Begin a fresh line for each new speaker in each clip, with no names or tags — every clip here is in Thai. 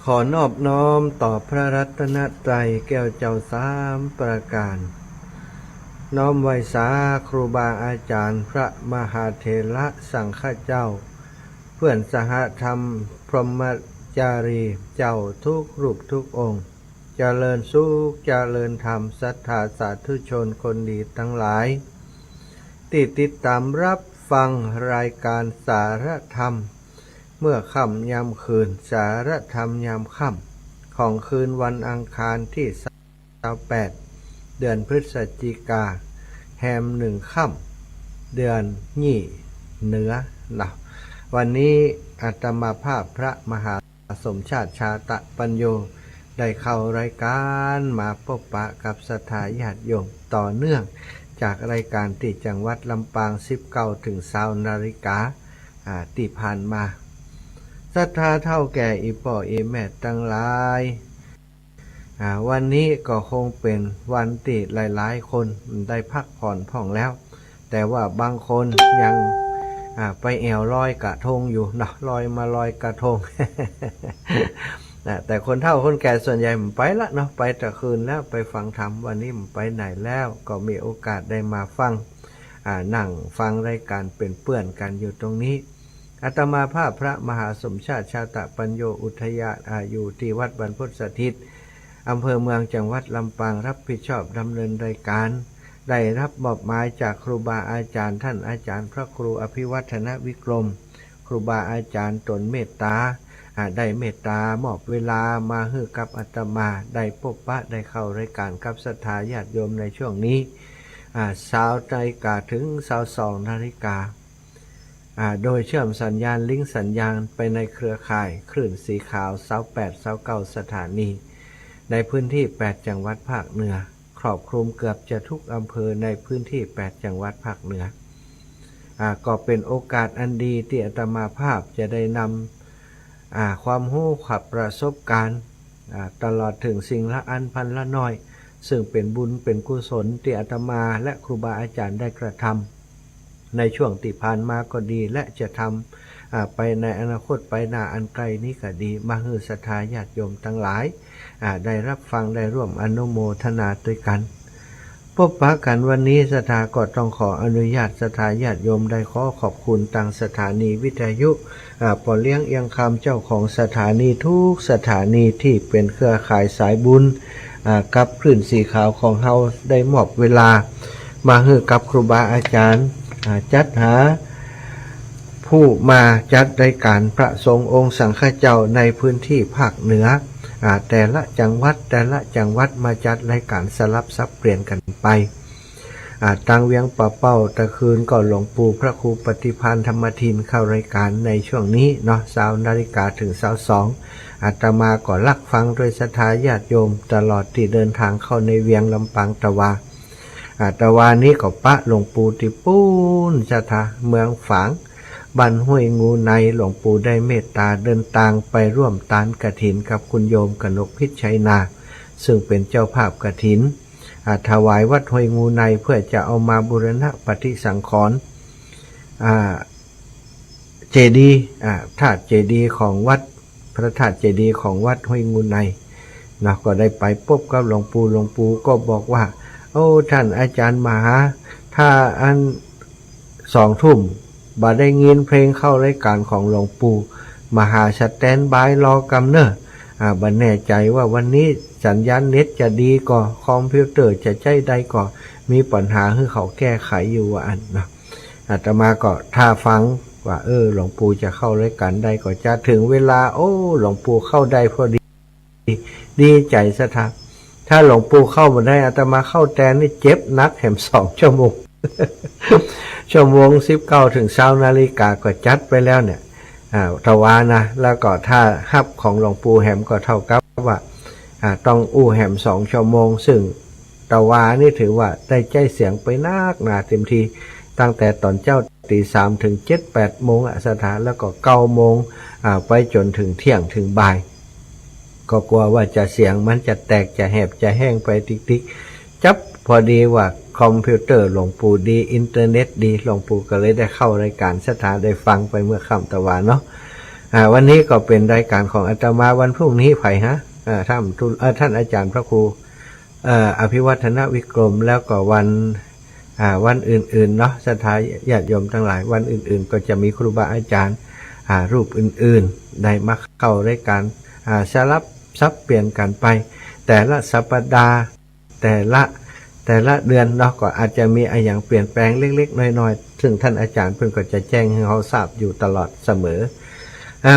ขอนอบน้อมต่อพระรัตนตรัยแก้วเจ้าสามประการน้อมไหว้สาครูบาอาจารย์พระมหาเถระสังฆเจ้าเพื่อนสหธรรมพรหมจารีเจ้าทุกรูปทุกองค์เจริญสุขเจริญธรรมศรัทธาสาธุชนคนดีทั้งหลายที่ติดตามรับฟังรายการสารธรรมเมื่อค่ำยามคืนสารธรรมยามค่ำของคืนวันอังคารที่28เดือนพฤศจิกาแฮม1ค่ำเดือนยี่เหนือนะวันนี้อาตมาภาพพระมหาสมชาติชาตะปัญโยได้เข้ารายการมาพบปะกับศรัทธาญาติโยมต่อเนื่องจากรายการที่จังหวัดลำปาง19 ถึง 20 นาฬิกาที่ผ่านมาศรัทธาเท่าแก่อีป่ออีแม่ทั้งหลายวันนี้ก็คงเป็นวันที่หลายๆคนได้พักผ่อนผ่องแล้วแต่ว่าบางคนยังไปแอวลอยกระทงอยู่นะลอยกระทง แต่คนเฒ่าคนแก่ส่วนใหญ่มันไปละเนาะไปแต่คืนแล้วไปฟังธรรมวันนี้มันไปไหนแล้วก็มีโอกาสได้มาฟังนั่งฟังรายการเป็นเพื่อนกันอยู่ตรงนี้อาตมาภาพพระมหาสมชาติชาตะปัญโยอุทยานอยู่ที่วัดบรรพตสถิตอำเภอเมืองจังหวัดลำปางรับผิดชอบดำเนินรายการได้รับมอบหมายจากครูบาอาจารย์ท่านอาจารย์พระครูอภิวัฒนวิกรมครูบาอาจารย์ตนเมตตาได้เมตตามอบเวลามาให้กับอาตมาได้พบปะได้เข้ารายการกับศรัทธาญาติโยมในช่วงนี้20 นาฬิกาถึง 22 นาฬิกาโดยเชื่อมสัญญาณลิงก์สัญญาณไปในเครือข่ายคลื่นสีขาว28-29 สถานีในพื้นที่8จังหวัดภาคเหนือครอบคลุมเกือบจะทุกอำเภอในพื้นที่8จังหวัดภาคเหนือก็เป็นโอกาสอันดีที่อาตมาภาพจะได้นำความรู้ขับประสบการณ์ตลอดถึงสิ่งละอันพันละน้อยซึ่งเป็นบุญเป็นกุศลที่อาตมาและครูบาอาจารย์ได้กระทำในช่วงที่ผ่านมาก็ดีและจะทำไปในอนาคตไปหน้าอันไกลนี้ก็ดีมาให้ศรัทธาญาติโยมทั้งหลายได้รับฟังได้ร่วมอนุโมทนาด้วยกันพบปะกันวันนี้ศรัทธาก็ต้องขออนุญาตศรัทธาญาติโยมได้ขอขอบคุณทางสถานีวิทยุปอเลี้ยงเอียงคำเจ้าของสถานีทุกสถานีที่เป็นเครือข่ายสายบุญกับคลื่นสีขาวของเฮาได้มอบเวลามาให้กับครูบาอาจารย์จัดหาผู้มาจัดรายการพระสงฆ์องค์สังฆเจ้าในพื้นที่ภาคเหนือแต่ละจังหวัดมาจัดรายการสลับซับเปลี่ยนกันไปตังเวียงป่าเป้าตะคืนก็หลวงปู่พระครูปฏิภาณธรรมทินเข้ารายการในช่วงนี้เนาะ20 นาฬิกาถึง 22อาตมาก็ลักฟังโดยศรัทธาญาติโยมตลอดที่เดินทางเข้าในเวียงลำปางตะวาตะวานี้ก็ปะหลวงปู่ติปูนศรัทธาเมืองฝางบ้านห้วยงูในหลวงปู่ได้เมตตาเดินทางไปร่วมตานกฐินกับคุณโยมกนกพิชัยนาซึ่งเป็นเจ้าภาพกฐินถวายวัดห้วยงูในเพื่อจะเอามาบูรณะปฏิสังขรณ์เจดีย์ธาตุเจดีย์ของวัดพระธาตุเจดีย์ของวัดห้วยงูในนะก็ได้ไปพบกับหลวงปู่ก็บอกว่าโอ้ท่านอาจารย์มหาถ้าอัน2 ทุ่มบ่ได้ยินเพลงเข้ารายการของหลวงปู่มหาสแตนบายรอกำเนอบ่แน่ใจว่าวันนี้สัญญาณเน็ตจะดีก่อคอมพิวเตอร์จะใช้ได้ก่อมีปัญหาให้เขาแก้ไขอยู่ว่าอันนะอาตมาก็ถ้าฟังว่าหลวงปู่จะเข้ารายการได้ก็จะถึงเวลาหลวงปู่เข้าได้พอดีใจซะทักถ้าหลวงปู่เข้ามาได้อาตมาเข้าแทนนี่เจ็บนักแหม2 ชั่วโมง ชั่วโมง19 ถึง 20 นาฬิกาก็จัดไปแล้วเนี่ยทวานะแล้วก็ถ้าฮับของหลวงปู่แหมก็เท่ากับว่าต้องอู้แหม2 ชั่วโมงซึ่งตะวานี่ถือว่าได้ใจเสียงไปนักหนาเต็มทีตั้งแต่ตอนเจ้าตี 3 ถึง 7-8 โมงสถานแล้วก็9 โมงไปจนถึงเที่ยงถึงบ่ายก็กลัวว่าจะเสียงมันจะแตกจะแหบจะแห้งไปติ๊กๆจับพอดีว่าคอมพิวเตอร์หลวงปู่ดีอินเทอร์เน็ตดีหลวงปู่ก็เลยได้เข้ารายการสถานได้ฟังไปเมื่อค่ำตะวันเนาะ วันนี้ก็เป็นรายการของอาตมาวันพรุ่งนี้ไผ่ฮะท่านอาจารย์พระครูอภิวัฒนวิกรมแล้วก็วันอื่นๆเนาะศรัทธาญาติโยมทั้งหลายวันอื่นๆก็จะมีครูบาอาจารย์รูปอื่นๆได้มาเข้ารายการสลับซับเปลี่ยนกันไปแต่ละสัปดาห์แต่ละเดือนเนาะก็อาจจะมีอย่างเปลี่ยนแปลงเล็กๆน้อยๆซึ่งท่านอาจารย์เพิ่นก็จะแจ้งให้เราทราบอยู่ตลอดเสมอ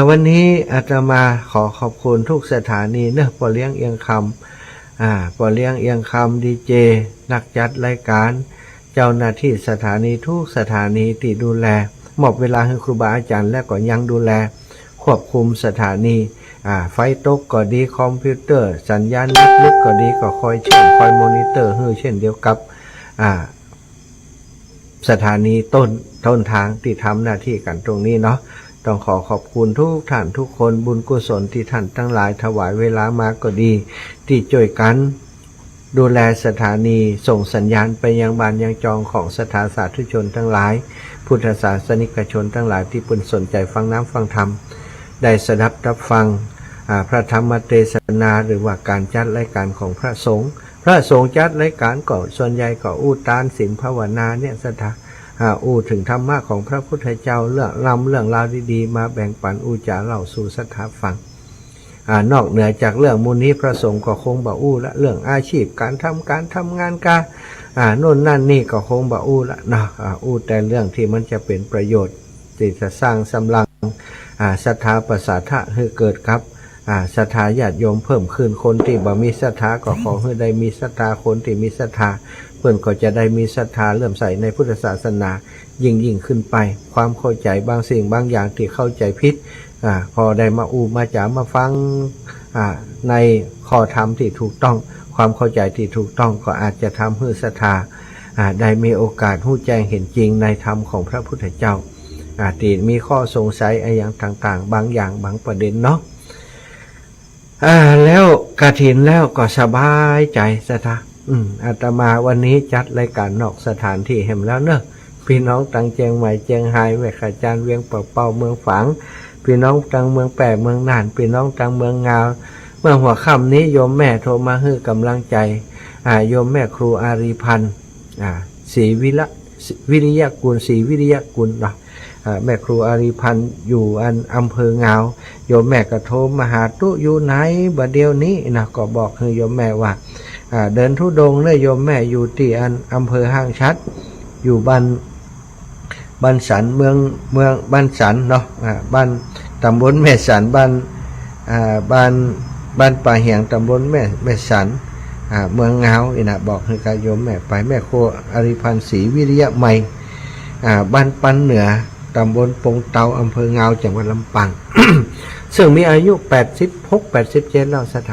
วันนี้อาตมาขอขอบคุณทุกสถานีเนอะปอเลี้ยงเอียงคำปอเลี้ยงเอียงคำดีเจนักจัดรายการเจ้าหน้าที่สถานีทุกสถานีที่ดูแลมอบเวลาให้ครูบาอาจารย์และก็ยังดูแลควบคุมสถานีไฟตกก็ดีคอมพิวเตอร์สัญญาณลึกก็ดีก็คอยเชื่อมคอยมอนิเตอร์ให้เช่นเดียวกับสถานีต้นทางที่ทำหน้าที่กันตรงนี้เนาะต้องขอขอบคุณทุกท่านทุกคนบุญกุศลที่ท่านทั้งหลายถวายเวลามาก็ดีที่ช่วยกันดูแลสถานีส่งสัญญาณไปยังบ้านยังจองของสาธุชนทั้งหลายพุทธศาสนิกชนทั้งหลายที่สนใจฟังน้ำฟังธรรมได้สดับรับฟังพระธรรมเทศนาหรือว่าการจัดรายการของพระสงฆ์จัดรายการก็ส่วนใหญ่ก็อู้ตานศีลภาวนาเนี่ยอู้ถึงธรรมะของพระพุทธเจ้าเรื่องราวดีๆมาแบ่งปันอู้จาเล่าสู่ศรัทธาฟังนอกเหนือจากเรื่องมูลนิธิพระสงฆ์ก็คงบ่อู้ละเรื่องอาชีพการทำงานการโน่นนั่นนี่ก็คงบ่อู้ละเนาะอู้แต่เรื่องที่มันจะเป็นประโยชน์ที่จะสร้างสำลังศรัทธาประสาทะให้เกิดครับศรัทธาญาติโยมเพิ่มขึ้นคนที่บ่มีศรัทธาก็ขอให้ได้มีศรัทธาคนที่มีศรัทธาเพื่อนก็จะได้มีศรัทธาเริ่มใส่ในพุทธศาสนายิ่งขึ้นไปความเข้าใจบางสิ่งบางอย่างที่เข้าใจผิดพอได้มามาจามาฟังในข้อธรรมที่ถูกต้องความเข้าใจที่ถูกต้องก็อาจจะทำให้ศรัทธาได้มีโอกาสรู้แจ้งเห็นจริงในธรรมของพระพุทธเจ้าที่มีข้อสงสัยอย่างต่างๆบางอย่างบางประเด็นเนาะแล้วกฐินแล้วก็สบายใจศรัทธาอาตมาวันนี้จัดรายการนอกสถานที่แห่งแล้วเนอะพี่น้องตังเจียงใหม่เจียงไฮ้แม่ขาจานเวียงเป่าเมืองฝางพี่น้องตังเมืองแปะเมืองน่านพี่น้องตังเมืองงาวเมื่อหัวค่ำนี้โยมแม่โทรมาให้กำลังใจโยมแม่ครูอารีพันธ์ศรีวิริยะกุลศรีวิริยะกุลเนาะแม่ครูอารีพันธ์อยู่อำเภองาวโยมแม่ก็โทรมาหาตุอยู่ไหนบัดเดี๋ยวนี้นะก็บอกให้โยมแม่ว่าเดินธุดงค์เนี่ยโยมแม่อยู่ที่อำเภอห้างชัดอยู่บ้านสันเมืองบ้านสันเนาะบ้านตำบลแม่สันบ้านป่าเหียงตำบลแม่สันเมืองงาวนะบอกให้กับโยมแม่ไปแม่ครูอารีพันธ์ศรีวิริยะใหม่บ้านปันเหนือตำบลปงเตาอำเภองาวจังหวัดลำปาง ซึ่งมีอายุ86-87แล้วสัก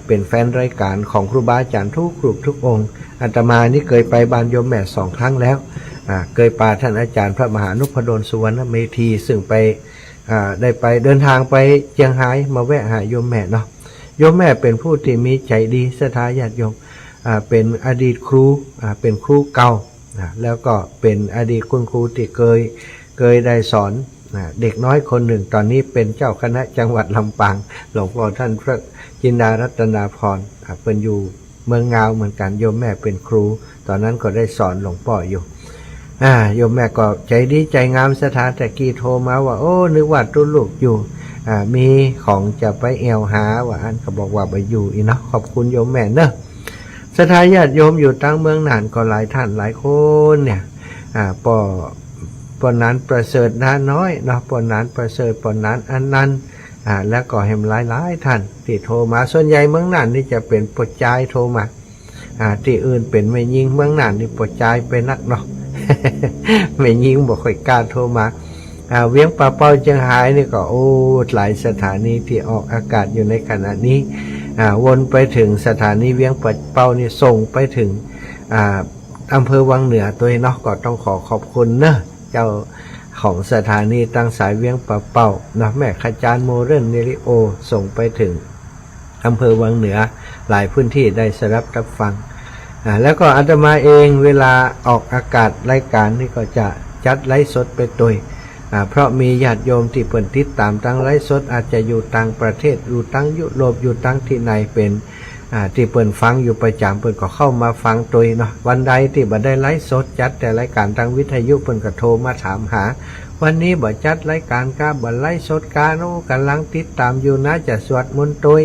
เป็นแฟนรายการของครูบาอาจารย์ทุกรูปทุกองค์อาตมานี่เคยไปบ้านโยมแม่2 ครั้งแล้วเคยไปท่านอาจารย์พระมหานุพดลสุวรรณเมธีซึ่งไปได้ไปเดินทางไปเชียงรายมาแวะหาโยมแม่เนาะโยมแม่เป็นผู้ที่มีใจดีศรัทธาญาติโยมเป็นอดีตครูเป็นครูเก่าแล้วก็เป็นอดีตคุณครูที่เคยได้สอนเด็กน้อยคนหนึ่งตอนนี้เป็นเจ้าคณะจังหวัดลำปางหลวงพ่อท่านพระจินดารัตนาพรเป็นอยู่เมืองงาวเหมือนกันโยมแม่เป็นครูตอนนั้นก็ได้สอนหลวงพ่ออยู่โยมแม่ก็ใจดีใจงามศรัทธาแต่กี้โทรมาว่าโอ้นึกว่าตุ้ลูกอยู่มีของจะไปแอวหาว่าอันก็บอกว่าไปอยู่อีกเนาะขอบคุณโยมแม่เนอะศรัทธาญาติโยมอยู่ตั้งเมืองน่านก็หลายท่านหลายคนเนี่ยปอนั้นประเสริฐนาน้อยเนาะปอนั้นประเสริฐปอนั้นอันนั้นแล้วก็เห็นหลายท่านที่โทรมาส่วนใหญ่เมืองน่านนี่จะเป็นปดใจโทรมาที่อื่นเป็นไม่ยิงเมืองน่านนี่ปดใจไปนักเนาะ ไม่ยิงบอกค่อยกล้าโทรมาเวียงป่าเป้าเชียงรายนี่ก็โอ้หลายสถานีที่ออกอากาศอยู่ในขณะนี้วนไปถึงสถานีเวียงป่าเป้านี่ส่งไปถึงอำเภอวังเหนือตัวเนาะก็ต้องขอบคุณเนอะเจ้าของสถานีตั้งสายเวียงป่าเป้านะแม่ขจารโมเรนเนริโอส่งไปถึงอำเภอวังเหนือหลายพื้นที่ได้รับฟังแล้วก็อาตมาเองเวลาออกอากาศรายการนี่ก็จะจัดไลฟ์สดไปตัว เพราะมีญาติโยมที่เปิดติดตามตั้งไลฟ์สดอาจจะอยู่ต่างประเทศอยู่ตั้งยุโรปอยู่ตั้งที่ไหนเป็นที่เปิดฟังอยู่ประจำเปิดก็เข้ามาฟังตัวเนาะวันใดที่บ่ได้ไลฟ์สดจัดแต่รายการทางวิทยุเปิดก็โทรมาถามหาวันนี้บ่จัดรายการก้าบ่ไลฟ์สดกาโนกำลังติดตามอยู่นะจะสวดมนต์ตัว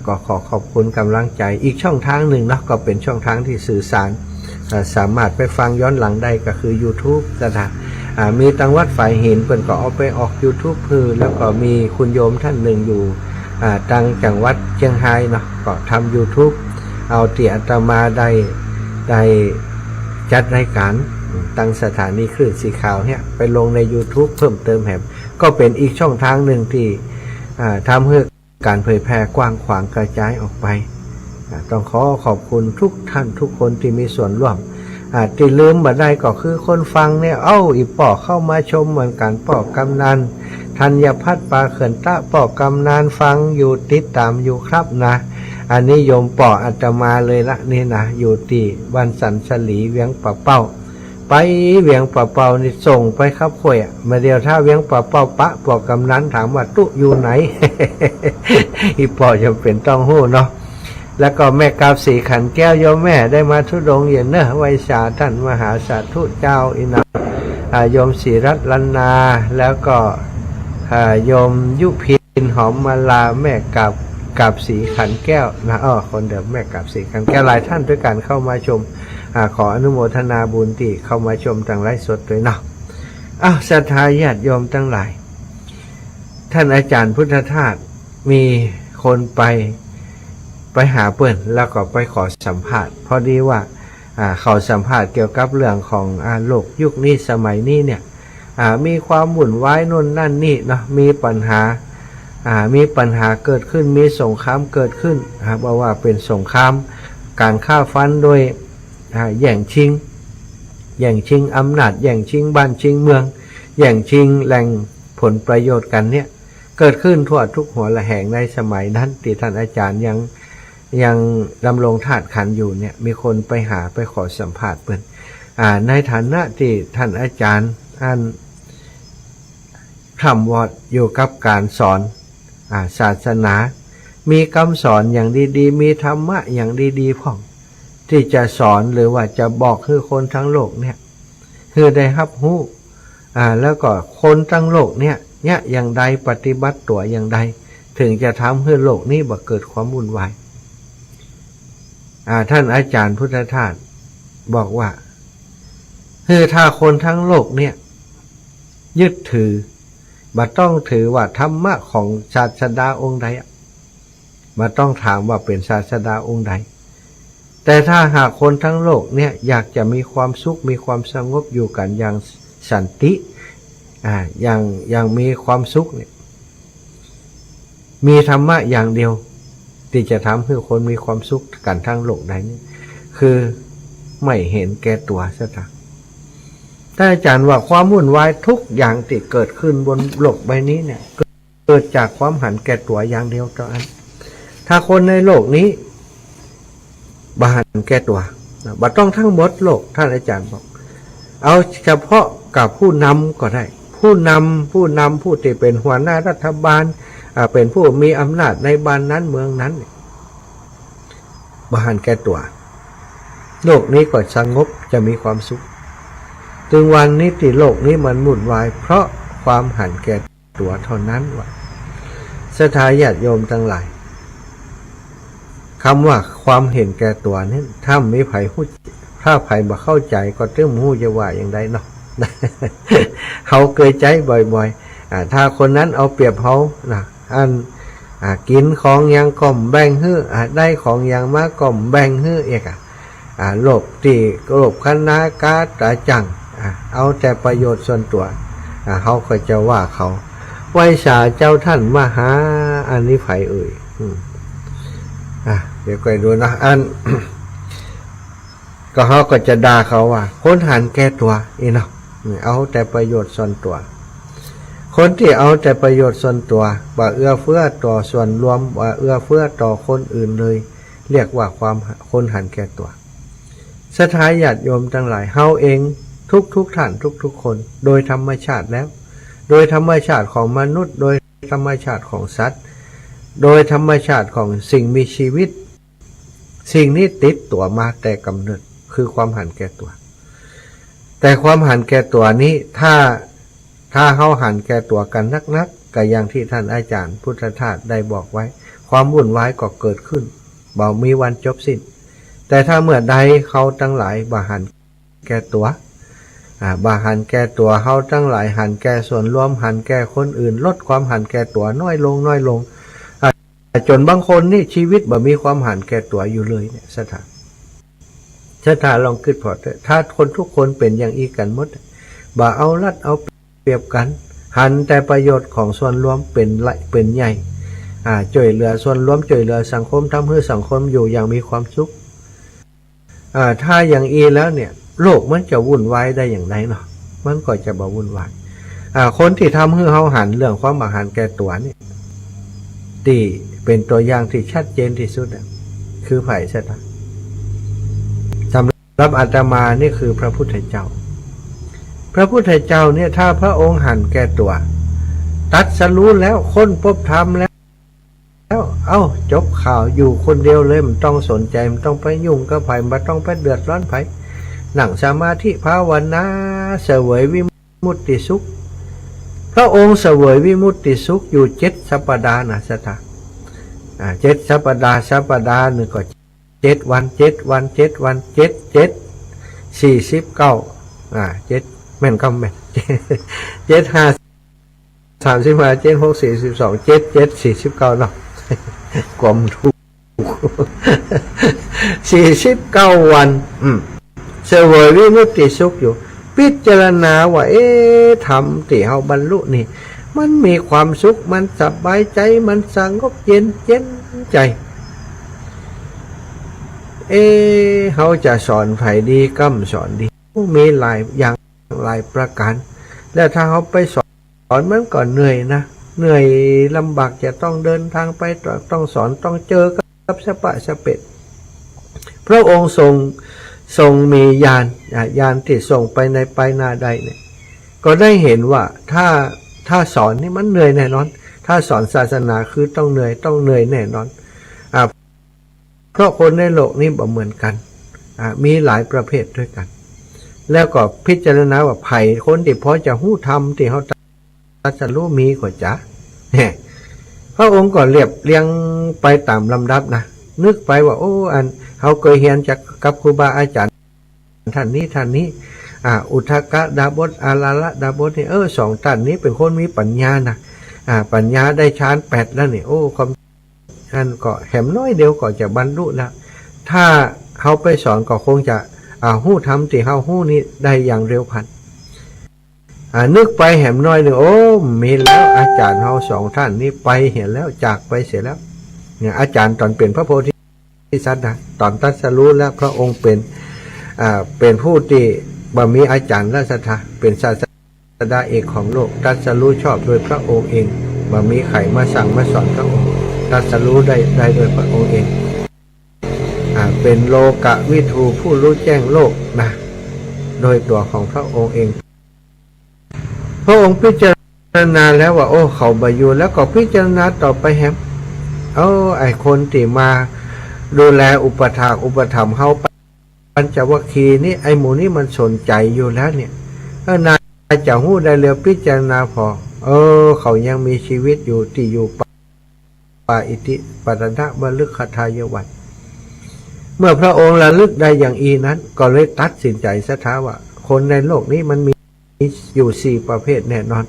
ก็ขอขอบคุณกำลังใจอีกช่องทางหนึ่งเนาะก็เป็นช่องทางที่สื่อสารสามารถไปฟังย้อนหลังได้ก็คือ YouTube มีตังวัดฝ่ายหินเพิ่นก็เอาไปออก YouTube คือแล้วก็มีคุณโยมท่านหนึ่งอยู่ตังจังหวัดเชียงรายเนาะก็ทำ YouTube เอาที่อาตมาได้จัดรายการตั้งสถานีคลื่นสีขาวเนี่ยไปลงใน YouTube เพิ่มเติมแหมก็เป็นอีกช่องทางหนึ่งที่ทำให้การเผยแพร่กว้างขวางกระจายออกไปต้องขอบคุณทุกท่านทุกคนที่มีส่วนร่วมที่ลืมบ่ได้ก็คือคนฟังเนี่ยอีป่อเข้ามาชมเหมือนกันป่อกำนันธัญพัฒน์ปาเขื่อนตะป่อกำนันฟังอยู่ติดตามอยู่ครับนะอันนี้โยมป่ออาตมาเลยละนี่นะอยู่ที่บ้านสันสลีเวียงป่าเป้าไปเวียงป่าเป้านี่ส่งไปครับข่อยมาเดียวถ้าเวียงป่าเป้าปะป่อกำนันถามว่าตุอยู่ไหน อีป่อจำเป็นต้องหู้เนาะแล้วก็แม่กาบสีขันแก้วโยมแม่ได้มาทุดงเย็นเนอะไวยชาท่านมหาสาธุเจ้าอินะโยมศรีรัตน์ลันนาแล้วก็โยมยุพินหอมมาลาแม่กาบสีขันแก้วนะคนเดิมแม่กาบสีขันแก้วหลายท่านด้วยกันเข้ามาชมขออนุโมทนาบุญที่เข้ามาชมทางไลฟ์สดด้วยเนาะศรัทธาญาติโยมทั้งหลายท่านอาจารย์พุทธทาสมีคนไปหาเปิ้นแล้วก็ไปขอสัมภาษณ์พอดีว่าเขาสัมภาษณ์เกี่ยวกับเรื่องของโลกยุคนี้สมัยนี้เนี่ยมีความวุ่นวายนู่นนั่นนี่เนาะมีปัญหาเกิดขึ้นมีสงครามเกิดขึ้นบอกว่าเป็นสงครามการฆ่าฟันโดยแย่งชิงอำนาจแย่งชิงบ้านชิงเมืองแย่งชิงแหล่งผลประโยชน์กันเนี่ยเกิดขึ้นทั่วทุกหัวละแห่งในสมัยนั้นที่ท่านอาจารย์ยังดำรงธาตุขันธ์อยู่เนี่ยมีคนไปขอสัมภาษณ์เปิ้นในฐานะที่ท่านอาจารย์ทำวอดอยู่กับการสอนศาสนามีคำสอนอย่างดีๆมีธรรมะอย่างดีๆพ่องที่จะสอนหรือว่าจะบอกให้คนทั้งโลกเนี่ยคือได้รับรู้แล้วก็คนทั้งโลกเนี่ยอย่างใดปฏิบัติตัวอย่างใดถึงจะทำให้โลกนี้บ่เกิดความวุ่นวายท่านอาจารย์พุทธทาสบอกว่าคือถ้าคนทั้งโลกเนี่ยยึดถือบ่ต้องถือว่าธรรมะของศาสดาองค์ใดบ่ต้องถามว่าเป็นศาสดาองค์ใดแต่ถ้าหากคนทั้งโลกเนี่ยอยากจะมีความสุขมีความสงบอยู่กันอย่างสันติอย่างมีความสุขเนี่ยมีธรรมะอย่างเดียวที่จะทำให้คนมีความสุขกันทั้งโลกได้นี่คือไม่เห็นแก่ตัวซะทั้งถ้าอาจารย์ว่าความวุ่นวายทุกอย่างที่เกิดขึ้นบนโลกใบนี้เนี่ยเกิดจากความหันแก่ตัวอย่างเดียวเท่านั้นถ้าคนในโลกนี้บ่หันแก่ตัวบ่ต้องทั้งหมดโลกท่านอาจารย์บอกเอาเฉพาะกับผู้นำก็ได้ผู้นำผู้ที่เป็นหัวหน้ารัฐบาลเป็นผู้มีอำนาจในบ้านนั้นเมืองนั้นบ่หันแก่ตัวโลกนี้ก็สงบจะมีความสุขถึงวันนี้ที่โลกนี้มันวุ่นวายเพราะความหันแก่ตัวเท่านั้นว่าศรัทธาญาติโยมทั้งหลายคำว่าความเห็นแก่ตัวนี่ถ้าไม่ไผพูดถ้าไผบ่เข้าใจก็ตึ้มหู้จะว่าอย่างใดเนาะ เขาเคยใจบ่อยๆถ้าคนนั้นเอาเปรียบเขากินของยังก่อมแบ่งฮื้อได้ของยังมาก่อมแบ่งฮื้ออีกโลภที่โลภคณากาตะจังเอาแต่ประโยชน์ส่วนตัวเขาก็จะว่าเขาไว้สาเจ้าท่านมหาอันนี้ไผเอ่ยเดี๋ยวไปดูนะก็เขาก็จะด่าเขาว่าคนหันแก่ตัวเนาะเอาแต่ประโยชน์ส่วนตัวคนที่เอาแต่ประโยชน์ส่วนตัวบ่เอื้อเฟื้อต่อส่วนรวมบ่เอื้อเฟื้อต่อคนอื่นเลยเรียกว่าความคนหันแก่ตัวศรัทธาญาติโยมทั้งหลายเฮาเอง ทุกท่านทุกคนโดยธรรมชาติแล้วโดยธรรมชาติของมนุษย์โดยธรรมชาติของสัตว์โดยธรรมชาติของสิ่งมีชีวิตสิ่งนี้ติดตัวมาแต่กำเนิดคือความหันแก่ตัวแต่ความหันแก่ตัวนี้ถ้าเขาหันแก่ตัวกันนักก็อย่างที่ท่านอาจารย์พุทธทาสได้บอกไว้ความวุ่นวายก็เกิดขึ้นบ่มีวันจบสิ้นแต่ถ้าเมื่อใดเขาทั้งหลายบ่หันแก่ตัวบ่หันแก่ตัวเขาทั้งหลายหันแก่ส่วนรวมหันแก่คนอื่นลดความหันแก่ตัวน้อยลงจนบางคนนี่ชีวิตบ่มีความหันแก่ตัวอยู่เลยเนี่ยสถานลองคิดพอถ้าคนทุกคนเป็นอย่างอีกันหมดบ่เอารัดเอาเปรียบกันหันแต่ประโยชน์ของส่วนรวมเป็นใหญ่ช่วยเหลือส่วนรวมช่วยเหลือสังคมทำให้สังคมอยู่อย่างมีความสุขถ้าอย่างอีแล้วเนี่ยโลกมันจะวุ่นวายได้อย่างไรเนาะมันก็จะบ่วุ่นวายคนที่ทำให้เขาหันเรื่องความบ่หันแก่ตัวนี่ที่เป็นตัวอย่างที่ชัดเจนที่สุดคือไผ่ซะนะสำหรับอาตมานี่คือพระพุทธเจ้าพระพุทธเจ้าเนี่ยถ้าพระองค์หันแก่ตัวตัดสรู้แล้วค้นพบธรรมแล้วจบข่าวอยู่คนเดียวเลยมันต้องสนใจมันต้องไปยุ่งกับไผ่มันต้องไปเดือดร้อนไผ่นั่งสมาธิภาวนาเสวยวิมุตติสุขพระองค์เสวยวิมุตติสุขอยู่7 สัปดาห์นะสถา7 สัปดาห์หนึ่งก็7 วัน7 แม่นคำแม่น7 5 35 7 6 42 7 49เนาะกลมถูก49 วันเสวยวิมุตติสุขอยู่พิจารณาว่าธรรมที่เฮาบรรลุนี่มันมีความสุขมันสบายใจมันสงบเย็นใจเขาจะสอนไผดีก็สอนดีมีหลายอย่างหลายประการแล้วถ้าเขาไปสอนมันก็เหนื่อยนะเหนื่อยลำบากจะต้องเดินทางไปต้องสอนต้องเจอกับสปะสเปดพระองค์ทรงมีญาณที่ส่งไปในไปนาใดเนี่ยก็ได้เห็นว่าถ้าสอนนี่มันเหนื่อยแน่นอนถ้าสอนศาสนาคือต้องเหนื่อยแน่นอนเพราะคนในโลกนี้บ่เหมือนกันมีหลายประเภทด้วยกันแล้วก็พิจารณาว่าไผ่คนที่พอจะหู้ธรรมที่เขาตัดสรู้มีกว่าจ๊ะเนี่ยพระองค์ก็เรียงไปตามลำดับนะนึกไปว่าเขาเคยเรียนจากกับครูบาอาจารย์ท่านนี้อุทกะดาบสอาลาละดาบสนี่2 ท่านนี้เป็นคนมีปัญญานะปัญญาได้ฌาน8แล้วนี่ความท่านก็แหมน้อยเดียวก็จะบรรลุแล้วถ้าเขาไปสอนก็คงจะหู้ธรรมที่เขาหู้นี้ได้อย่างเร็วพันนึกไปแหมน้อยหนึ่งมีแล้วอาจารย์เขา2 ท่านนี้ไปเห็นแล้วจากไปเสียแล้วเนี่ยอาจารย์ตอนเป็นพระโพธิสัตว์นะตอนตรัสรู้แล้วพระองค์เป็นผู้ที่บ่มีอาจารย์ราชธาเป็นศาสดาเอกของโลกตรัสรู้ชอบโดยพระองค์เองบ่มีใครมาสั่งมาสอนพระองค์ตรัสรู้ได้โดยพระองค์เองเป็นโลกวิทูผู้รู้แจ้งโลกนะโดยตัวของพระองค์เองพระองค์พิจารณาแล้วว่าเขาบาอยู่แล้วก็พิจารณาต่อไปแฮมไอคนที่มาดูแลอุปถากอุปถัมภ์เขาปัญจวัคคีย์นี่ไอหมูนี่มันสนใจอยู่แล้วเนี่ยนายจะหู้ได้เร็วพิจารณาพอเขายังมีชีวิตอยู่ที่อยู่ป่าอิติปัตตะบลึกขทายวัตเมื่อพระองค์ระลึกได้อย่างนั้นก็เลยตัดสินใจสถาว่าคนในโลกนี้มันมีอยู่4 ประเภทแน่นอน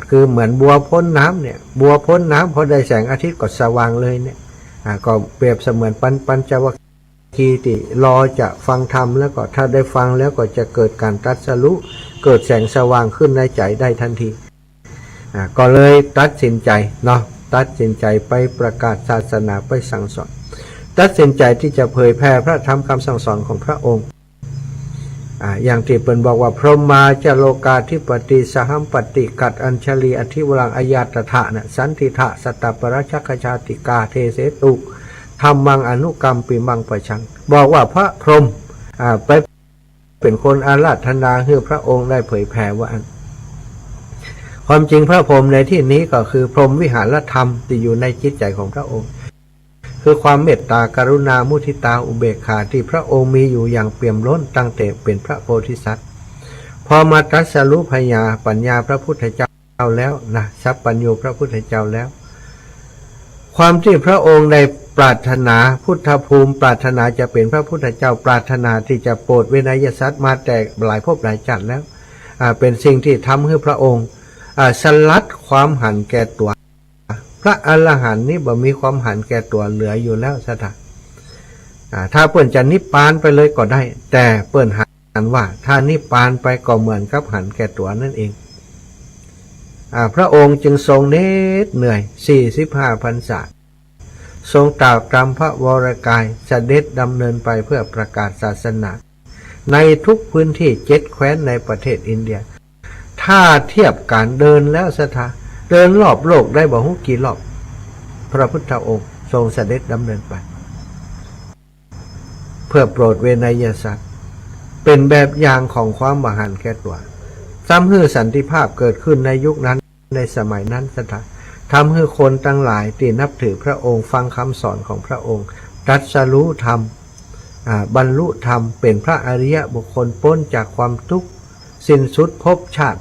คือเหมือนบัวพ้นน้ำเนี่ยบัวพ้นน้ำพอได้แสงอาทิตย์ก็สว่างเลยเนี่ยก็เปรียบเสมือนปัญจวัคคีย์ที่รอจะฟังธรรมแล้วก็ถ้าได้ฟังแล้วก็จะเกิดการตรัสรู้เกิดแสงสว่างขึ้นในใจได้ทันทีก็เลยตัดสินใจเนาะตัดสินใจไปประกาศศาสนาไปสั่งสอนตัดสินใจที่จะเผยแพร่พระธรรมคำสั่งสอนของพระองค์อย่างที่เปิ่นบอกว่าพรหมาจโลกาธิปติสหัมปติกัดอัญชลีอธิวรังอายาตถะนะสันติทะสัตตปรชักขชาติกาเทเสตุธรรมังอนุกรรมปิมังปะชังบอกว่าพระพรหมไป เป็นคนอาราธนาให้พระองค์ได้เผยแผ่ว่าความจริงพระพรหมในที่นี้ก็คือพรหมวิหารธรรมที่อยู่ในจิตใจของพระองค์คือความเมตตากรุณามุทิตาอุเบกขาที่พระองค์มีอยู่อย่างเปี่ยมล้นตั้งแต่เป็นพระโพธิสัตว์พอมาตรัสรู้ปัญญาพระพุทธเจ้าแล้วนะสัพพัญญูพระพุทธเจ้าแล้วความที่พระองค์ได้ปรารถนาพุทธภูมิปรารถนาจะเป็นพระพุทธเจ้าปรารถนาที่จะโปรดเวนยสัตว์มาแต่หลายภพหลายชาติแล้วเป็นสิ่งที่ทำให้พระองค์สลัดความหันแก่ตัวพระอรหันต์นี้บ่มีความหันแก่ตัวเหลืออยู่แล้วสถานถ้าเปิ้นจะนิพพานไปเลยก็ได้แต่เปิ้นหันว่าถ้านิพพานไปก็เหมือนกับหันแก่ตัวนั่นเองพระองค์จึงทรงเหน็ดเหนื่อย45 พรรษาทรงตรากตรำพระวรกายเสด็จดำเนินไปเพื่อประกาศศาสนาในทุกพื้นที่7 แคว้นในประเทศอินเดียถ้าเทียบการเดินแล้วสถาเดินรอบโลกได้บ่ฮู้กี่รอบพระพุทธองค์ทรงเสด็จดำเนินไปเพื่อโปรดเวนยสัตว์เป็นแบบอย่างของความมหันต์แก่ตัวทำให้สันติภาพเกิดขึ้นในยุคนั้นในสมัยนั้นสถาทำให้คนทั้งหลายที่นับถือพระองค์ฟังคำสอนของพระองค์ตรัสรู้ธรรมบรรลุธรรมเป็นพระอริยบุคคลพ้นจากความทุกข์สิ้นสุดภพชาติ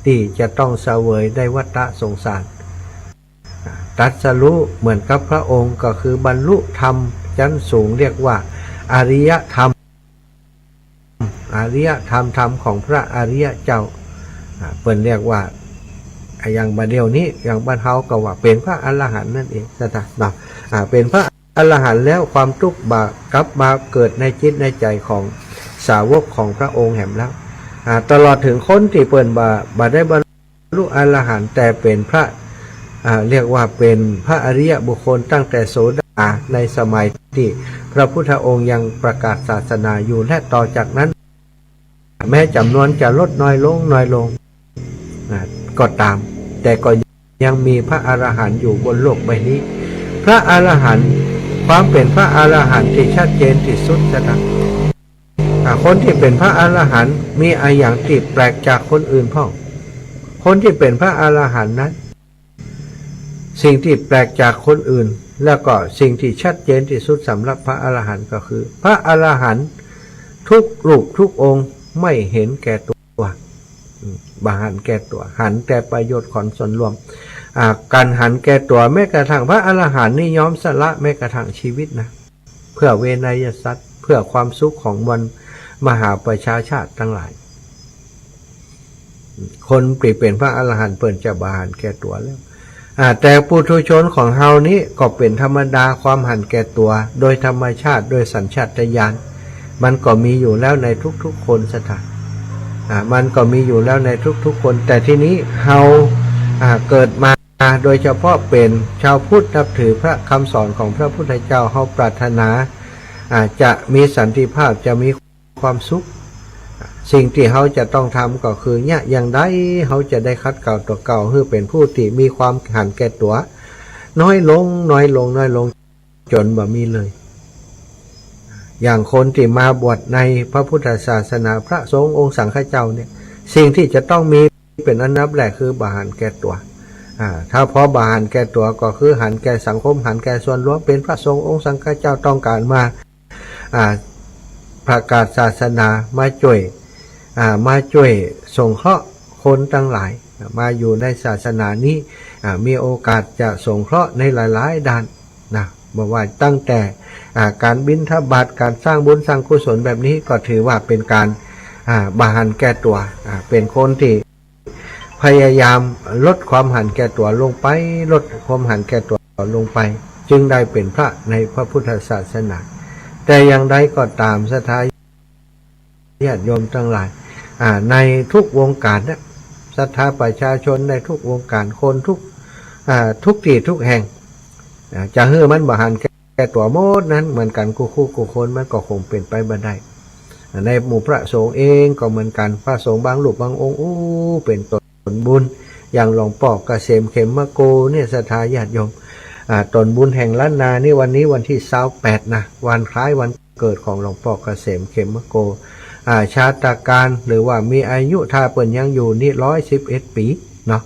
ที่จะต้องเสวยในวัฏสงสารตรัสรู้เหมือนกับพระองค์ก็คือบรรลุธรรมชั้นสูงเรียกว่าอริยธรรมธรรมของพระอริยเจ้าเปิ้นเรียกว่าอย่างบัดเดียวนี้อย่างบ้านเฮาก็ว่าเป็นพระอรหันต์นั่นเองสถานะเป็นพระอรหันต์แล้วความทุกข์บาปกลับมาเกิดในจิตในใจของสาวกของพระองค์แห่งแล้วตลอดถึงคนที่เปิ้นบ่ได้บรรลุอรหันต์แต่เป็นพระเรียกว่าเป็นพระอริยบุคคลตั้งแต่โสดาในสมัยที่พระพุทธองค์ยังประกาศศาสนาอยู่และต่อจากนั้นแม้จำนวนจะลดน้อยลงก็ตามแต่ก็ยังมีพระอรหันต์อยู่บนโลกใบนี้พระอรหันต์ความเป็นพระอรหันต์ที่ชัดเจนที่สุดนะคนที่เป็นพระอรหันต์มีอะไรอย่างที่แปลกจากคนอื่นพ่อคนที่เป็นพระอรหันต์นั้นสิ่งที่แปลกจากคนอื่นแล้วก็สิ่งที่ชัดเจนที่สุดสำหรับพระอรหันต์ก็คือพระอรหันต์ทุกรูปทุกองค์ไม่เห็นแก่ตัวบาหันแก่ตัวหันแต่ประโยชน์ของส่วนรวมการหันแก่ตัวแม้กระทั่งพระอรหันต์นี่ยอมสละแม้กระทั่งชีวิตนะเพื่อเวนยสัตว์เพื่อความสุขของมหาประชาชาติทั้งหลายคนเปลี่ยนเป็นพระอรหันต์เปิ่นจะบาหันแก่ตัวแล้วแต่ปุถุชนของเฮานี้ก็เป็นธรรมดาความหันแก่ตัวโดยธรรมชาติโดยสัญชาตญาณมันก็มีอยู่แล้วในทุกๆคนสถานมันก็มีอยู่แล้วในทุกๆคนแต่ที่นี้เฮาเกิดมาโดยเฉพาะเป็นชาวพุทธนับถือพระคำสอนของพระพุทธเจ้าเฮาปรารถนาจะมีสันติภาพจะมีความสุขสิ่งที่เฮาจะต้องทำก็คือเนี่ยอย่างใดเฮาจะได้คัดเก่าตัวเก่าเพื่อเป็นผู้ที่มีความหันแก่ตัวน้อยลงจนบ่มีเลยอย่างคนที่มาบวชในพระพุทธศาสนาพระสงฆ์องค์สังฆเจ้าเนี่ยสิ่งที่จะต้องมีเป็นอันดับแรกคือบาหันแก่ตัวถ้าพอบาหันแก่ตัวก็คือหันแก่สังคมหันแก่ส่วนรวมเป็นพระสงฆ์องค์สังฆเจ้าต้องการมาประกาศศาสนามาช่วยส่งเคราะห์คนทั้งหลายมาอยู่ในศาสนานี้มีโอกาสจะส่งเคราะห์ในหลายๆด้านนะบอกว่าตั้งแต่การบิณฑบาตการสร้างบุญสร้างกุศลแบบนี้ก็ถือว่าเป็นการบาหันแก่ตัวเป็นคนที่พยายามลดความหันแก่ตัวลงไปลดความหันแก่ตัวลงไปจึงได้เป็นพระในพระพุทธศาสนาแต่อย่างใดก็ตามศรัทธาญาติโยมทั้งหลายในทุกวงการนะศรัทธาประชาชนในทุกวงการคนทุกที่ทุกแห่งจะเฮือมันบาหันแก่ตัวโมดนั้นเหมือนกันกูคนมันก็คงเป็นไปบ่ได้ในหมู่พระสงฆ์เองก็เหมือนกันพระสงฆ์บางรูปบางองค์เป็นตนบุญอย่างหลวงพ่อเกษมเขมมโกเนี่ยศรัทธาญาติโยมตนบุญแห่งล้านนานี่วันนี้วันที่28นะวันคล้ายวันเกิดของหลวงพ่อเกษมเขมมโก ชาตการหรือว่ามีอายุถ้าเปิ่นยังอยู่นี่111 ปีเนาะ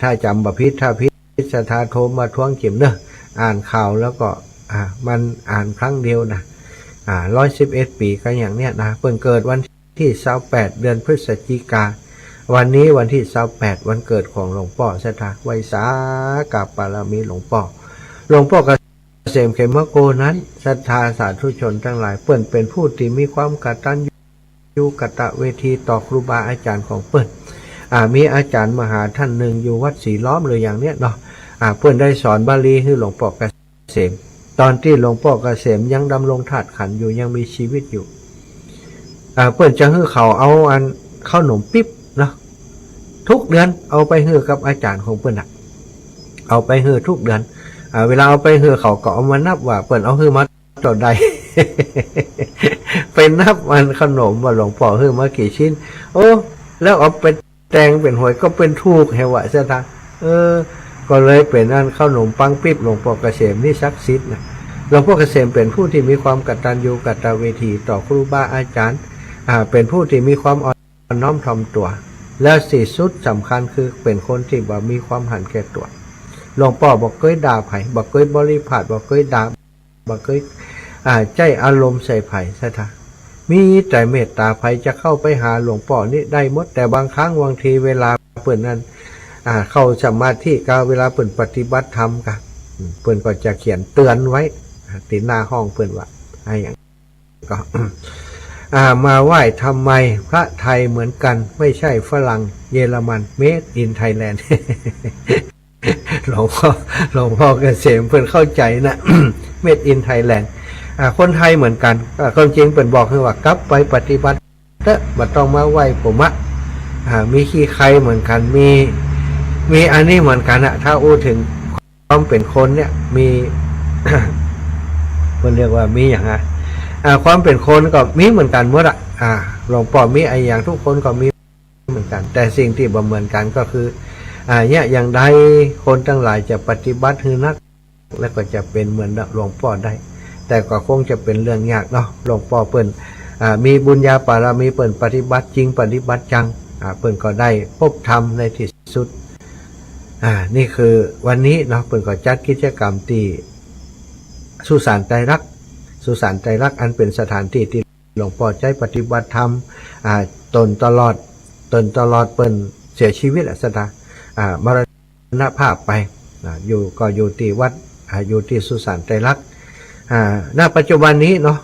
ถ้าจำบ่ผิดถ้าผิดสถาโทรมาทวงเก็บเนอะอ่านข่าวแล้วก็มันอ่านครั้งเดียวนะ111 ปีก็อย่างเนี้ยนะเปิ่นเกิดวันที่28 เดือนพฤศจิกาวันนี้วันที่28วันเกิดของหลวงพ่อสถาไวสากับปารมีหลวงพ่อเกษมเขมโกนั้นศรัทธาสาธุชนทั้งหลายเปิ้นเป็นผู้ที่มีความกตัญญูกตเวทีต่อครูบาอาจารย์ของเปิ้นมีอาจารย์มหาท่านหนึ่งอยู่วัดศรีล้อมหรืออย่างเนี้ยเนาะเปิ้นได้สอนบาลีให้หลวงพ่อเกษมตอนที่หลวงพ่อเกษมยังดำรงธาตุขันธ์อยู่ยังมีชีวิตอยู่เปิ้นจะให้เขาเอาอันข้าวหนมปิ๊บเนาะทุกเดือนเอาไปให้กับอาจารย์ของเปิ้นเอาไปให้ทุกเดือนเวลาเอาไปให้เขาก็เอามานับว่าเปิ้นเอาให้มาต่อใด เป็นนับมันขนมว่าหลวงพ่อให้มากี่ชิ้นโอ้แล้วเอาไปแตงเป็นหวยก็เป็นทูกเหวะซะทางก็เลยเป็นอันข้าวหนมปังปิ๊บหลวงพ่อเกษมนี่ศักดิ์สิทธิ์นะหลวงพ่อเกษมเป็นผู้ที่มีความกตัญญูกตเวทีต่อครูบาอาจารย์เป็นผู้ที่มีความอ่อนน้อมถ่อมตัวและสิ่งสุดสำคัญคือเป็นคนที่บ่มีความหันแก่ตัวหลวงพ่อบอกเคยด่าไผ่บอกเคยบริพาทบอกเคยด่าบอกเคยใจอารมณ์ใส่ไผ่ซะท่ามีใจเมตตาไผ่จะเข้าไปหาหลวงพ่อนี่ได้หมดแต่บางครั้งบางทีเวลาเปิ่นนั้นเข้าสมาธิก็เวลาเปิ่นปฏิบัติธรรมกันเปิ่นก็จะเขียนเตือนไว้ติดหน้าห้องเปิ่นว่าอย่างก็มาไหว้ทำไมพระไทยเหมือนกันไม่ใช่ฝรั่งเยอรมันเมดอินไทยแลนด์ หลวงพ่อเกษมเพิ่นเข้าใจนะ เมดอินไทยแลนด์คนไทยเหมือนกันความจริงเพิ่นบอกให้ว่ากลับไปปฏิบัติเถอะบ่ต้องมาไหว้ผมมีขี้ใครเหมือนกันมีอันนี้เหมือนกันถ้าอู้ถึงความเป็นคนเนี่ยมี คนเรียกว่ามีอย่างความเป็นคนก็มีเหมือนกันหมดหลวงพ่อมีไอ้อย่างทุกคนก็มีเหมือนกันแต่สิ่งที่บ่เหมือนกันก็คือเนี่ยอย่างใดคนทั้งหลายจะปฏิบัติให้นักแล้วก็จะเป็นเหมือนหลวงพ่อได้แต่ก็คงจะเป็นเรื่องยากเนาะหลวงพ่อเปิ้นมีบุญญาบารมีเปิ้นปฏิบัติจริงปฏิบัติจังเปิ้นก็ได้พบธรรมในที่สุดนี่คือวันนี้เนาะเปิ้นก็จัดกิจกรรมที่สุสานไตรลักษณ์อันเป็นสถานที่ที่หลวงพ่อใจปฏิบัติธรรมตนตลอดเปิ้นเสียชีวิตสถานมรณภาพไปอยู่ที่วัดอยู่ที่สุสานไตรลักษณ์ณปัจจุบันนี้เนาะ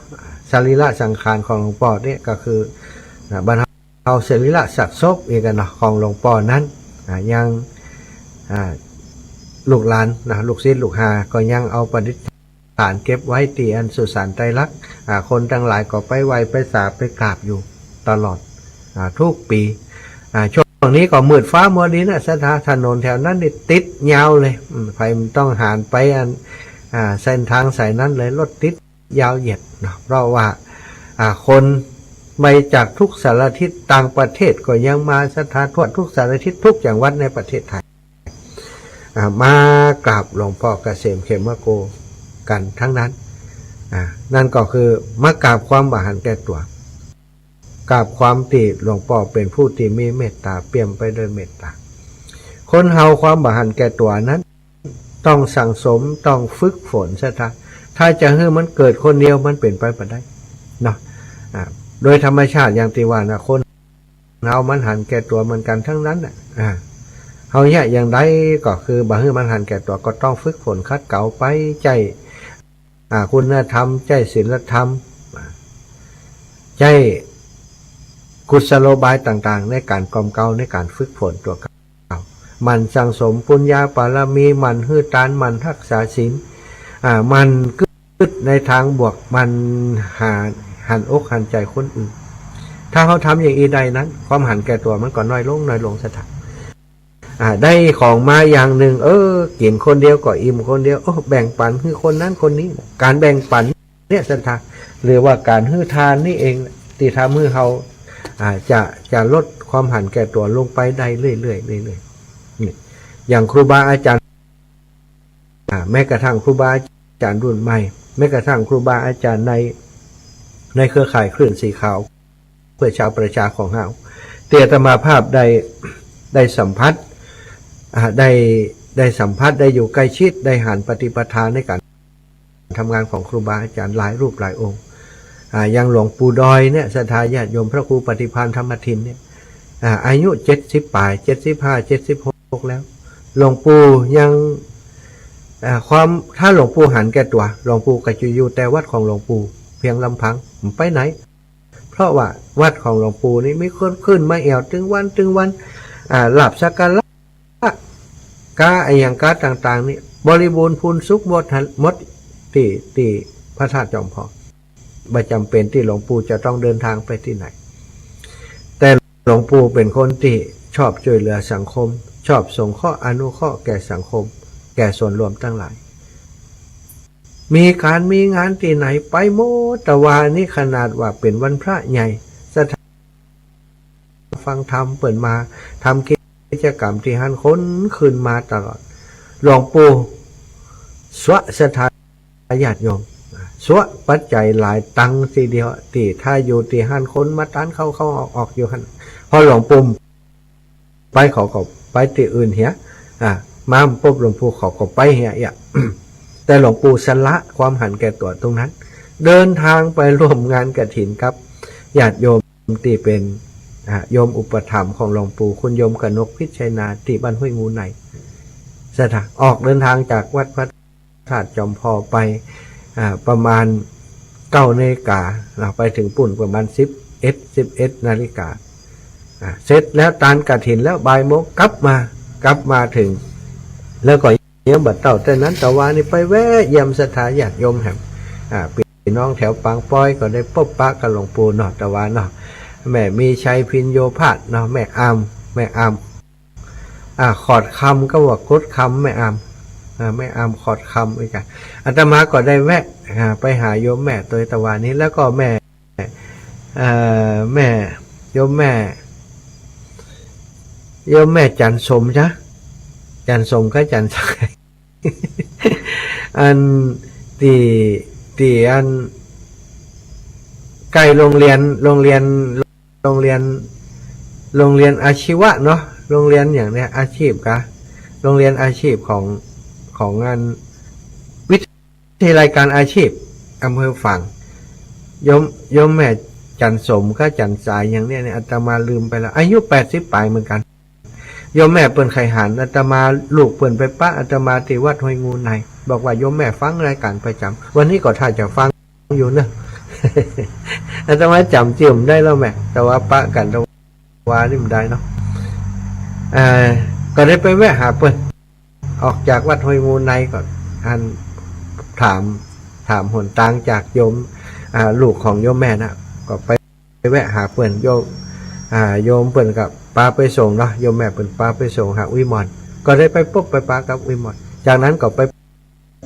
สรีระสังขารของหลวงพ่อเนี่ยก็คือบรรเทาสรีระสักศพอีกเนาะของหลวงพ่อนั้นยังลูกหลานลูกศิษย์ลูกหาก็ยังเอาประดิษฐานเก็บไว้ที่อันสุสานไตรลักษณ์คนทั้งหลายก็ไปไหว้ไปสาบไปกราบอยู่ตลอดทุกปีช่วงนี้ก็มืดฟ้ามัวดินถนนแถวนั้นนี่ติดยาวเลยไฟมันต้องหานไปเส้นทางสายนั้นเลยรถติดยาวเหยียดเนาะเพราะว่าคนไปจากทุกสารทิศต่างประเทศก็ยังมาศรัทธาทั่วทุกสารทิศทุกจังหวัดในประเทศไทยมากราบหลวงพ่อเกษมเขมโกกันทั้งนั้นนั่นก็คือมากราบความบาหันแก่ตัวกราบความที่หลวงพ่อเป็นผู้ที่มีเมตตาเปี่ยมไปด้วยเมตตาคนเฮาความบาหันแก่ตัวนั้นต้องสั่งสมต้องฝึกฝนซะถ้าจะให้มันเกิดคนเดียวมันเป็นไปไม่ได้เนาะโดยธรรมชาติอย่างที่ว่านะคนเฮามันหันแก่ตัวเหมือนกันทั้งนั้นเฮาเนี่ยอย่างใดก็คือบาให้มันหันแก่ตัวก็ต้องฝึกฝนคัดเก่าไปใจคุณธรรมใจศีลธรรมใจกุศโลบายต่างๆในการกล่อมเกลาในการฝึกฝนตัวเก่ามันสั่งสมปุญญาบารมีมันฮื้อตานมันรักษาศีลมันกึศในทางบวกมันหันอกหันใจคนอื่นถ้าเขาทำอย่างอีใดนั้นความหันแก่ตัวมันก็น้อยลงสถานได้ของมาอย่างหนึ่งกินคนเดียวก็อิ่มคนเดียวแบ่งปันคือคนนั้นคนนี้การแบ่งปันเนี่ยศรัทธาหรือว่าการฮื้อทานนี่เองที่ทำให้เขาจะลดความหันแก่ตัวลงไปได้เรื่อยนี่อย่างครูบาอาจารย์แม้กระทั่งครูบาอาจารย์รุ่นใหม่แม้กระทั่งครูบาอาจารย์ในเครือข่ายคลื่นสีขาว เพื่อชาวประชาของเราเตียตมาภาพได้สัมผัสได้สัมผัสได้อยู่ใกล้ชิดได้หันปฏิปทาในการทำงานของครูบาอาจารย์หลายรูปหลายองค์ยังหลวงปู่ดอยเนี่ยศรัทธาญาติโยมพระครูปฏิภาณธรรมทินเนี่ยอายุ70 ปลาย75 76แล้วหลวงปู่ยังความถ้าหลวงปู่หันแก่ตัวหลวงปู่ก็จะอยู่แต่วัดของหลวงปู่เพียงลำพังไปไหนเพราะว่าวัดของหลวงปู่นี่ไม่คนขึ้นมาแอวถึงวันหลับสักการะกาอย่างกาต่างๆนี่บริบูรณ์พูนสุขหมดที่พระธาตุจอมพอไม่จำเป็นที่หลวงปู่จะต้องเดินทางไปที่ไหนแต่หลวงปู่เป็นคนที่ชอบช่วยเหลือสังคมชอบส่งข้ออนุเคราะห์แก่สังคมแก่ส่วนรวมทั้งหลายมีงานที่ไหนไปโมตะวานี่ขนาดว่าเป็นวันพระใหญ่สถานฟังธรรมเปิดมาทำกิจกรรมที่หันค้นคืนมาตลอดหลวงปู่สวะสถานญาติโยมสวะปัจจัยหลายตังทีเดียวที่ถ้าอยู่ที่หันค้นมาตันเข้าออกอยู่หันพอหลวงปู่ไปเขาก็ไปที่อื่นเหี้ยมาปุ๊บหลวงปู่เขาก็ไปเหี้ยแต่หลวงปู่สละความหันแก่ตัวตรงนั้นเดินทางไปร่วมงานกฐินครับญาติโยมที่เป็นโยมอุปถัมภ์ของหลวงปู่คุณโยมกนกพิชัยนาที่บ้านห้วยงูในสถานออกเดินทางจากวัดพระธาตุจอมพอไปประมาณ9 นาฬิกาไปถึงปุ่นประมาณ11 นาฬิกาเสร็จแล้วตานกฐินแล้วบ่ายโมงกลับมาถึงแล้วก็เยี่ยมบัดเต่าแต่นั้นแต่ว่านี่ไปแวะเยี่ยมสถานญาติโยมแห่งพี่น้องแถวปางป้อยก็ได้พบปะกับหลวงปู่เนาะแต่ว่าเนาะแม่มีชัยพินโยภาสเนาะแม่อามขอดคำก็ว่ากดคำแม่อามขอดคำอีกกันอาตมาก็ได้แวะไปหาโยมแม่ตัวตะวันนี้แล้วก็แม่โยมแม่จันสมจ้ะจันสมก็จันสักอันที่อันใกล้โรงเรียนอาชีวะเนาะโรงเรียนอย่างเนี้ยอาชีพกะโรงเรียนอาชีพของงานวิทยาลัยการอาชีพอำเภอฝั่งยมแม่จันสมก็จันสายอย่างเนี้ยอาตมาลืมไปแล้วอายุ80 ปลายเหมือนกันโยมแม่เปิ่นไข่หันอาตมาลูกเปิ่นไปปะอาตมาที่วัดห้วยงูในบอกว่าโยมแม่ฟังรายการประจำวันนี้ก็ถ้าจะฟังอยู่เนอะ อาตมาจำเจียมได้แล้วแม่แต่ว่าปะกันตะวันนี่มันได้เนาะก็ได้ไปแวะหาเปิ่นออกจากวัดห้วยงูในก่อนอันถามหนทางจากโยมลูกของโยมแม่นะก็ไปแวะหาเปิ่นโยมเปิ่นกับปาไปส่งเนาะโยมแม่เปิ่นปาไปส่งหาวิมลก็ได้ไปพบไปปากับวิมลจากนั้นก็ไป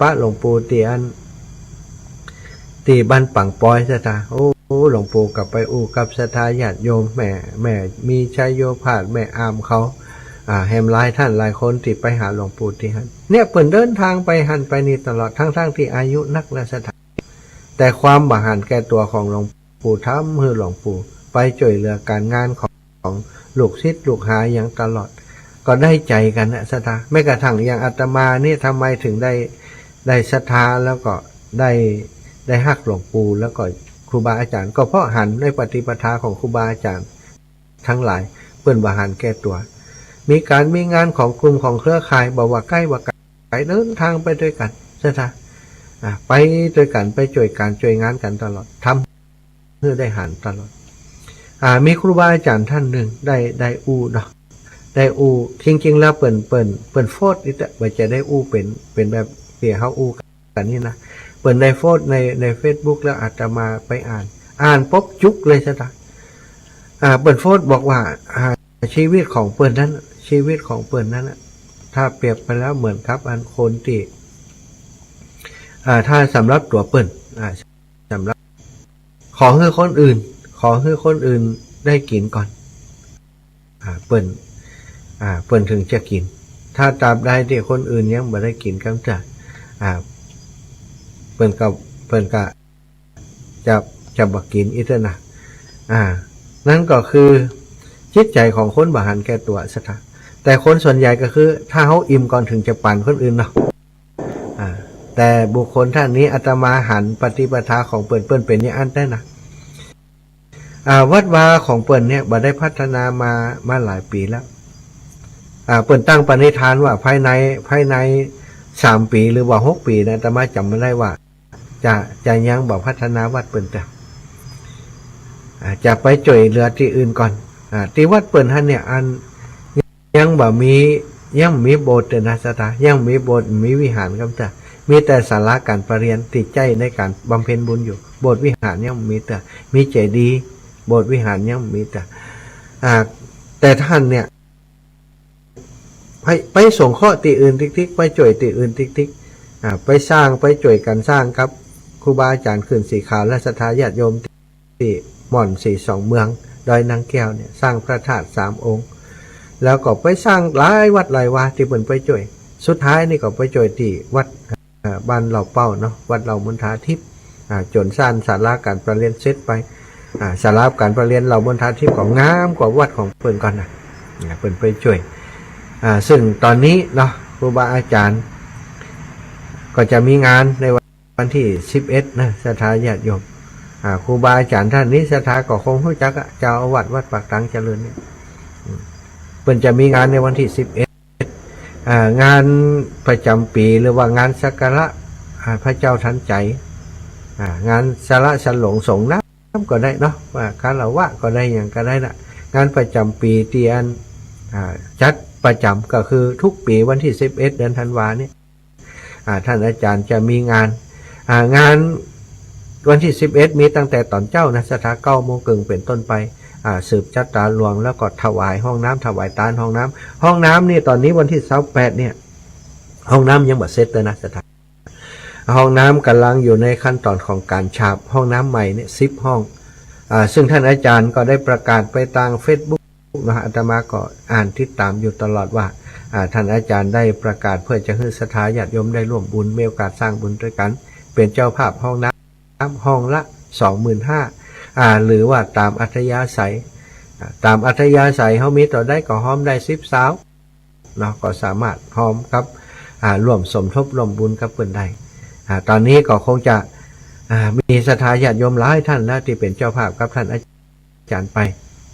ปาหลวงปู่ตีบ้านปังปอยสถาโอ้หลวงปู่กับไปกับสถาญาติโยมแม่มีชัยโยภาสแม่อามเขาแฮมหลายท่านหลายคนที่ไปหาหลวงปู่ที่หันเนี่ยเปิ่นเดินทางไปหันไปนี่ตลอดทั้งที่อายุนักและสถาแต่ความบาหันแก่ตัวของหลวงปู่ทำให้หลวงปู่ไปช่วยเหลือการงานของลูกศิษย์ลูกหาอย่างตลอดก็ได้ใจกันนะศรัทธาไม่กระทั่งอย่างอาตมานี่ทำไมถึงได้ศรัทธาแล้วก็ได้ฮักหลวงปู่แล้วก็ครูบาอาจารย์ก็เพราะหันในปฏิปทาของครูบาอาจารย์ทั้งหลายเปิ้นบาหันแก้ตัวมีงานของกลุ่มของเครือข่ายบอกว่าใกล้ว่าไกลเดินทางไปด้วยกันศรัทธาไปด้วยกันไปช่วยงานกันตลอดทำเพื่อได้หันตลอดมีครูบาอาจารย์ท่านหนึ่งได้เนาะได้จริงๆแล้วเปิ่นโฟดนี่แต่ว่าจะได้เป็นแบบเปี่ยเขากันนี่นะเปิ่นได้โฟดใน Facebook แล้วอาตมาไปอ่านปุ๊บจุกเลยซะนะเปิ่นโฟดบอกว่าชีวิตของเปิ่นนั้นถ้าเปรียบไปแล้วเหมือนครับอันคนที่ถ้าสำหรับตัวเปิ่นสำหรับขอให้คนอื่นได้กินก่อนเปิ่นถึงจะกินถ้าตราบใดที่คนอื่นยังไม่ได้กินกำจัดเปิ่นก็จะบักกินอิตนะ นั่นก็คือจิตใจของคนบ่หันแก่ตัวซะท่าแต่คนส่วนใหญ่ก็คือถ้าเขาอิ่มก่อนถึงจะปั่นคนอื่นเนาะแต่บุคคลท่านนี้อาตมาหันปฏิปทาของเปิ้นเป็นอย่างอันได้นะวัดวาของเปิ้นเนี่ยบ่ได้พัฒนามาหลายปีแล้วเปิ้นตั้งปณิธานว่าภายใน3 ปีหรือว่า6 ปีนะอาตมาจำไม่ได้ว่าจะยังบ่พัฒนาวัดเปิ้นแต่จะไปจ่วยเหลือที่อื่นก่อนที่วัดเปิ้นท่านเนี่ยอันยังบ่มีโบสถ์นะสถายังมีโบสถ์มีวิหารครับแต่มีแต่ศาลาการประเรียนติดใจในการบำเพ็ญบุญอยู่โบสถ์วิหารยังมีแต่มีเจดีย์โบสถ์วิหารยังมีแต่ท่านเนี่ยไปส่งข้อตีอื่นติ๊กๆไปจ่วยตีอื่นติ๊กๆไปสร้างไปจ่วยกันสร้างครับครูบาอาจารย์ขึ้นสีขาวและศรัทธาญาติโยมที่หม่อน42เมืองดอยนางแก้วเนี่ยสร้างพระธาตุ3 องค์แล้วก็ไปสร้างหลายวัดหลายวาที่เปิ้นไปจ่วยสุดท้ายนี่ก็ไปจ่วยที่วัดบ้านเหล่าเป้าเนาะวัดเหล่ามณฑาทิพย์จนสร้างศาลาการประเรียนเสร็จไปศาลาการประเรียนเหล่ามณฑาทิพย์ก็งามกว่าวัดของเปิ้นก่อนนะเปิ้นไปจ่วยซึ่งตอนนี้เนาะครูบาอาจารย์ก็จะมีงานในวันที่11นะศรัทธาญาติโยมครูบาอาจารย์ท่านนี้ศรัทธาก็คงรู้จักเจ้าอาวาสวัดปากตังเจริญเนี่ยเปิ้นจะมีงานในวันที่11งานประจำปีหรือว่างานสักการะพระเจ้าทันใจงานสาระฉลองสงน้ำก็ได้เนาะว่าคารวะก็ได้อย่างก็ได้ละงานประจำปีที่อันจัดประจำก็คือทุกปีวันที่11เดือนธันวาเนี่ยท่านอาจารย์จะมีงานวันที่11มีตั้งแต่ตอนเจ้านะสถา9 โมงครึ่งเป็นต้นไปสืบจัตตาหลวงแล้วก็ถวายห้องน้ำถวายตาลห้องน้ำนี่ตอนนี้วันที่28เนี่ยห้องน้ำยังบ่เสร็จเลยนะสถาห้องน้ำกำลังอยู่ในขั้นตอนของการฉาบห้องน้ำใหม่เนี่ย10 ห้องซึ่งท่านอาจารย์ก็ได้ประกาศไปทาง Facebook นะอาตมาก็อ่านติดตามอยู่ตลอดว่าท่านอาจารย์ได้ประกาศเพื่อจะให้ศรัทธาญาติโยมได้ร่วมบุญมีโอกาสสร้างบุญด้วยกันเป็นเจ้าภาพห้องน้ำห้องละ 25,000 หรือว่าตามอัธยาศัยเฮามีต่อได้ก็ห้อมได้10 สาวเนาะก็สามารถห้อมครับร่วมสมทบร่วมบุญกับเพิ่นได้ตอนนี้ก็คงจะมีศรัทธาญาติโยมหลายท่านแล้วที่เป็นเจ้าภาพกับท่านอาจารย์ไป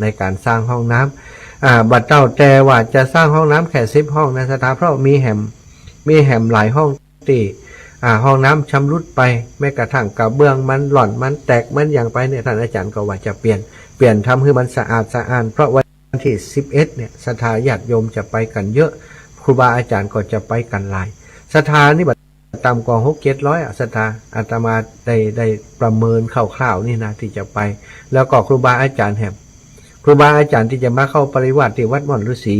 ในการสร้างห้องน้ำบัดเจ้าแต่ว่าจะสร้างห้องน้ำแค่10 ห้องนะศรัทธาเพราะมีแหมหลายห้องที่ห้องน้ำชำรุดไปแม้กระทั่งกระเบื้องมันหล่อนมันแตกมันอย่างไปเนี่ยท่านอาจารย์ก็ว่าจะเปลี่ยนทำให้มันสะอาดเพราะวันที่11เนี่ยศรัทธาญาติโยมจะไปกันเยอะครูบาอาจารย์ก็จะไปกันหลายศรัทธานี่บัดต่ำกว่า600-700ศรัทธาอาตมาได้ประเมินคร่าวๆนี่นะที่จะไปแล้วก็ครูบาอาจารย์ครูบาอาจารย์ที่จะมาเข้าปริวาสที่วัดม่อนฤาษี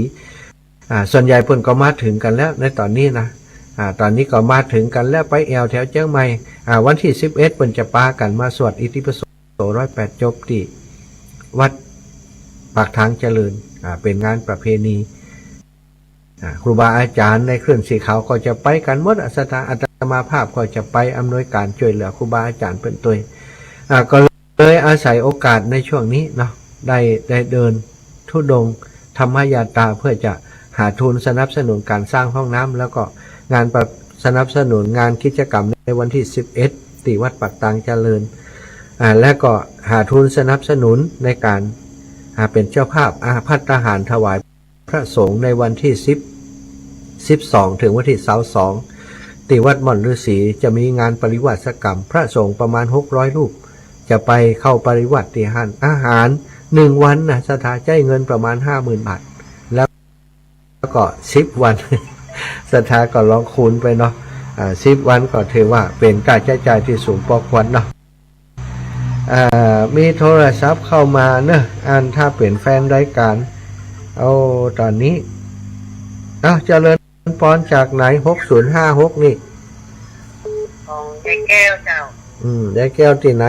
ส่วนใหญ่เพิ่นก็มาถึงกันแล้วในตอนนี้นะตอนนี้ก็มาถึงกันแล้วไปแถวเชียงใหม่วันที่11เพิ่นจะปากันมาสวดอิติปิโส108 จบที่วัดปากทางเจริญเป็นงานประเพณีครูบาอาจารย์ในเครื่องสีขาวก็จะไปกันหมดศรัทธาอาตมาภาพก็จะไปอำนวยการช่วยเหลือครูบาอาจารย์เป็นตัวก็เลยอาศัยโอกาสในช่วงนี้เนาะได้เดินธุดงค์ธรรมยาตราเพื่อจะหาทุนสนับสนุนการสร้างห้องน้ำแล้วก็งานสนับสนุนงานกิจกรรมในวันที่11ที่วัดปากตังเจริญและก็หาทุนสนับสนุนในการเป็นเจ้าภาพภัตตาหารถวายพระสงฆ์ในวันที่12ถึงวันที่22ที่วัดม่อนฤาษีจะมีงานปริวาสกรรมพระสงฆ์ประมาณ600 รูปจะไปเข้าปริวัติที่ห้านอาหาร1 วันนะศรัทธาจ่ายเงินประมาณ 50,000 บาทแล้วก็10 วันศรัทธาก็ลองคูณไปเนาะ10 วันก็ถือว่าเป็นค่าใช้จ่ายที่สูงพอควรเนาะมีโทรศัพท์เข้ามาเนอะถ้าเป็นแฟนรายการตอนนี้เจริญพรจากไหน6056นี่
ของยายแก้วเจ้าย
ายแก้วที่ไหน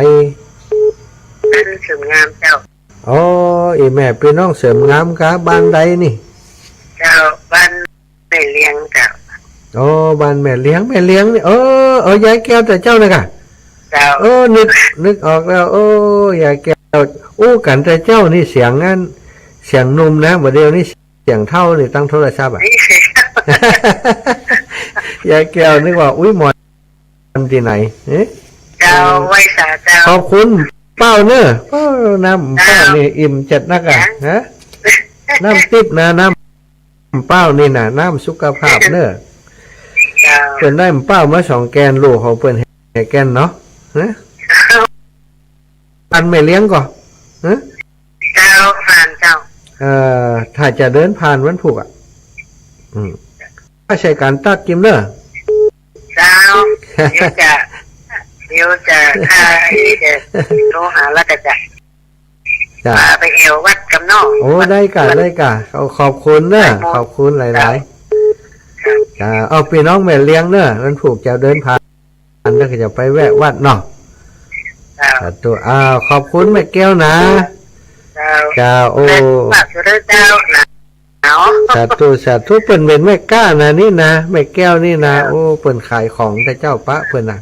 บ้านเสริมงามเจ้า
อีแม่พี่น้องเสริมงามกะบ้านใดนี่
เจ้าบ้านแม่เลี้ยงเจ้า
บ้านแม่เลี้ยงนี่ยายแก้วแต่เจ้านะกะ
เจ้า
นึกออกแล้วยายแก้ว อู้กันแต่เจ้านี่เสียงงั้นเสียงนุ่มนะบ่เดียวนี่เสียงเท่านี่ตั้งโทรศัพท์อ่ะ ยายแก้วนึกว่าอุ้ยหมอนที่ไหนเอ๊ะ
เจ้าไว้สาเจ้า
ขอบคุณเป้าเนอะน้ำเป้านี่อิ่มจัดนักอ่ะฮะน้ำติ๊บนะน้ำเป้านี่น่ะน้ำสุขภาพเนอะ
เจ้า
เปิ่นได้เป้ามา2 แกนลูกของเปิ่นให้แกนเนาะฮะอันไม่เลี้ยงก่อฮะ
เจ้าผ่านเจ้า
ถ้าจะเดินผ่านวันพุกอ่ะถ้าใช้การตัดกิมเนอะ
เจ้าเดี๋ยวจะค่าจะโทรหาแล้วก็จะ
จ้ะ
พาไปเอววัดกับน้อง
โอ้ได้กะขอบคุณเนอะขอบคุณหลายๆจ้ะเอาพี่น้องแม่เลี้ยงเนอะวันพุกจะเดินผ่านแล้วก็จะไปแวะวัดเนาะ
เจ้า
ตัวขอบคุณแม่แก้วนะ
เจ้า
จ้าโอ้
แม่ฝากสุดเจ้าหนาว
สาธุเปิ่นเป็นแม่ก้านะนี่นะแม่แก้วนี่นะโอ้เปิ่นขายของแต่เจ้าปะเปิ่นน่ะ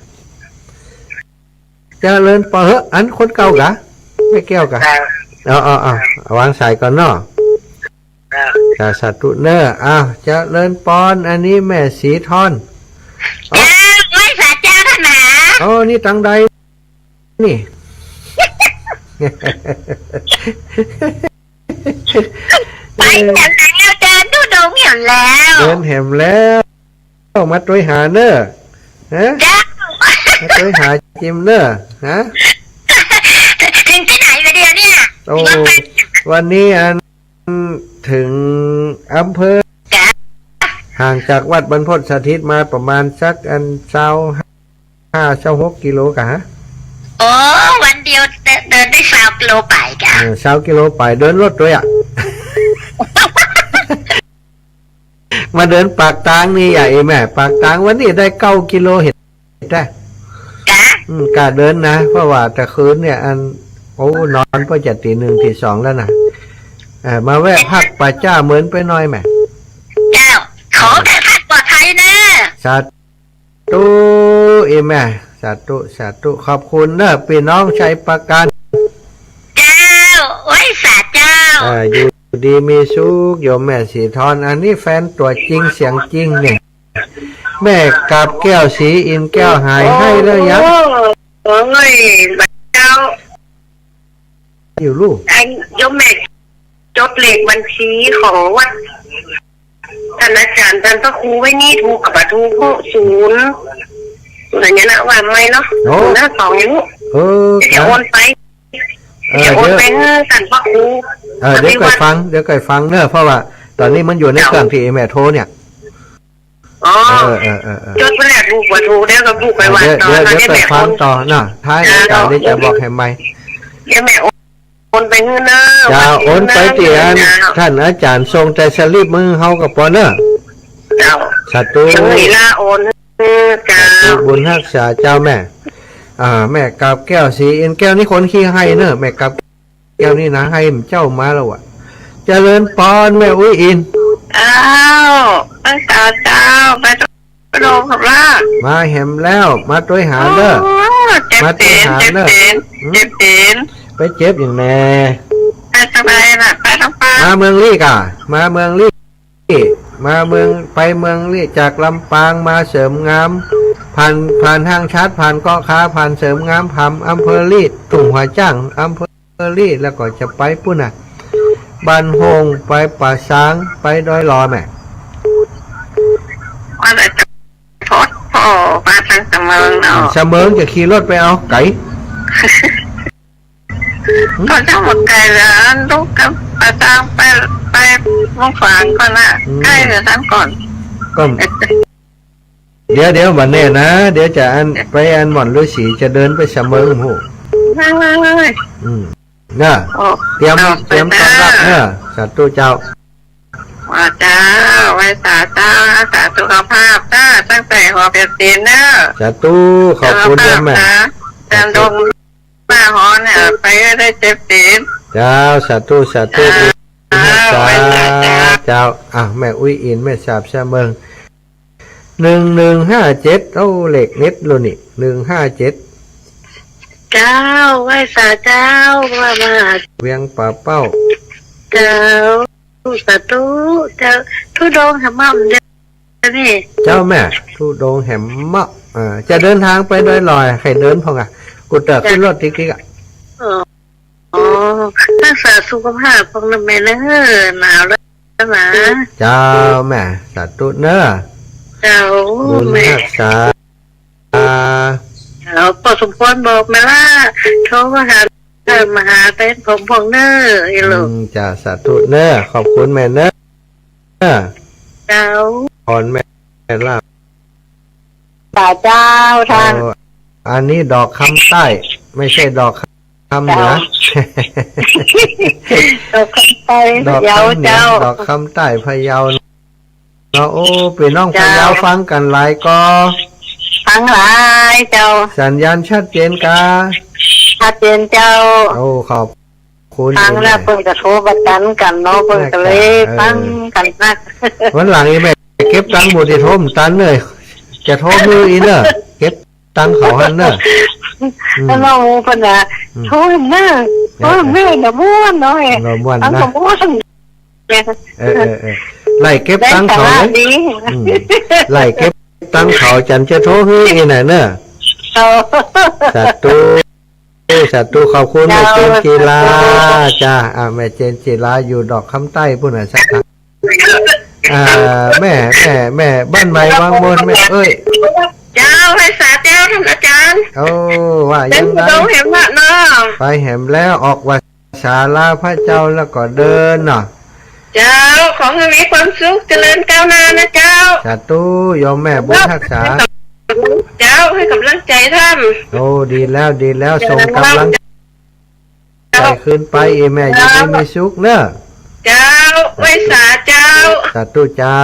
เจริญปอเฮอันคนเก่ากะแม่แก้วกะ
เจ้า
เอาวางสายก่อนเนาะ
เจ้า
จ้าสาธุเนอเจริญปอนอันนี้แม่สีทอน
ไว้สาเจ้าท่านหนา
นี่ตังใดนี่
ไปจากไหนเอาเดินดูดงอยู่แล้ว
เดินแหมแล้วมาต้วยหาเนอฮะ
เจ้า
มาต้วยหาจิมเนอฮะ
ถึงที่ไหนไปเดียวเนี่ย
โอ้วันนี้ถึงอำเภอห่างจากวัดบรรพตสถิตมาประมาณสัก25-26 กิโลกะฮะ
โอ้วันเดียวเดินได้20 กิโลไปกะ
20 กิโลไปเดินรถด้วยอ่ะ มาเดินปากตางนี่อ่ะแม่ปากตางวันนี้ได้9 กิโลเห็นได้
กะ
กะเดินนะเพราะว่าแต่คืนเนี่ยนอนพอจะตี 1 ตี 2แล้วนะมาแวะพักป่าจ้าเหมือนไปหน่อยแม่
เจ้าขอแต่พักปลอดภัยนะ
สาธุแม่สาธุขอบคุณเนอะพี่น้องชัยประการ
เจ้าไว้สาเจ้า
อยู่ดีมีสุขโยมแม่สีทอนอันนี้แฟนตัวจริงเสียงจริงเนี่ยแม่กับแก้วสีอินแก้วหายให้แล้วยัง
โอ้ยเจ้า
อยู่ลูก
ไอ้ยมแม่จดเลขบัญชีของวัดท่านอาจารย์ท่านพระครูไว้นี่ถูกกับถูก0อะไรเงี้ยนะว่าไม่เนาะ052อย่างนี้ เดี๋ยวโอนไปเดี๋ยวโอนไปให้ท่านพระครู
เดี๋ยวก่อนฟังเนอะเพราะว่าตอนนี้มันอยู่ในเครื่องที่แม่โทรเนี่ย
อ๋อ
เ
จดไปแล้วถูกกว่าถูกเดี๋ยวก็ถูกไปวันต่อ
เดี๋ยว
ให้
ไป
แม่
ฟั
โอง น
ต่อเนาะท้ายรายการนี้จะบอกให้ไหม
เดี๋ยวแม่โอนไปเงินเนอะ
จะโอนไปเตียนท่านอาจารย์ทรงใจสลิปมือเฮากับปอเนอะ
เจ้า
สาธุ
ถึงเวลาโอนเจ้า
บุญรักษาเจ้าแม่แม่กับแก้วสีอินแก้วนี่คนขี้ให้เนอะแม่กับแก้วนี่นะให้เจ้ามาแล้วอ่ะเจริญปอนแม่อุ้ยอิน
อ้าวไปเจ้าไปโรงขับล่า
มาแหมแล้วมาต้วยหาเด้อ
เจ็บตีน
ไปเจ็บอย่างแน่
ไปทำไมล่ะไปทำปลา
มาเมืองลี่กะมาเมืองลี่มาเมืองไปเมืองลี่จากลำปางมาเสริมงามผ่านห้างชัดผ่านเกาะค้าผ่านเสริมงามผ่านอำเภอลี่ตุ่มหัวจ้างอำเภอลี่แล้วก็จะไปปุ่นน่ะบ้านโฮงไปป่าช้างไปดอยลอแม่
ว่าจะพดพ่อมาทางเสมอเนาะ
เสมิงจะขี่รถไปเอาไก่
ก็จะหมดไกลแล้วลูกกับประจางไปมุ่งฝังก่อนนะใกล้เดี๋ยวท่านก่อน
ก็เดี๋ยววันนี้นะเดี๋ยวจะไปหม่อนฤาษีจะเดินไปเสมิงหู
ไม่
น่ะเตรียมต้อนรับเนอะสาธุเจ้า
ว่าเจ้าไว้สาเจ้าสาสุขภาพจ้าตั้งแต่หัวเปียกตีนเนอะ
สาธุขอบคุณด้วยแม่
จันดงมาหอนเนี่ยไปได้เจ็บตีน
เจ้าสาธุเจ้าแม่อุ้ยอินแม่สาบเสมิง1157เอาเหล็กเน็ตโลนี่157
เจ้าไหว้สาเจ้าว่ามา
เวียงป่าเป้า
เจ้าสาธุเจ้าทุดงทำมั่มเจ้านี่
เจ้าแม่ทุดงแหมมะจะเดินทางไปโดยลอยใครเดินพองอ่ะกูเตอขึ้นรถติ๊กๆอ่ะ
อ๋อรักษาสุขภาพของน้ำแม่เนอะหนาวแล้วนะ
เจ้าแม่สาธุเนอะ
เจ้า
บุญ
แม่
รักษา
เจ้าปอสมควรบอกมาว่าโทรมาหาเป็นผมพงเนอร์ไอ้ลูก
จะสาธุเนอะขอบคุณแม่เนอะ
เจ้า
พรแม่ลา
สาเจ้าท่าน
อันนี้ดอกคำใต้ ไม่ใช่ดอกคำเหนือ
ดอกคำไป
ดอก
เจ้า
คำเหนือ
เจ้า
ดอกคำใต้พะเยาเนาะโอ้พี่น้องพะ
เจ้า
เยาฟังกันหลายก็
ทั้งหลายเจ้า
สัญญาณชัดเจนกา
ชัดเจนเจ้า
โอ้ขอบคุณ
ทางแล้วเพิ่งจะโทรประกันกันเนาะเพิ่งก็เลยตั้งกันนัก
วันหลังอีแม่เก็บตังค์บุตรโทมตันเลยจะโทรมืออีเนอะเก็บตังค์เขาหันเนอะ
แล้วน้องเพิ่นน่ะโทรเนอร์โทรเนอร์น่ะม่วนเนาะ
เราม่วน
ทั้ง
นะ
ก็ม่วน
เออไล่เก็บ
ได้
ตังค์
สา
เขา
ระ
เลย
ดี
ไล่เก็บตังค์เขาจันจะโทรฮื้ออีน่ะเนอะ
เอา
สาธุขอบคุณแม่เจนจีลาจ้าแม่เจนจีลาอยู่ดอกคำใต้พุ่นน่ะสักครั้งแม่บ้านใหม่วางบนแม่เอ้ย
เจ้าให้สาเจ้าท่านอาจารย์
โอ้ว่า
เป็
ยั
น
งไง
ผู้ดงเห็นว่าเนาะ
ไปแหมแล้วออกว่าศาลาพระเจ้าแล้วก็เดินเนาะ
เจ้าขอให้มีความสุขเจริญก้าวหน้านะเจ้า
สาธุโยมแม่บุญรักษา
เจ้าให้กำลังใจท่าน
โอ้ดีแล้วส่งกำลังใจขึ้นไปอีแม่อยังไม่มีสุขเนอะ
เจ้าไว้สาเจ้า
สาธุเจ้า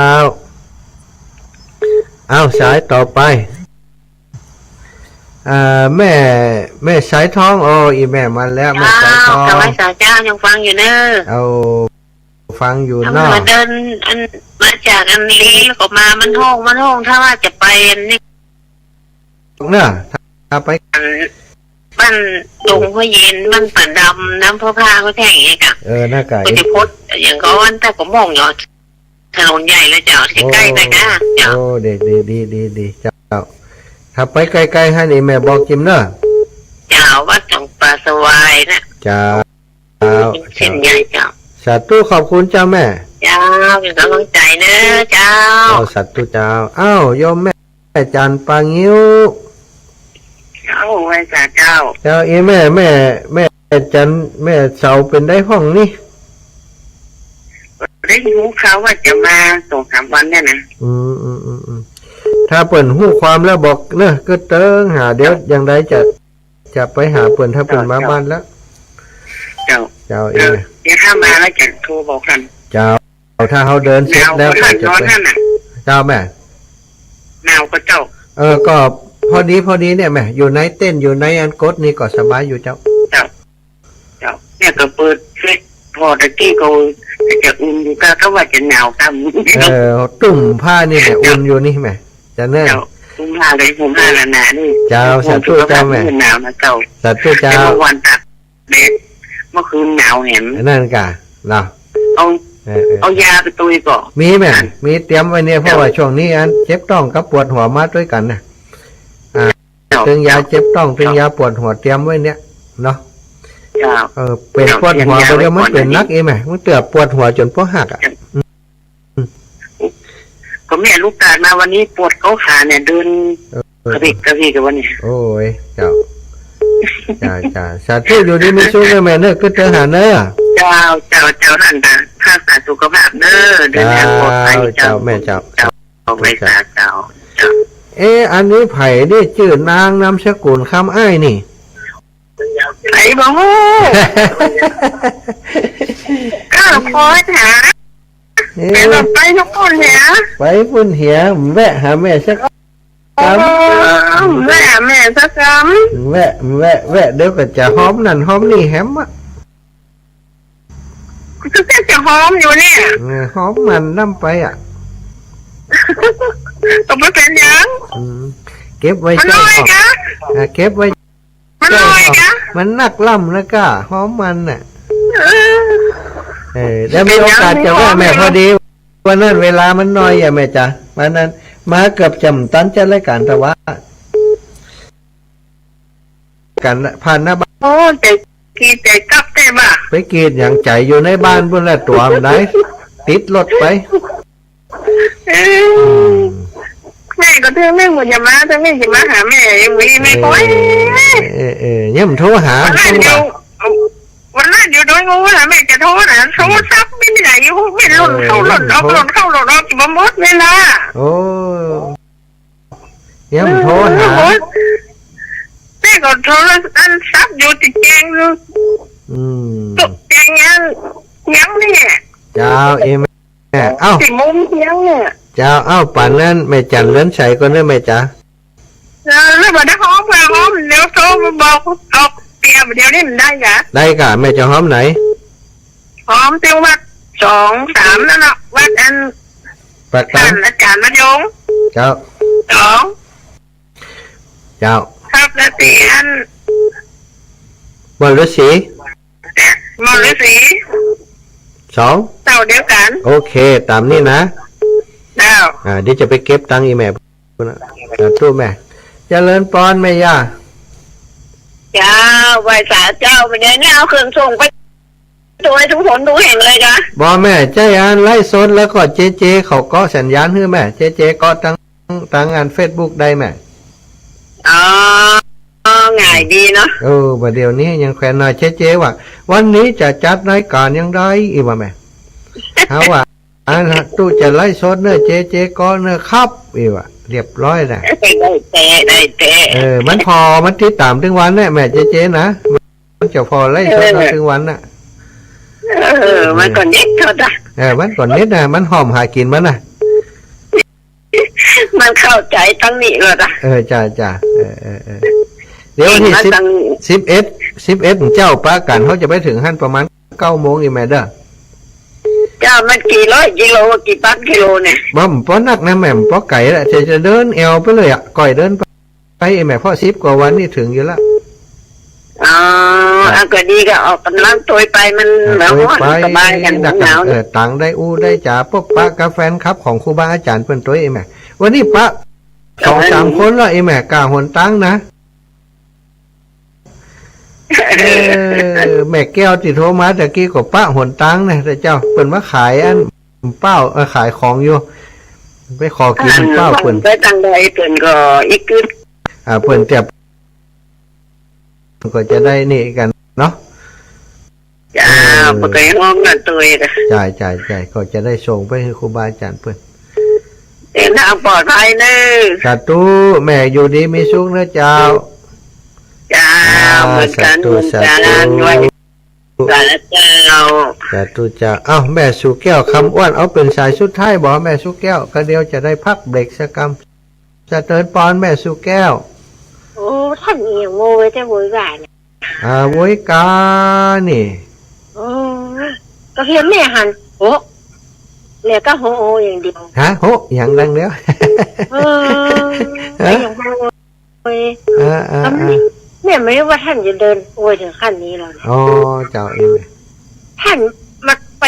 เอาสายต่อไปแม่สายทองโอ้อีแม่มาแล้วแม่สายทอง
แต่ไว้สาเจ้ายังฟังอยู่เนอะ
เอาฟังอยู่
ทำ
เนาะ
มาเดินมาจากอันนี้แล้วก็มามันห้องถ้าว่าจะไปนี่
เนอะถ้าไป
บ้านดงพ่อเย็นบ้านป่าดำน้ำพ่อพาก็แท่งอย่างเงี้ยค่ะ
หน้ากาก
ก็จะพดอย่างก็วันแต่ผมมองอยู่ถนนใหญ่แล้วเจ้าใกล้ๆไปนะเจ้า
โอ้ดีเจ้าถ้าไปไกลๆให้นี่แม่บอกจิมเนอะ
เจ้าวัดจงปลาสวายนะ
เจ้า
เส้นใหญ่เจ้า
สาธุขอบคุณเจ้าแม่
เจ้าเป็นกำลังใจเนอะเจ้า
สาธุเจ้าอ้าวโยมแม่จันปางิ้ว
เจ้าไว้สาเจ้า
เจ้าอีแม่จันแม่เสาเป็นได้ห้องนี่
ได้รู้เขาว่าจะมา2-3 วันเนี่ยนะ
ถ้าเปิ่นหู้ความแล้วบอกเนอะก็เติ้งหาเดี๋ยวอย่างไรจะไปหาเปิ่นถ้าเปิ่นมาบ้านแล้ว
เจ้า
เจ้า
เดี๋ยวถ้ามาแล้วจะโทรบอกกัน
เจ้าถ้าเขาเดินเสร็จแล้วก็จะ
นอน
ไป
ท่านน่ะ
เจ้าแม่
หนาวก็เจ้า
ก็พอดีเนี่ยแม่อยู่ในเต้นอยู่ในอันกดนี่ก็สบายอยู่เจ้า
เจ้าเนี่ยก็เปิดเฟซพอตะกี้ก็จะอุ่นอยู่ก็ว่าจะหนาวตาม
ตุ่มผ้านี่แม่อุ่นอยู่นี่แม่จะเนื่อ
เจ้าผมพาเลยผมพาละนานี่
เจ้าสาธุเจ้าแม่
หนาวนะเจ้า
สาธุเจ้า
เมื่อวันตัดเด็ดเมื่อคืนหนาวเห็น
นั่นกะเนาะ
เอายาไปตุยก่อน
มีแม่มีเตรียมไว้เนี่ยเพราะว่าช่วงนี้อันเจ็บต้องกับปวดหัวมาด้วยกันนะถึงยาเจ็บต้องถึงยาปวดหัวเตรียมไว้เนี่ยเนาะ
เจ้า
เป็นปวดหัวไปเดี๋ยวมันเป็นนักเองไหมมันเตือบปวดหัวจนพวกหักอ่ะ
ก็แม่ลูกตามาวันนี้ปวดเขาขาเนี่ยเดินกระดิกกับวันนี้
โอ้ยเจ้าสาธุอยู่ดีไม่ช่วยเลยแม่เนอะก็เจอหาเนอะ
เจ้านั่นนะภาษาสุขภาพเนอะเดินทางปลอดภัยเจ้า
แม่เจ้า
เอาไว้สาเจ้า
อันนี้ไผ่นี่ชื่อนางนามสกุลคำอ้ายนี่
ไอ้บ้าก็พอถาแต่เราไปทุกคนเนี่ย
ไปพุ่นเหียแวะหาแม่สักคำ
แม่สักคำ
แวะเดี๋ยวก็จะหอมนั่นหอมนี่แฮมอ่ะ
ก็จะหอมอยู่เนี่ย
หอมมันน้ำไปอ่ะ
ต้องไปเป็นยัง
เก็บไว้
มัน
เจ้า
น้อย
ของ
นะ
เก็บไว้
มันลอยกะ
มันนักล่ำนะก้าหอมมันน่ะ
เออ
แล้วมีโอกาสจะแวะแม่พอดีวันนั้นเวลามันน้อยอย่าแม่จ๋าวันนั้นมาเกือบจำตันจะรายการแต่ว่ากันผ่านหน้าบ้าน
โอ้แต่กีแต่กลับได้ป่ะ
ไปกรีดอย่างใจอยู่ในบ้านบนละตัวมันได้ติดรถไป
เออแม่ก็เธอแม่หมดอย่ามาถ้าแม่จะมาหาแม่ยังไม่ค่อย
เนี่ยมันโทรหา
วันนั้นอยู่วันนั้นอยู่โดยงูนะแม่จะโทรนะโทรซับไม่ได้อยู่ไม่หล่นเข้าหล่นออกหล่นเข้าหล่นออกจะมาหมดเวลา
โอ้เนี่ยมันโทรหา
แม่ก็โทรอันซับอยู่ติดแจงอยู่ ตกแจงยังเนี่ย
เจ้าเอ็มแม่เอ้า
สิมุมยังเนี่ย
เจ้าเอ้าป่านนั้นแม่จันเลื้อนใส่ก็ได้แม่จ๋า
แล้วบอกได้หอมมาหอมเดี๋ยวโทรมาบอกเอาเตรียมเดี๋ยวนี้มันได้กะ
ได้กะแม่จะหอมไหน
หอมเตียววัด2-3นั่นน่ะวัดอัน
ประกั
ท่าน นอาจารย์มะยง
เจ้า
2
เจ้า
ครับแล้วตีอัน
บอลฤาษี
มอลฤาษี
2
เต่าเดียวกัน
โอเคตามนี้นะ
ดาว
เดี๋ยวจะไปเก็บตังค์อีแม่นะตู้แม่เจริญปอนแม่ย่า
เจ้าไหวสาเจ้าไปเนี่ยเอาเครื่องส่งไปตัวให้ทุกคนดูเห็นเลยจ้ะ
บอแม่ใจอันไล่สดแล้วก็เจเจเขาก็สัญญาณให้แม่เจเจก็ตั้งงาน Facebook ได้แม่
อ๋อง่ายดีเนาะ
ประเดี๋ยวนี้ยังแขวนหน่อยเจเจว่าวันนี้จะจัดรายการยังได้อีกว่าแม่ หาว่าตู้จะไล่สดเนื้อเจเจก็เนื้อครับอีกว่าเรียบร้อยนะ
ได้แต่
มันพอมันติดตามถึงวันเนี่ยแม่เจเจนะมันจะพอไล่สดมาถึงวันน่ะ
มันก่อนเด็กเท่าจ้ะ
มันก่อนนิดนะมันหอมหากินมันน่ะ
มันเข้าใจตั้งนี้เลยจ้ะ
จ้าเดี๋ยววันที่11เจ้าป้ากันเขาจะไปถึงขั้นประมาณ9 โมงอีแม่เด้อ
เจ้ามันกี่ร้อยกิโลกี่พันกิโลเนี่ย
บ่มป้อนักนะแม่ป้อไก่ละจะเดินเอวไปเลยอ่ะก่อยเดินไปแม่พ่อ10 กว่าวันนี่ถึงอยู่แล้ว
อ๋อก็ดีก็ออกกำลังตัวไปมันแบบว่าสบายกันหนาว
ต่างได้ได้จ่าพบป้ากาแฟนครับของครูบาอาจารย์เพิ่นตัวแม่วันนี้ป้า2-3 คนแล้วแม่กาหนตั้งนะแม่แก้วติโทรมาตะกี้ก็ป้าหนตังนะแต่เจ้าเปิ่นมาขายอันเป้าขายของอยู่ไปขอกินเป้าเปิ่น
ไปตั้งใดเปิ่นก็อีกขึ้น
เปิ่นแต่ก็จะได้นี่กันเนาะ
จ้าปกติห้องนั่นตัวเอง
จ่ายก็จะได้ส่งไปให้ครูบาอาจารย์เปิ่น
เดินทางปลอดภัยเนอะ
สาธุแม่อยู่ดีมีสุขนะเจ้า
จ้าเหมือนกันไว้สาเจ้า
สาธุเจ้าเอ้าแม่สุแก้วคำอ้วนเอาเป็นสายสุดท้ายบอกแม่สุแก้วก็เดียวจะได้พักเบรกสักกรรมจะเตินปอนแม่สุแก้ว
โอ้ท่านเอียงโมไว้แต่โวยบ่ายเนี่ย
โวยกานี่
ก็เพียงแม่หันโอ้เนี่ยก็โฮโออย่างเดียว
โหอย่างดังแล้ว
ไม่อย่างโวยแม่ไม่รู้ว่าท่านจะเดินโวยถึงขั้นนี้หรอก
อ๋อเจ้าเอง
ท่านมาไป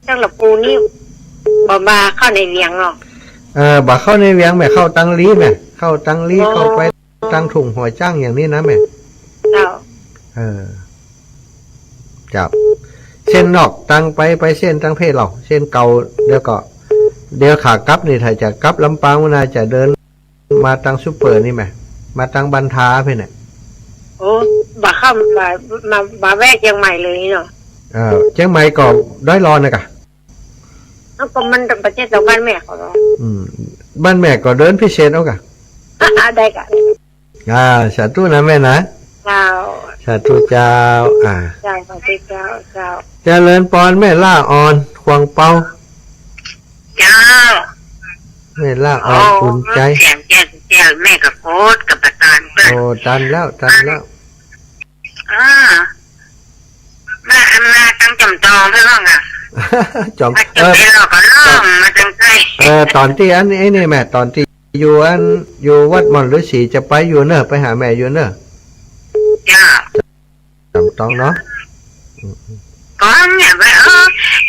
จังหวัดปูนี่มาเข้าในเวียงหรอก
บ่เข้าในเวียงแม่เข้าตังลีแม่เข้าตังลีเข้าไปตังถุงหัวจ้างอย่างนี้นะแม่
เจ้า
จับเส้นนอกตังไปเส้นตังเพศเราเส้นเก่าเดี๋ยวขากลับนี่ถ้าจะกลับลำปางมันน่าจะเดินมาตังซุปเปอร์นี่แม่มาตังบันทาเพ่นน่ะ
โอ้บ่เข้ามาแวะเชียงใหม่เลยเนาะ
เชียงใหม่ก็ได้รอนะกะ
ก็มันประเทศบ้านแม่เขาหรอ
บ้านแม่ก็เดินพิเศษเอากะ
ได้กะ
สาธุนะแม่นะ
เจ้า
สาธุเจ้า
เจ้าขอเจ้า
เจริญปอนแม่ล่าอ่อนควงเปา
เจ้า
แม่ล่าอ่อนอุ่นใจ
เสียงแจ้แม่กับโคตรกับประการเปิ้ล
โอ้ตันแล้ว
มาตั้งจำจองเพื่อนอ่ะ
จอม
มาจะไปเราก็ล้อมมาจังไง
ตอนที่อันนี้แม่ตอนที่อยู่วัดมอนฤาษีจะไปอยู่เนอะไปหาแม่อยู่เนอะ ำต้องเนาะ
có nhà vậy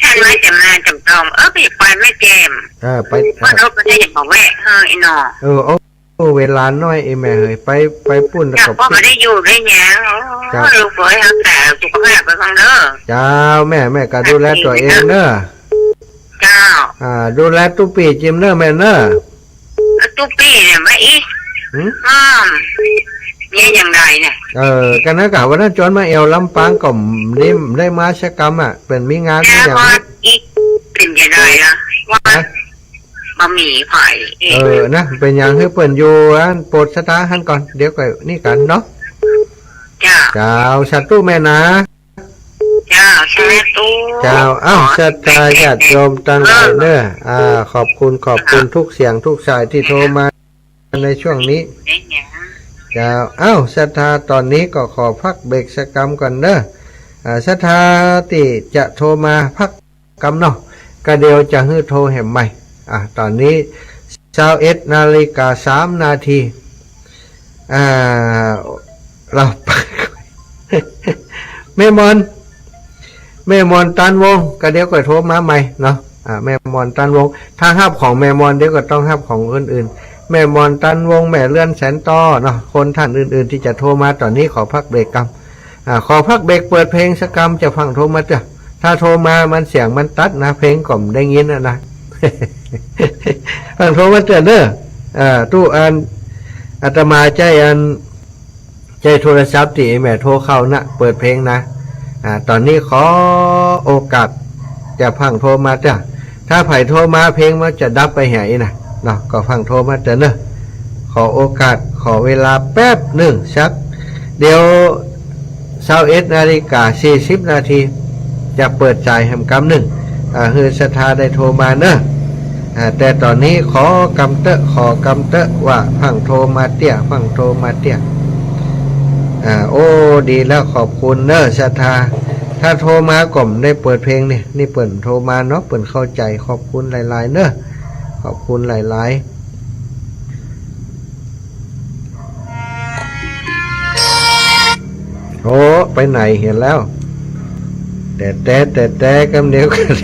anh nói chậm là chậm tòng bị quay mấy chèm
ไป
có đâu có thể nhập bảo vệ hơi nọ
โอ้เวลาน้อยไอ้แม่เฮ้ยไปปุ่นแล้ว
chả
ก็
có mà đi dù đây nhà lúc với hắn cả chụp có hạt với con đó
เจ้าแม่ก็ดูแลตัวเองเนอะ
chào
ดูแลตุ๊ปีจิมเนอะแม่เนอะ
tu pi này mấy ít ngheอย่างไรเนี่ย
กันนะกะวันนั้นจวนมาเอวลำปางก็นี่ได้มาชะกรรมอ่ะเป็นมีงานที่อย่าง
ว่าอีกเป็นยังไงล่ะว่าบะหมี่ไผ่
นะเป็นอย่างให้เปิ่นอยู่อันโปรดสตาร์หันก่อนเดี๋ยวก็นี่กันเนาะ
จ้า
เจ้าชัดตู้แม่นะ
จ้าใช่ตู้
เจ้าชัดตาญาติโยมตั้งใจเนอะขอบคุณทุกเสียงทุกสายที่โทรมาในช่วงนี้เจ้าศรัทธาตอนนี้ก็ขอพักเบรกสักกรรมก่อนเนอะศรัทธาที่จะโทรมาพักกรรมเนาะก็เดี๋ยวจะฮื้อโทรแห่มใหม่ตอนนี้21:03 นาทีเราไปแม่มอนตันวงก็เดี๋ยวก็โทรมาใหม่เนาะแม่มอนตันวงถ้าห้าบของแม่มอนเดี๋ยวก็ต้องห้าบของคนอื่นแม่มอนตันวงแม่เลื่อนแสนต้อเนาะคนท่านอื่นๆที่จะโทรมาตอนนี้ขอพักเบรกกรรมขอพักเบรกเปิดเพลงสักกรรมจะฟังโทรมาเถอะถ้าโทรมามันเสียงมันตัดนะเพลงก็ไม่ได้ยินนะ ฟังโทรมาเถอะเนอะตู้อาตมาใจโทรศัพท์ที่แม่โทรเข้านะเปิดเพลงนะตอนนี้ขอโอกาสจะฟังโทรมาเถอะถ้าไผ่โทรมาเพลงมันจะดับไปไหนนะเนาะก็ฟังโทรมาเถอะเนอะขอโอกาสขอเวลาแป๊บหนึ่งสักเดี๋ยว21:40 นาทีจะเปิดจ่ายแห่งกำหนึ่งฮือศรัทธาได้โทรมาเนอะแต่ตอนนี้ขอกำเตอะว่าฟังโทรมาเตี้ยโอ้ดีแล้วขอบคุณเนอะศรัทธาถ้าโทรมาก่อมได้เปิดเพลงนี่เปิดโทรมาเนาะเปิดเข้าใจขอบคุณหลายๆเนอะขอบคุณหลายๆโอ้ไปไหนเห็นแล้วแต่กำเดียวกัน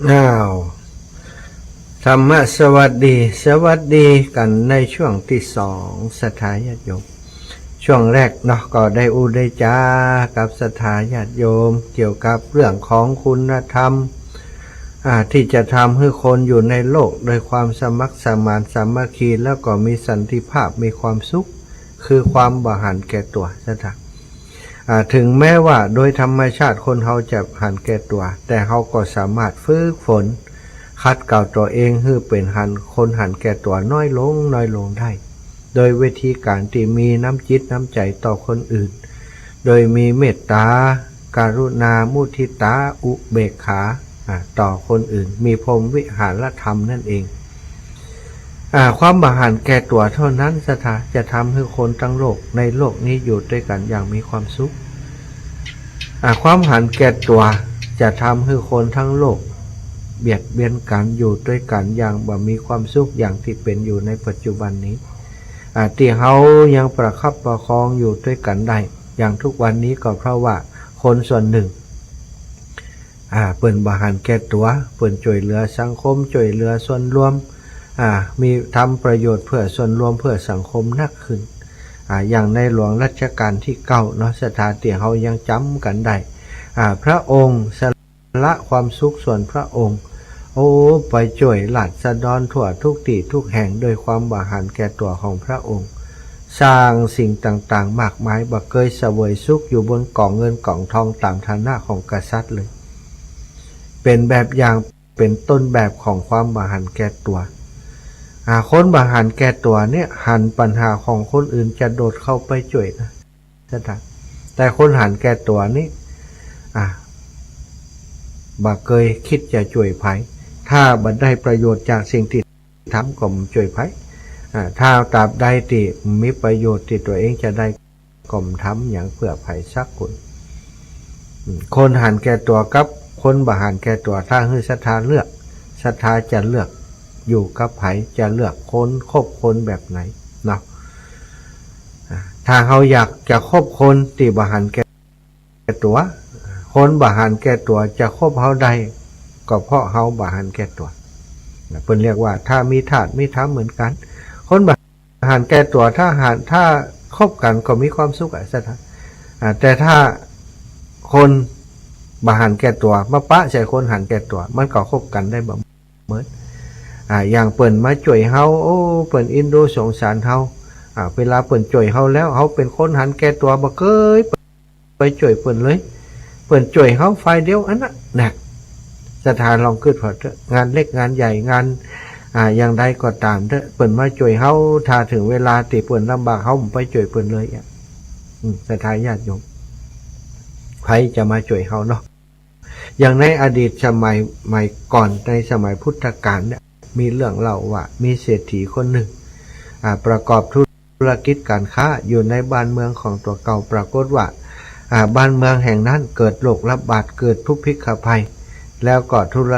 อ้าวธรรมะสวัสดีกันในช่วงที่สองศรัทธาญาติโยมช่วงแรกเนาะก็ได้ได้จากับศรัทธาญาติโยมเกี่ยวกับเรื่องของคุณธรรมที่จะทำให้คนอยู่ในโลกโดยความสมัครสมานสามัคคีแล้วก็มีสันติภาพมีความสุขคือความบ่หันแก่ตัวศรัทธาถึงแม้ว่าโดยธรรมชาติคนเขาจะหันแก่ตัวแต่เขาก็สามารถฝึกฝนคัดเก่าตัวเองให้เป็นคนหันแก่ตัวน้อยลงได้โดยวิธีการที่มีน้ำจิตน้ำใจต่อคนอื่นโดยมีเมตตาการุณามุทิตาอุเบกขาต่อคนอื่นมีพรหมวิหารธรรมนั่นเองความบ่หันแก่ตัวเท่านั้นศรัทธาจะทำให้คนทั้งโลกในโลกนี้อยู่ด้วยกันอย่างมีความสุขความหันแก่ตัวจะทำให้คนทั้งโลกเบียดเบียนกันอยู่ด้วยกันอย่างบ่มีความสุขอย่างที่เป็นอยู่ในปัจจุบันนี้ที่เขายังประคับประคองอยู่ด้วยกันได้อย่างทุกวันนี้ก็เพราะว่าคนส่วนหนึ่งเปิ่นบ่หันแก่ตัวเปิ่นช่วยเหลือสังคมช่วยเหลือส่วนรวมมีทำประโยชน์เพื่อส่วนรวมเพื่อสังคมนักขึ้นอย่างในหลวงรัชกาลที่9เนาะสถานที่เขายังจำกันได้พระองค์สละความสุขส่วนพระองค์ไปช่วยราษฎรทั่วทุกที่ทุกแห่งโดยความบ่หันแก่ตัวของพระองค์สร้างสิ่งต่างๆมากมายบ่เคยเสวยสุขอยู่บนกองเงินกองทองตามฐานะของกษัตริย์เลยเป็นแบบอย่างเป็นต้นแบบของความบ่หันแก่ตัวคนบ่หันแก่ตัวเนี่ยหันปัญหาของคนอื่นจะโดดเข้าไปช่วยนะแต่คนหันแก่ตัวนี่บ่เคยคิดจะช่วยไผถ้าบ่ได้ประโยชน์จากสิ่งที่ทำก็ไม่ช่วยไผถ้าตราบใดที่มีประโยชน์ที่ตัวเองจะได้ก็ไม่ทำอย่างเพื่อไผสักคนคนหันแก่ตัวกับคนบ่หันแก่ตัวถ้าให้ศรัทธาเลือกศรัทธาจะเลือกอยู่กับไผจะเลือกคนคบคนแบบไหนเนาะถ้าเขาอยากจะคบคนที่บ่หันแก่ตัวคนบ่หันแก่ตัวจะคบเขาได้ก็เพราะเขาบ่หันแก่ตัวเพิ่นเรียกว่าถ้ามีธาตุมีธรรมเหมือนกันคนบ่หันแก่ตัวถ้าคบกันก็มีความสุขศรัทธาแต่ถ้าคนบ่หันแก่ตัวมาปะใส่คนหันแก่ตัวมันก็คบกันได้บ่เหมือนอย่างเปิ่นมาช่วยเฮาเปิ่นอินดูสงสารเฮาเวลาเปิ่นช่วยเฮาแล้วเฮาเป็นคนหันแก่ตัวบ่เคยไปช่วยเปิ่นเลยเปิ่นช่วยเฮาฝ่ายเดียวอันน่ะหนักสถานลองคิดพองานเล็กงานใหญ่งานอย่างใดก็ตามเด้อเปิ่นมาช่วยเฮาถ้าถึงเวลาที่เปิ่นลำบากเฮาบ่ไปช่วยเปิ่นเลยสถานญาติโยมใครจะมาช่วยเฮาเนาะอย่างในอดีตสมัยใหม่ก่อนในสมัยพุทธกาลเนี่ยมีเรื่องเล่าว่ามีเศรษฐีคนหนึ่งประกอบธุรกิจการค้าอยู่ในบ้านเมืองของตัวเก่าปรากฏว่าบ้านเมืองแห่งนั้นเกิดโรคระบาดเกิดทุพพิฆภัยแล้วก็ธุร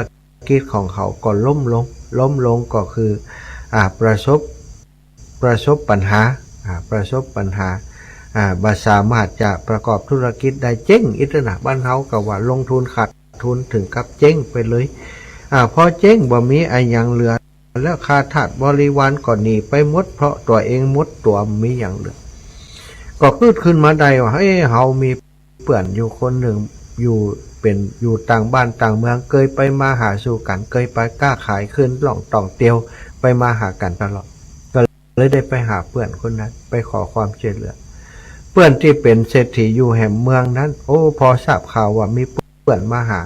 กิจของเขาก็ล้มลงก็คือประสบปัญหาบ่สามารถจะประกอบธุรกิจได้เจ๊งอิตนะบ้านเฮาก็ว่าลงทุนขาดทุนถึงกับเจ๊งไปเลยพอเจ๊งบ่มีอะไรยังเหลือแล้วค่าทาสบริวารก็หนีไปหมดเพราะตัวเองหมดตัวมีอย่างเหลือก็พูดขึ้นมาได้ว่าเฮามีเพื่อนอยู่คนหนึ่งอยู่ต่างบ้านต่างเมืองเคยไปมาหาสู่กันเคยไปค้าขายขึ้นล่องต่องเตียวไปมาหากันตลอดก็เลยได้ไปหาเพื่อนคนนั้นไปขอความช่วยเหลือเพื่อนที่เป็นเศรษฐีอยู่แห่งเมืองนั้นพอทราบข่าวว่ามีเพื่อนมาหา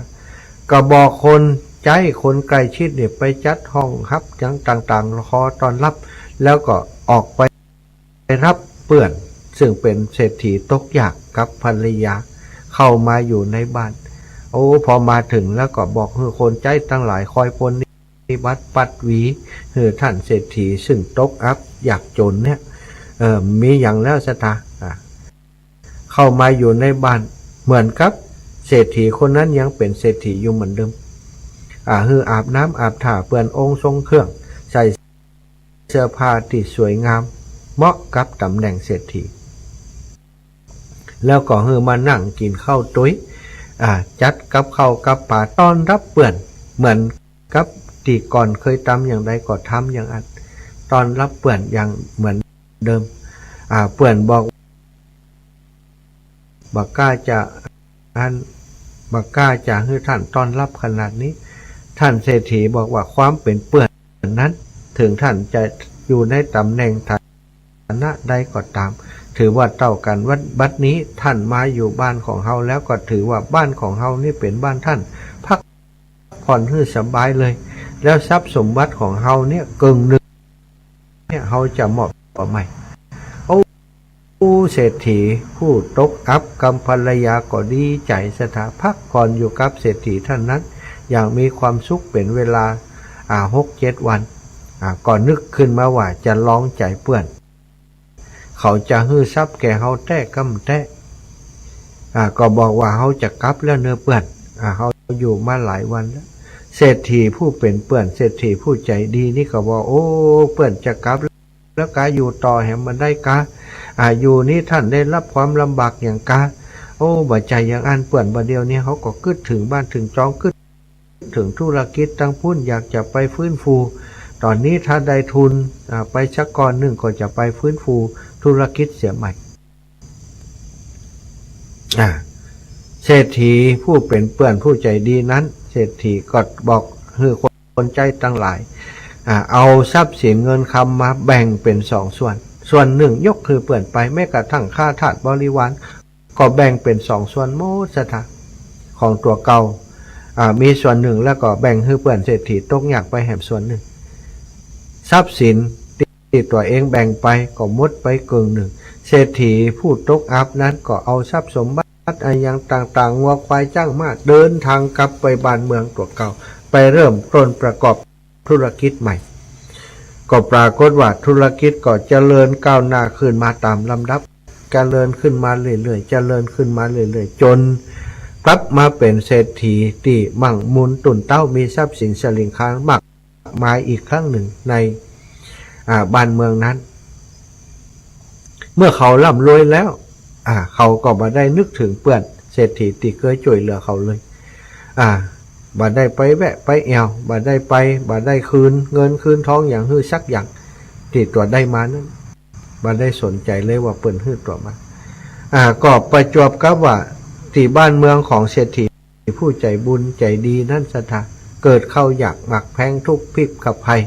ก็บอกคนใจคนใกล้ชิดเนี่ยไปจัดห้องฮับจังต่างๆขอต้อนรับแล้วก็ออกไปรับเพื่อนซึ่งเป็นเศรษฐีตกยากกับภรรยาเข้ามาอยู่ในบ้านพอมาถึงแล้วก็บอกให้คนใจตั้งหลายคอยปนนิบัติปัดหวีท่านเศรษฐีซึ่งตกอับอยากจนเนี่ยมีอย่างแล้วสตาเข้ามาอยู่ในบ้านเหมือนกับเศรษฐีคนนั้นยังเป็นเศรษฐีอยู่เหมือนเดิมอาบน้ำอาบถ่าเปื้อนองค์ทรงเครื่องใส่เสื้อผ้าที่สวยงามเหมาะกับตำแหน่งเศรษฐีแล้วก็มานั่งกินข้าวตุ้ยจัดกับข้าวกับปลาต้อนรับเปื่อน เหมือนกับตีก่อนเคยทำอย่างใดก็ทำอย่างนั้นตอนรับเปื่อนอย่างเหมือนเดิมเปื่อนบอกบักกล้าจะบักกล้าจะให้ท่านต้อนรับขนาดนี้ท่านเศรษฐีบอกว่าความเป็นเปื่อนนั้นถึงท่านจะอยู่ในตำแหน่งฐานะใดก็ตามถือว่าเท่ากันวัดบัดนี้ท่านมาอยู่บ้านของเฮาแล้วก็ถือว่าบ้านของเฮานี่เป็นบ้านท่านพักผ่อนให้สบายเลยแล้วทรัพย์สมบัติของเฮาเนี่ยกึ่งหนึ่งเนี่ยเฮาจะมอบต่อใหม่ผู้เศรษฐีผู้ตกอับกำภรรยาก็ดีใจสถาพักผ่อนอยู่กับเศรษฐีท่านนั้นอย่างมีความสุขเป็นเวลา6-7 วันก่อนนึกขึ้นมาว่าจะลองใจเปื่อนเขาจะฮื้อทรัพย์แก่เฮาแท้กำแท้ก็บอกว่าเฮาจะกลับแล้วเนื้อเปื่อนเฮาอยู่มาหลายวันแล้วเศรษฐีผู้เป็นเปื่อนเศรษฐีผู้ใจดีนี่ก็บอกโอ้เปื่อนจะกลับแล้วกาอยู่ต่อแหมมันได้กาอยู่นี่ท่านได้รับความลำบากอย่างกาโอ้บ่ใจอย่างอันเปื่อนบ่เดียวนี้เขาก็กึดถึงบ้านถึงจองกึดถึงธุรกิจตั้งพุ่นอยากจะไปฟื้นฟูตอนนี้ถ้าได้ทุนไปชักก้อนหนึ่งก็จะไปฟื้นฟูธุรกิจเสียใหม่เศรษฐีผู้เป็นเปื่อนผู้ใจดีนั้นเศรษฐีก็บอกให้คนใจตั้งหลายเอาทรัพย์สินเงินคำมาแบ่งเป็น2 ส่วนหนึ่งยกคือเปื่อนไปแม้กระทั่งค่าทาสบริวารก็แบ่งเป็น2 ส่วนโมสถาของตัวเก่ามีส่วนหนึ่งแล้วก็แบ่งให้เปื่อนเศรษฐีตกอยากไปแหมส่วนหนึ่งทรัพย์สินที่ตัวเองแบ่งไปก็หมดไปกึ่งหนึ่งเศรษฐีผู้ตกอับนั้นก็เอาทรัพย์สมบัติอย่างต่างๆวัวควายจ้างมาเดินทางกลับไปบ้านเมืองตัวเก่าไปเริ่มต้นประกอบธุรกิจใหม่ก็ปรากฏว่าธุรกิจก็เจริญก้าวหน้าขึ้นมาตามลำดับเจริญขึ้นมาเรื่อยๆเจริญขึ้นมาเรื่อยๆจนกลับมาเป็นเศรษฐีที่มั่งมูลตุ่นเต้ามีทรัพย์สินสลิงคางมากมายอีกครั้งหนึ่งในบ้านเมืองนั้นเมื่อเขาร่ำรวยแล้วเขาก็บ่ได้นึกถึงเปื่อนเศรษฐีที่เคยช่วยเหลือเขาเลยบ่ได้ไปแวะไปแอวบ่ได้ไปบ่ได้คืนเงินคืนทองอย่างฮื้อสักอย่างที่ตัวได้มานั้นบ่ได้สนใจเลยว่าเปิ้นฮื้อตัวมาก็ประจวบกับว่าที่บ้านเมืองของเศรษฐีผู้ใจบุญใจดีนั้นสถาเกิดเข้าอยากหมักแพงทุกพิกกับภัย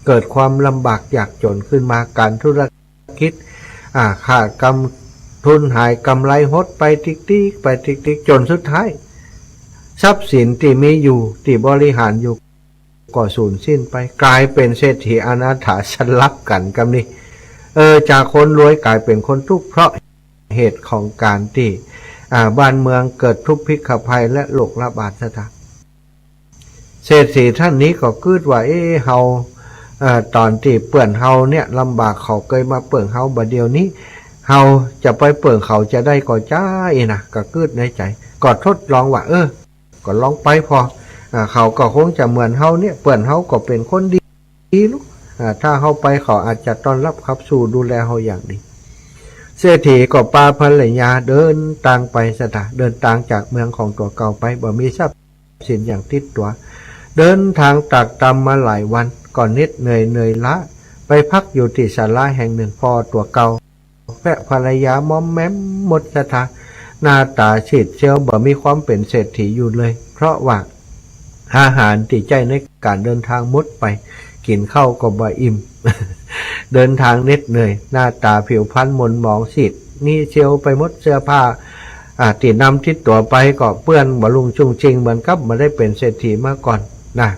เกิดความลำบากอยากจนขึ้นมาการธุรกิจขาดกำทุนหายกำไรหดไปติ๊กๆไปติ๊กๆจนสุดท้ายทรัพย์สินที่มีอยู่ที่บริหารอยู่ก็สูญสิ้นไปกลายเป็นเศรษฐีอนาถาสลับกันกับนี่จากคนรวยกลายเป็นคนทุกข์เพราะเหตุของการที่บ้านเมืองเกิดทุกข์พิกภัยและโรคระบาดซะทั้งเศรษฐีท่านนี้ก็คิดว่าเฮาตอนที่เปื่อนเฮาเนี่ยลำบากเขาเคยมาเปิ่งเฮาบัดเดียวนี้เฮาจะไปเปิ่งเขาจะได้ก็จ้านะก็คิดในใจก็ทดลองว่าก็ลองไปพอเขาก็คงจะเหมือนเฮาเนี่ยเปื่อนเฮาก็เป็นคนดีลูกถ้าเฮาไปเขาอาจจะต้อนรับขับสู่ดูแลเฮาอย่างดีเศรษฐีก็พาภรรยาเดินทางไปเดินทางจากเมืองของตัวเก่าไปบ่มีทรัพย์สินอย่างติดตัวเดินทางตากตำมาหลายวันก่อนนิดเหนื่อยละไปพักอยู่ที่ศาลาแห่งหนึ่งพอตัวเก่าและภรรยามอมแม้มหมดสถาหน้าตาฉีดเชียวบ่มีความเป็นเศรษฐีอยู่เลยเพราะว่าอาหารที่ใจในการเดินทางหมดไปกินข้าวก็บ่อิ่ม เดินทางเหน็ดเหนื่อยหน้าตาผิวพรรณหม่นหมองซีดนี่เชียวไปหมดเสื้อผ้าที่นำทิศตัวไปก็เปื้อนบ่ลุงชุ่งชิงเหมือนกับมาได้เป็นเศรษฐีมาก่อนนะ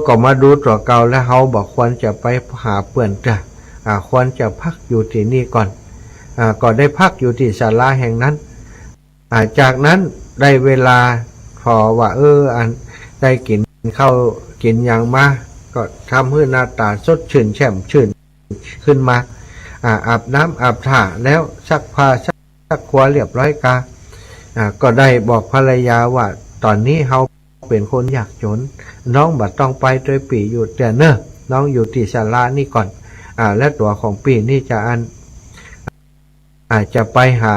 ก็มาดูตัวเก่าแล้วเขาบอกควรจะไปหาเปื่อนจ้ะควรจะพักอยู่ที่นี่ก่อนก็ได้พักอยู่ที่ศาลาแห่งนั้นจากนั้นได้เวลาพอว่าอันได้กินข้าวกินอย่างมาก็ทำให้หน้าตาสดชื่นแช่มชื่นขึ้นมาอาบน้ำอาบท่าแล้วซักผ้าซักขวาเรียบร้อยก็ได้บอกภรรยาว่าตอนนี้เขาเป็นคนยากจนน้องบัดต้องไปโดยปีอยู่แต่เนอะน้องอยู่ที่ศาลานี่ก่อนและตัวของปีนี่จะจะไปหา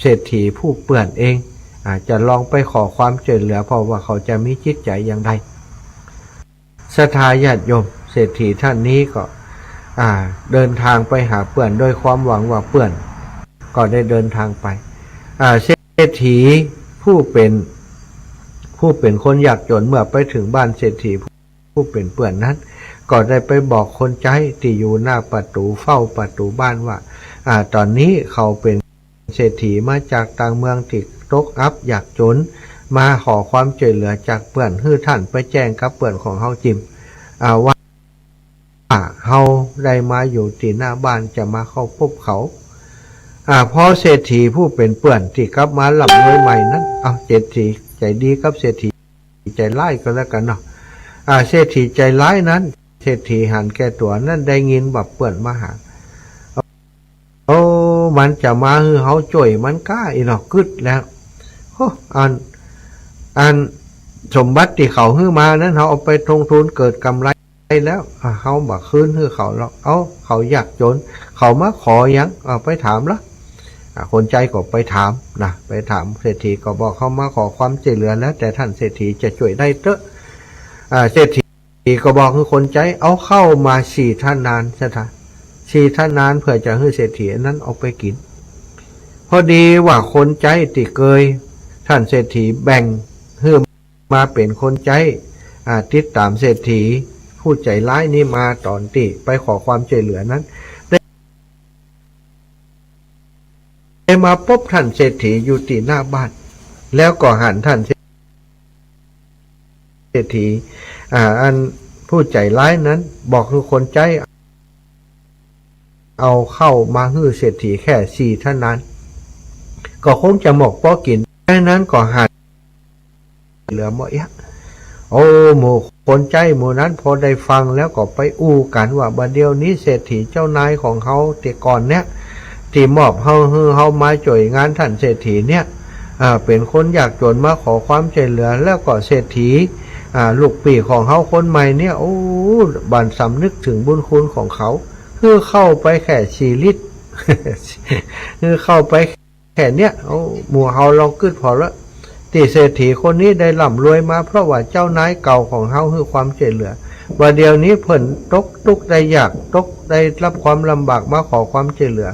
เศรษฐีผู้เปื่อนเอง อาจจะลองไปขอความช่วยเหลือเพราะว่าเขาจะมีจิตใจอย่างไรศรัทธาญาติโยมเศรษฐีท่านนี้ก็เดินทางไปหาเปื่อนโดยความหวังว่าเปื่อนก็ได้เดินทางไปเศรษฐีผู้เป็นคนยากจนเมื่อไปถึงบ้านเศรษฐีผู้เป็นเปื่อนนั้นก็ได้ไปบอกคนใจที่อยู่หน้าประตูเฝ้าประตูบ้านว่าตอนนี้เขาเป็นเศรษฐีมาจากต่างเมืองที่ตกอับอยากจนมาขอความช่วยเหลือจากเปื่อนให้ท่านไปแจ้งกับเปื่อนของเฮาจิมว่าเฮาได้มาอยู่ที่หน้าบ้านจะมาเข้าพบเขาพอเศรษฐีผู้เป็นเปื่อนที่กลับมาหลับรวยใหม่นั้นเศรษฐีใจดีกับเศรษฐีใจร้ายก็แล้วกันเนาะเศรษฐีใจร้ายนั้นเศรษฐีหันแก่ตัวนั้นได้ยินแบบเปื่อนมาหามันจะมาฮือเฮาจ่วยมันกล้าอีหนอกกึดแล้วอันสมบัติที่เขาฮือมานั้นเขาเอาไปลงทุนเกิดกำไรแล้วเขาบอกคืนฮือเขาแล้วเขาอยากจนเขามาขอยังไปถามละคนใจก็ไปถามนะไปถามเศรษฐีก็บอกเขามาขอความช่วยเหลือแล้วแต่ท่านเศรษฐีจะช่วยได้เถอะเศรษฐีก็บอกคือคนใจเอาเข้ามาสี่ท่านนานใช่ไหมสี่ท่านนานเพื่อจะให้เศรษฐีนั้นเอาไปกินพอดีว่าคนใจติเกยท่านเศรษฐีแบ่งให้มาเป็นคนใจติดตามเศรษฐีผู้ใจร้ายนี่มาตอนติไปขอความช่วยเหลือนั้นได้มาพบท่านเศรษฐีอยู่ที่หน้าบ้านแล้วก็หันท่านเศรษฐีอันผู้ใจร้ายนั้นบอกคือคนใจเอาเข้ามาให้เศรษฐีแค่สี่เท่านั้นก็คงจะหมกป้อกินแค่นั้นก็หันเหลือหมดหมู่คนใจหมู่นั้นพอได้ฟังแล้วก็ไปอู้กันว่าบัดเดียวนี้เศรษฐีเจ้านายของเขาแต่ก่อนเนี้ยที่มอบเฮามาจ่วยงานท่านเศรษฐีเนี่ยเป็นคนอยากจนมาขอความช่วยเหลือแล้วก็เศรษฐีลูกปีของเขาคนใหม่เนี่ยบันสำนึกถึงบุญคุณของเขาคือเข้าไปแค่ชีลิตคือเข้าไปแค่เนี้ยหมู่เฮาลองกึดพอละที่เศรษฐีคนนี้ได้ร่ำรวยมาเพราะว่าเจ้านายเก่าของเฮาคือความช่วยเหลือว่าเดียวนี้เพิ่นตกทุกข์ได้ยากตกได้รับความลำบากมาขอความช่วยเหลือ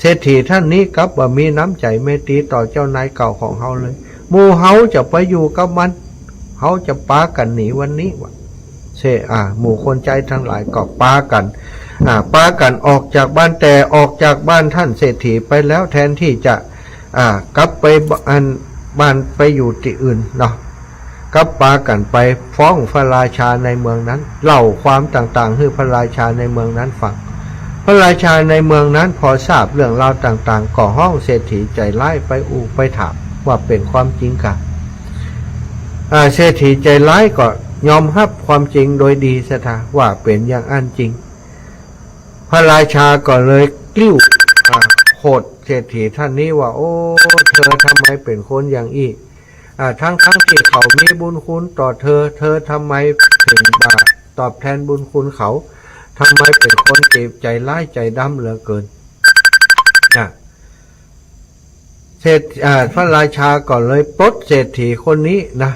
เศรษฐีท่านนี้กับว่ามีน้ำใจเมตตาต่อเจ้านายเก่าของเฮาเลยหมู่เฮาจะไปอยู่กับมันเฮาจะปากันหนีวันนี้วะหมู่คนใจทั้งหลายก็ปากันออกจากบ้านแต่ออกจากบ้านท่านเศรษฐีไปแล้วแทนที่จะกลับไปบ้านไปอยู่ที่อื่นเนาะก็ปากันไปฟ้องพระราชาในเมืองนั้นเล่าความต่างๆให้พระราชาในเมืองนั้นฟังพระราชาในเมืองนั้นพอทราบเรื่องราวต่างๆก็ห้องเศรษฐีใจร้ายไปไปถามว่าเป็นความจริงกันเศรษฐีใจร้ายก็ยอมรับความจริงโดยดีสถาว่าเป็นอย่างอันจริงพระราชาก็เลยกลิ้วโหดเศรษฐีท่านนี้ว่าเธอทำไมเป็นคนอย่างอีกทั้งที่เขามีบุญคุณต่อเธอทำไมถึงตอบแทนบุญคุณเขาทำไมเป็นคนเจ็บใจร้ายใจดำเหลือเกินพระราชาก็เลยปลดเศรษฐีคนนี้นะ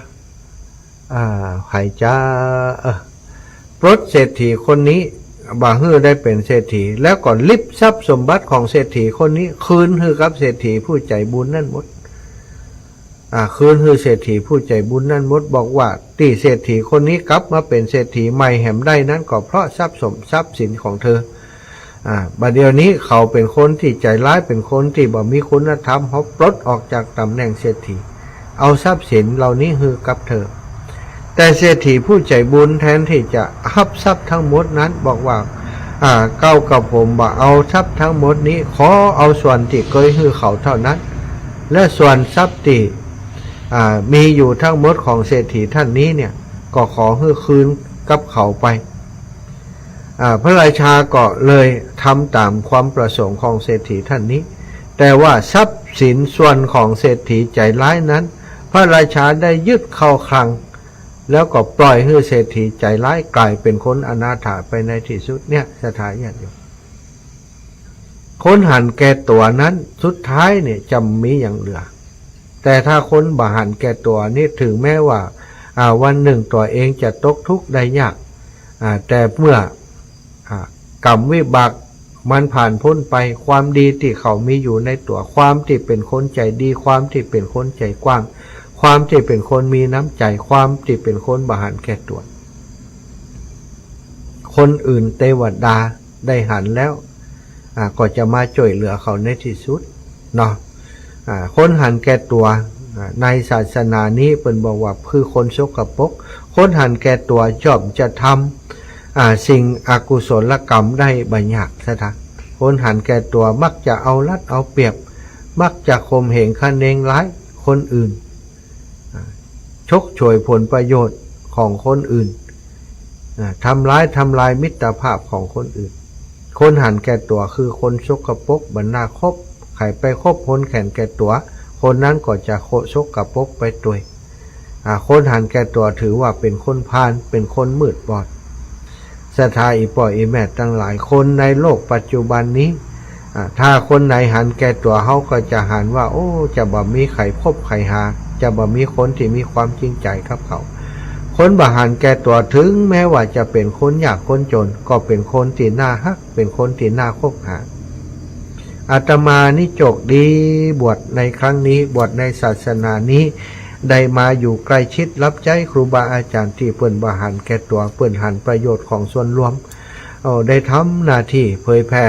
ใครจะปลดเศรษฐีคนนี้บ่าฮื้อได้เป็นเศรษฐีแล้วก็ลิบทรัพย์สมบัติของเศรษฐีคนนี้คืนให้กับเศรษฐีผู้ใจบุญนั่นหมดคืนให้เศรษฐีผู้ใจบุญนั่นหมดบอกว่าที่เศรษฐีคนนี้กลับมาเป็นเศรษฐีใหม่แห่มได้นั้นก็เพราะทรัพย์สินของเธอบัดเดี๋ยวนี้เขาเป็นคนที่ใจร้ายเป็นคนที่บ่มีคุณธรรมเขาปลดออกจากตำแหน่งเศรษฐีเอาทรัพย์สินเหล่านี้ให้กับเธอแต่เศรษฐีผู้ใจบุญแทนที่จะหับทรัพย์ทั้งหมดนั้นบอกว่าเก้ากับผมบ่เอาทรัพย์ทั้งหมดนี้ขอเอาส่วนที่เคยให้เขาเท่านั้นและส่วนทรัพย์ที่มีอยู่ทั้งหมดของเศรษฐีท่านนี้เนี่ยก็ขอให้คืนกับเขาไปพระราชาก็เลยทำตามความประสงค์ของเศรษฐีท่านนี้แต่ว่าทรัพย์สินส่วนของเศรษฐีใจร้ายนั้นพระราชาได้ยึดเข้าคลังแล้วก็ปล่อยให้เศรษฐีใจร้ายกลายเป็นคนอนาถาไปในที่สุดเนี่ยสถานอย่างเดียวคนหันแก่ตัวนั้นสุดท้ายเนี่ยจะมีอย่างเหลือ แต่ถ้าคนบ่หันแก่ตัวนี่ถึงแม้ว่าวันหนึ่งตัวเองจะตกทุกข์ได้ยากแต่เมื่อกรรมวิบากมันผ่านพ้นไปความดีที่เขามีอยู่ในตัวความที่เป็นคนใจดีความที่เป็นคนใจกว้างความที่เป็นคนมีน้ำใจความที่เป็นคนบ่หันแก่ตัวคนอื่นเทวดาได้หันแล้วก็จะมาช่วยเหลือเขาในที่สุดเนาะคนหันแก่ตัวในศาสนานี้เป็นบอกว่าคือคนสกปรกคนหันแก่ตัวชอบจะทำสิ่งอกุศลกรรมได้บัญญัติซะทางคนหันแก่ตัวมักจะเอารัดเอาเปรียบมักจะข่มเหงคะเนงร้ายคนอื่นชกฉวยผลประโยชน์ของคนอื่นทำลายมิตรภาพของคนอื่นคนหันแก่ตัวคือคนสกปรกบรรณาคบใครไปคบคนแข่นแก่ตัวคนนั้นก็จะสกปรกไปด้วยคนหันแก่ตัวถือว่าเป็นคนพาลเป็นคนมืดบอดศรัทธาอีป่ออีแม่ตั้งหลายคนในโลกปัจจุบันนี้ถ้าคนไหนหันแก่ตัวเขาก็จะหันว่าโอ้จะบ่มีใครพบใครหาจะบ่มีคนที่มีความจริงใจกับเขาคนบ่หันแก่ตัวถึงแม้ว่าจะเป็นคนยากคนจนก็เป็นคนที่น่าฮักเป็นคนที่น่าคบหาอาตมานี่โชคดีบวชในครั้งนี้บวชในศาสนานี้ได้มาอยู่ใกล้ชิดรับใช้ครูบาอาจารย์ที่เปิ้นบ่หันแก่ตัวเปิ้นหันประโยชน์ของส่วนรวมได้ทำหน้าที่เผยแผ่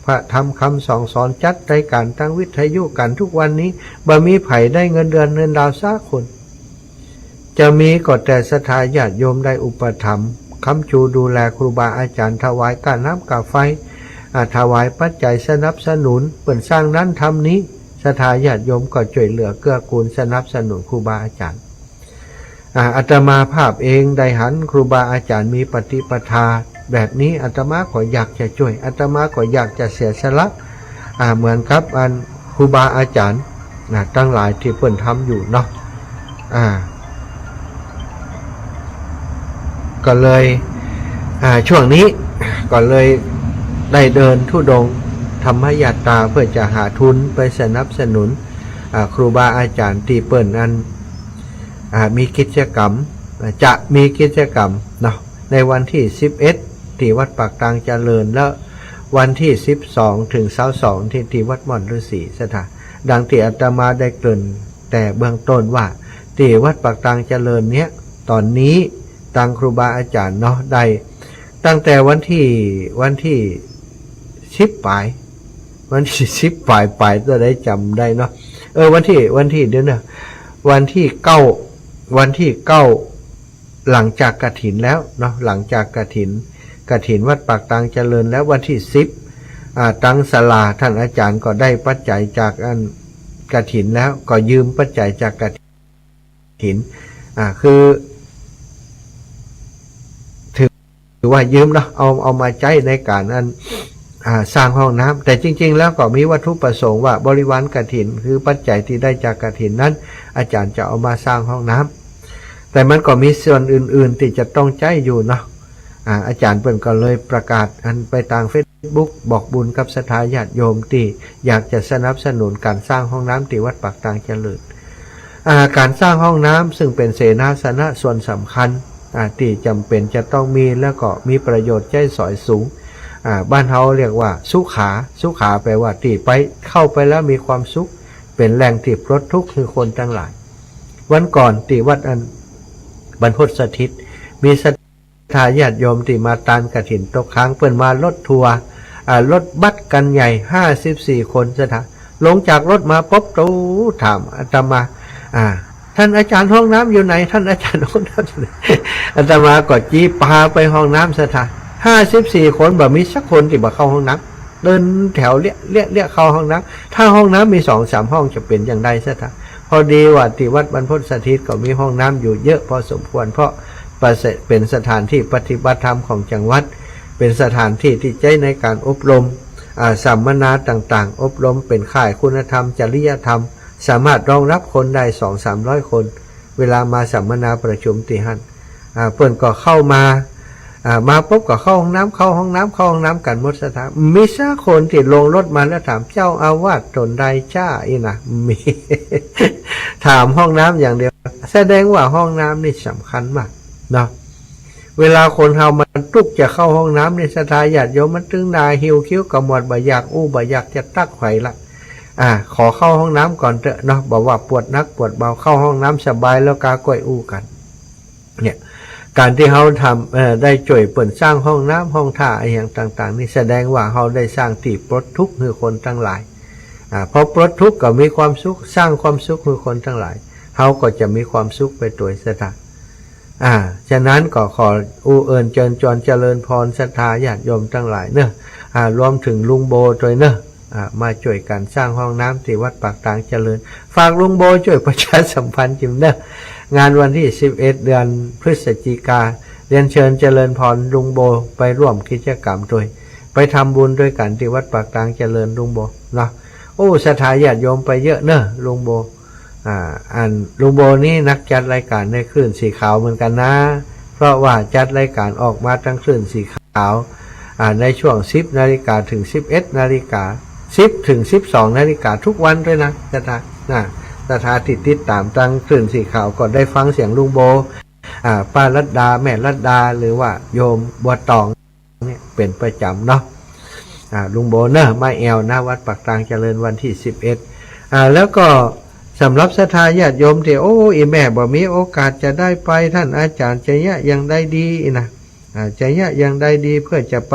พระธรรมคำสอนจัดรายการตั้งวิทยุกันทุกวันนี้บ่มีไผได้เงินเดือนเงินดาวสักคนจะมีก็แต่ศรัทธาญาติโยมได้อุปถัมภ์ค้ำชูดูแลครูบาอาจารย์ถวายค่าน้ำค่าไฟถวายปัจจัยสนับสนุนเปิ่นสร้างนั้นทำนี้ศรัทธาญาติโยมก็ช่วยเหลือเกื้อกูลสนับสนุนครูบาอาจารย์อาตมาภาพเองได้หันครูบาอาจารย์มีปฏิปทาแบบนี้อาตมาก็อยากจะช่วยอาตมาก็อยากจะเสียสละเหมือนครับครูบาอาจารย์ตั้งหลายที่เปิ่นทำอยู่เนาะก็เลยช่วงนี้ก็เลยได้เดินธุดงค์ธรรมยาตราเพื่อจะหาทุนไปสนับสนุนครูบาอาจารย์ที่เปิ่นมีกิจกรรมจะมีกิจกรรมเนาะในวันที่11ที่วัดปากตางเจริญแล้ววันที่12ถึง22ที่วัดม่อนฤาษีสถานดังที่อาตมาได้เกริ่นแต่เบื้องต้นว่าที่วัดปากตางเจริญเนี้ยตอนนี้ทางครูบาอาจารย์เนาะได้ตั้งแต่วันที่10ปลายวันที่10ปลายตัวได้จำได้เนาะวันที่เดี๋ยวนะวันที่9หลังจากกฐินแล้วเนาะหลังจากกฐินวัดปากตางเจริญแล้ววันที่10ตั้งศาลาท่านอาจารย์ก็ได้ปัจจัยจากกฐินแล้วก็ยืมปัจจัยจากกฐินคือถือว่ายืมเนาะเอามาใช้ในการสร้างห้องน้ำแต่จริงๆแล้วก็มีวัตถุประสงค์ว่าบริวารกฐินคือปัจจัยที่ได้จากกฐินนั้นอาจารย์จะเอามาสร้างห้องน้ำแต่มันก็มีส่วนอื่นๆที่จะต้องใช้อยู่เนาะอาจารย์เปิ้นก็เลยประกาศไปทาง Facebook บอกบุญกับศรัทธาญาติโยมที่อยากจะสนับสนุนการสร้างห้องน้ำที่วัดปากตางเจริญการสร้างห้องน้ำซึ่งเป็นเสนาสนะส่วนสำคัญที่จำเป็นจะต้องมีแล้วก็มีประโยชน์ใช้สอยสูงบ้านเฮาเรียกว่าสุขาแปลว่าที่ไปเข้าไปแล้วมีความสุขเป็นแหล่งที่ปลดทุกข์คือคนทั้งหลายวันก่อนที่วัดบรรพตสถิตมีศรัทธาญาติโยมที่มาตานกฐินตกค้างเปิ้นมารถทัวร์รถบัสกันใหญ่54คนซะท่ะลงจากรถมาปุ๊บตู้ถามอาตมาท่านอาจารย์ห้องน้ำอยู่ไหนท่านอาจารย์ห้องน้ำอยู่ไหนอาตมาก็จี้พาไปห้องน้ำซะท่ะ54คนแบบมีสักคนที่บ่เข้าห้องน้ำเดินแถวเรียกเข้าห้องน้ำถ้าห้องน้ำมี 2-3 ห้องจะเป็นอย่างไรซะท่ะพอดีว่าที่วัดบรรพตสถิตก็มีห้องน้ำอยู่เยอะพอสมควรเพราะเป็นสถานที่ปฏิบัติธรรมของจังหวัดเป็นสถานที่ที่ใช้ในการอบรมสัมมนาต่างๆอบรมเป็นข่ายคุณธรรมจริยธรรมสามารถรองรับคนได้ 200-300 คนเวลามาสัมมนาประชุมที่หั่นเพิ่นก็เข้ามาปุ๊บก็เข้าห้องน้ำกันหมดสถานมีสักคนที่ลงรถมาแล้วถามเจ้าอาวาสตนใดจ้าอีนะมี ถามห้องน้ำอย่างเดียวแสดงว่าห้องน้ำนี่สำคัญมากเนาะเวลาคนเฮามันตุกจะเข้าห้องน้ำในศรัทธาญาติโยมมันตึงนาหิวคิ้วกระหมวดบ่อยากอู้บ่อยากจะตักไข่ละขอเข้าห้องน้ำก่อนเถอะเนาะบอกว่าปวดนักปวดเบาเข้าห้องน้ำสบายแล้วกาก้อยอู้กันเนี่ยการที่เขาทำได้ช่วยเปิดสร้างห้องน้ำห้องท่าอย่างต่างๆนี่แสดงว่าเขาได้สร้างที่ปลดทุกข์ให้คนทั้งหลายพอปลดทุกข์ก็มีความสุขสร้างความสุขให้คนทั้งหลายเขาก็จะมีความสุขไปโดยสถานฉะนั้นก็ขออู้เอิญเจริญจรเจริญพรศรัทธาญาติโยมทั้งหลายเนอะรวมถึงลุงโบด้วยเนอะมาช่วยกันสร้างห้องน้ำที่วัดปากตางเจริญฝากลุงโบช่วยประชาสัมพันธ์จิมเนอะงานวันที่11เดือนพฤศจิกาเรียนเชิญเจริญพรลุงโบไปร่วมกิจกรรมด้วยไปทำบุญด้วยกันที่วัดปากตางเจริญลุงโบเนาะโอ้ศรัทธาญาติโยมไปเยอะเนอะลุงโบลุงโบนี่นักจัดรายการในคลื่นสีขาวเหมือนกันนะเพราะว่าจัดรายการออกมาทั้งคลื่นสีขาวในช่วง10 นาฬิกาถึง11 นาฬิกา10 ถึง 12 นาฬิกาทุกวันด้วยนะศรัทธาติดตามตั้งคลื่นสีขาวก็ได้ฟังเสียงลุงโบป้ารัตดาแม่รัตดาหรือว่าโยมบัวตองเนี่ยเป็นประจำเนาะลุงโบเนอะมาแอวหน้าวัดปากตางเจริญวันที่11แล้วก็สำหรับศรัทธาญาติโยมที่อีแม่บ่มีโอกาสจะได้ไปท่านอาจารย์จะยะยังได้ดีนะจะยะยังได้ดีเพื่อจะไป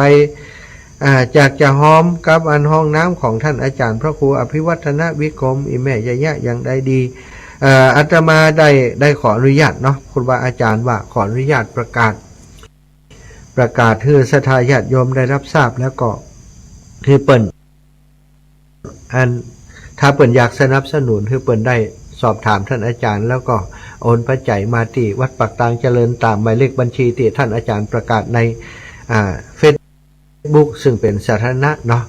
จากจะหอมกับอันห้องน้ำของท่านอาจารย์พระครูอภิวัฒนวิกรมอีแม่จะยะยังได้ดีอาตมาได้ขออนุญาตเนาะคุณว่าอาจารย์ว่าขออนุญาตประกาศให้ศรัทธาญาติโยมได้รับทราบแล้วก็คือเปิ่นถ้าเปิ่นอยากสนับสนุนคือเปิ่นได้สอบถามท่านอาจารย์แล้วก็โอนปัจจัยมาที่วัดปากตางเจริญตามหมายเลขบัญชีที่ท่านอาจารย์ประกาศในเฟซบุ๊กซึ่งเป็นสาธารณะเนาะ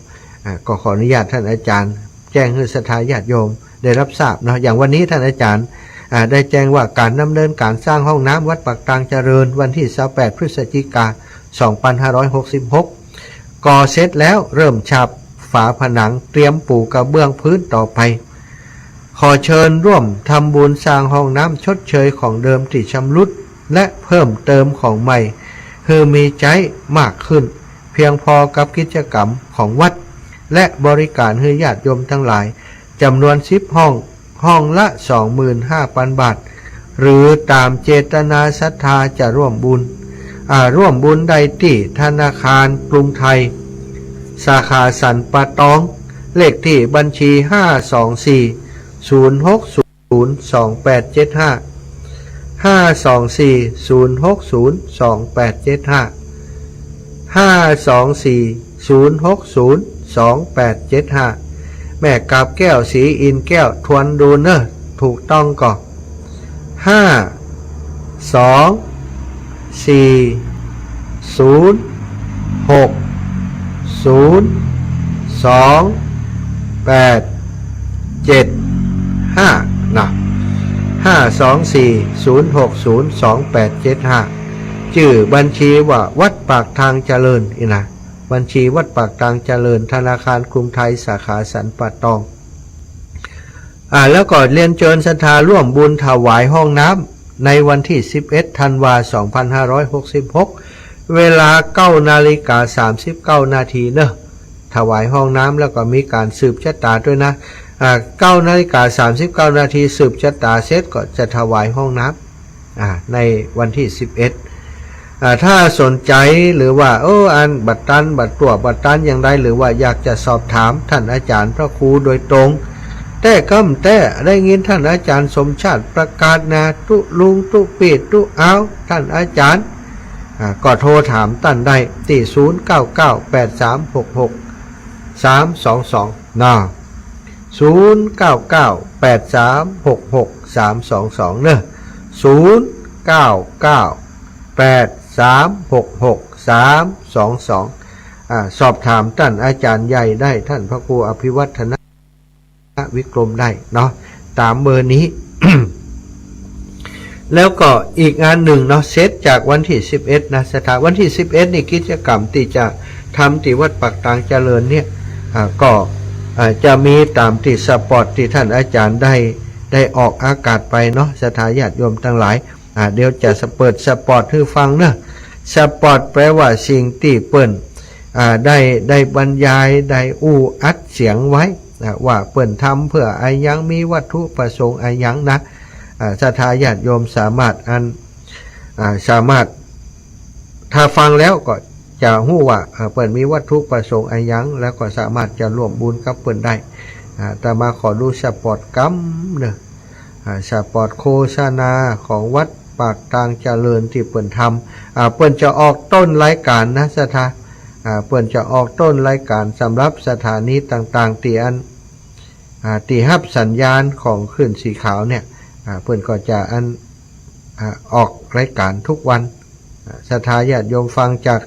ก็ขออนุญาตท่านอาจารย์แจ้งให้ศรัทธาญาติโยมได้รับทราบเนาะอย่างวันนี้ท่านอาจารย์ได้แจ้งว่าการดำเนินการสร้างห้องน้ำวัดปากตางเจริญวันที่28 พฤศจิกายน 2566ก่อเสร็จแล้วเริ่มฉาบฝาผนังเตรียมปูกระเบื้องพื้นต่อไปขอเชิญร่วมทำบุญสร้างห้องน้ำชดเชยของเดิมที่ชำรุดและเพิ่มเติมของใหม่คือมีใจมากขึ้นเพียงพอกับกิจกรรมของวัดและบริการให้ญาติโยมทั้งหลายจำนวน10 ห้องละ 25,000 บาทหรือตามเจตนาศรัทธาจะร่วมบุญได้ที่ธนาคารกรุงไทยสาขาสันป่าตองเลขที่บัญชี524-060-2875 524-060-2875 แม่กาบแก้วสีอินแก้วทวนดูเนอะถูกต้องก่อน524-060-2875นะ524-060-2875ชื่อบัญชีว่าวัดปากทางเจริญนะบัญชีวัดปากทางเจริญธนาคารกรุงไทยสาขาสันป่าตองแล้วก็เรียนเชิญศรัทธาร่วมบุญถวายห้องน้ำในวันที่11 ธันวาคม 2566เวลา 9:39 นาทีเนอะถวายห้องน้ำแล้วก็มีการสืบชะตาด้วยนะ9:39 นาทีสืบชะตาเสร็จก็จะถวายห้องน้ำในวันที่11ถ้าสนใจหรือว่าอันบัตรตันบัตรตัวบัตรตันอย่างไรหรือว่าอยากจะสอบถามท่านอาจารย์พระครูโดยตรงแต่ได้ยินท่านอาจารย์สมชาติประกาศนะตุลุงตุปีดตุเอาท่านอาจารย์ก็โทรถามท่านได้ที่0998366322นะ0998366322เนอะ0998366322สอบถามท่านอาจารย์ใหญ่ได้ท่านพระครูอภิวัฒนวิกรมได้เนาะตามเบอร์นี้ แล้วก็อีกงานหนึ่งเนาะเซตจากวันที่11นะสถานวันที่11นี่กิจกรรมที่จะทำที่วัดปากตางเจริญเนี่ยก็จะมีตามที่สปอร์ตที่ท่านอาจารย์ ได้ออกอากาศไปเนาะศรัทธาญาติโยมทั้งหลายเดี๋ยวจะเปิดสปอร์ตให้ฟังเนาะสปอร์ตแปลว่าสิ่งที่เปิ้นได้บรรยายได้อัดเสียงไว้ว่าเปิ้นทำเพื่ออายังมีวัตถุประสงค์อายังนะศรัทธาญาติโยมสามารถถ้าฟังแล้วก็จะรู้ว่าเปิ้นมีวัตถุประสงค์อายังแล้วก็สามารถจะร่วมบุญกับเปิ้นได้แต่มาขอดูสปอร์ตกัมเนอะสปอร์ตโฆษณาของวัดปากทางเจริญที่เปิ้นทำเปิ้นจะออกต้นรายการนะศรัทธาเปิ้นจะออกต้นรายการสำหรับสถานีต่างๆที่รับสัญญาณของคลื่นสีขาวเนี่ยเปิ้นก็จะออกรายการทุกวันศรัทธาญาติโยมฟังจาก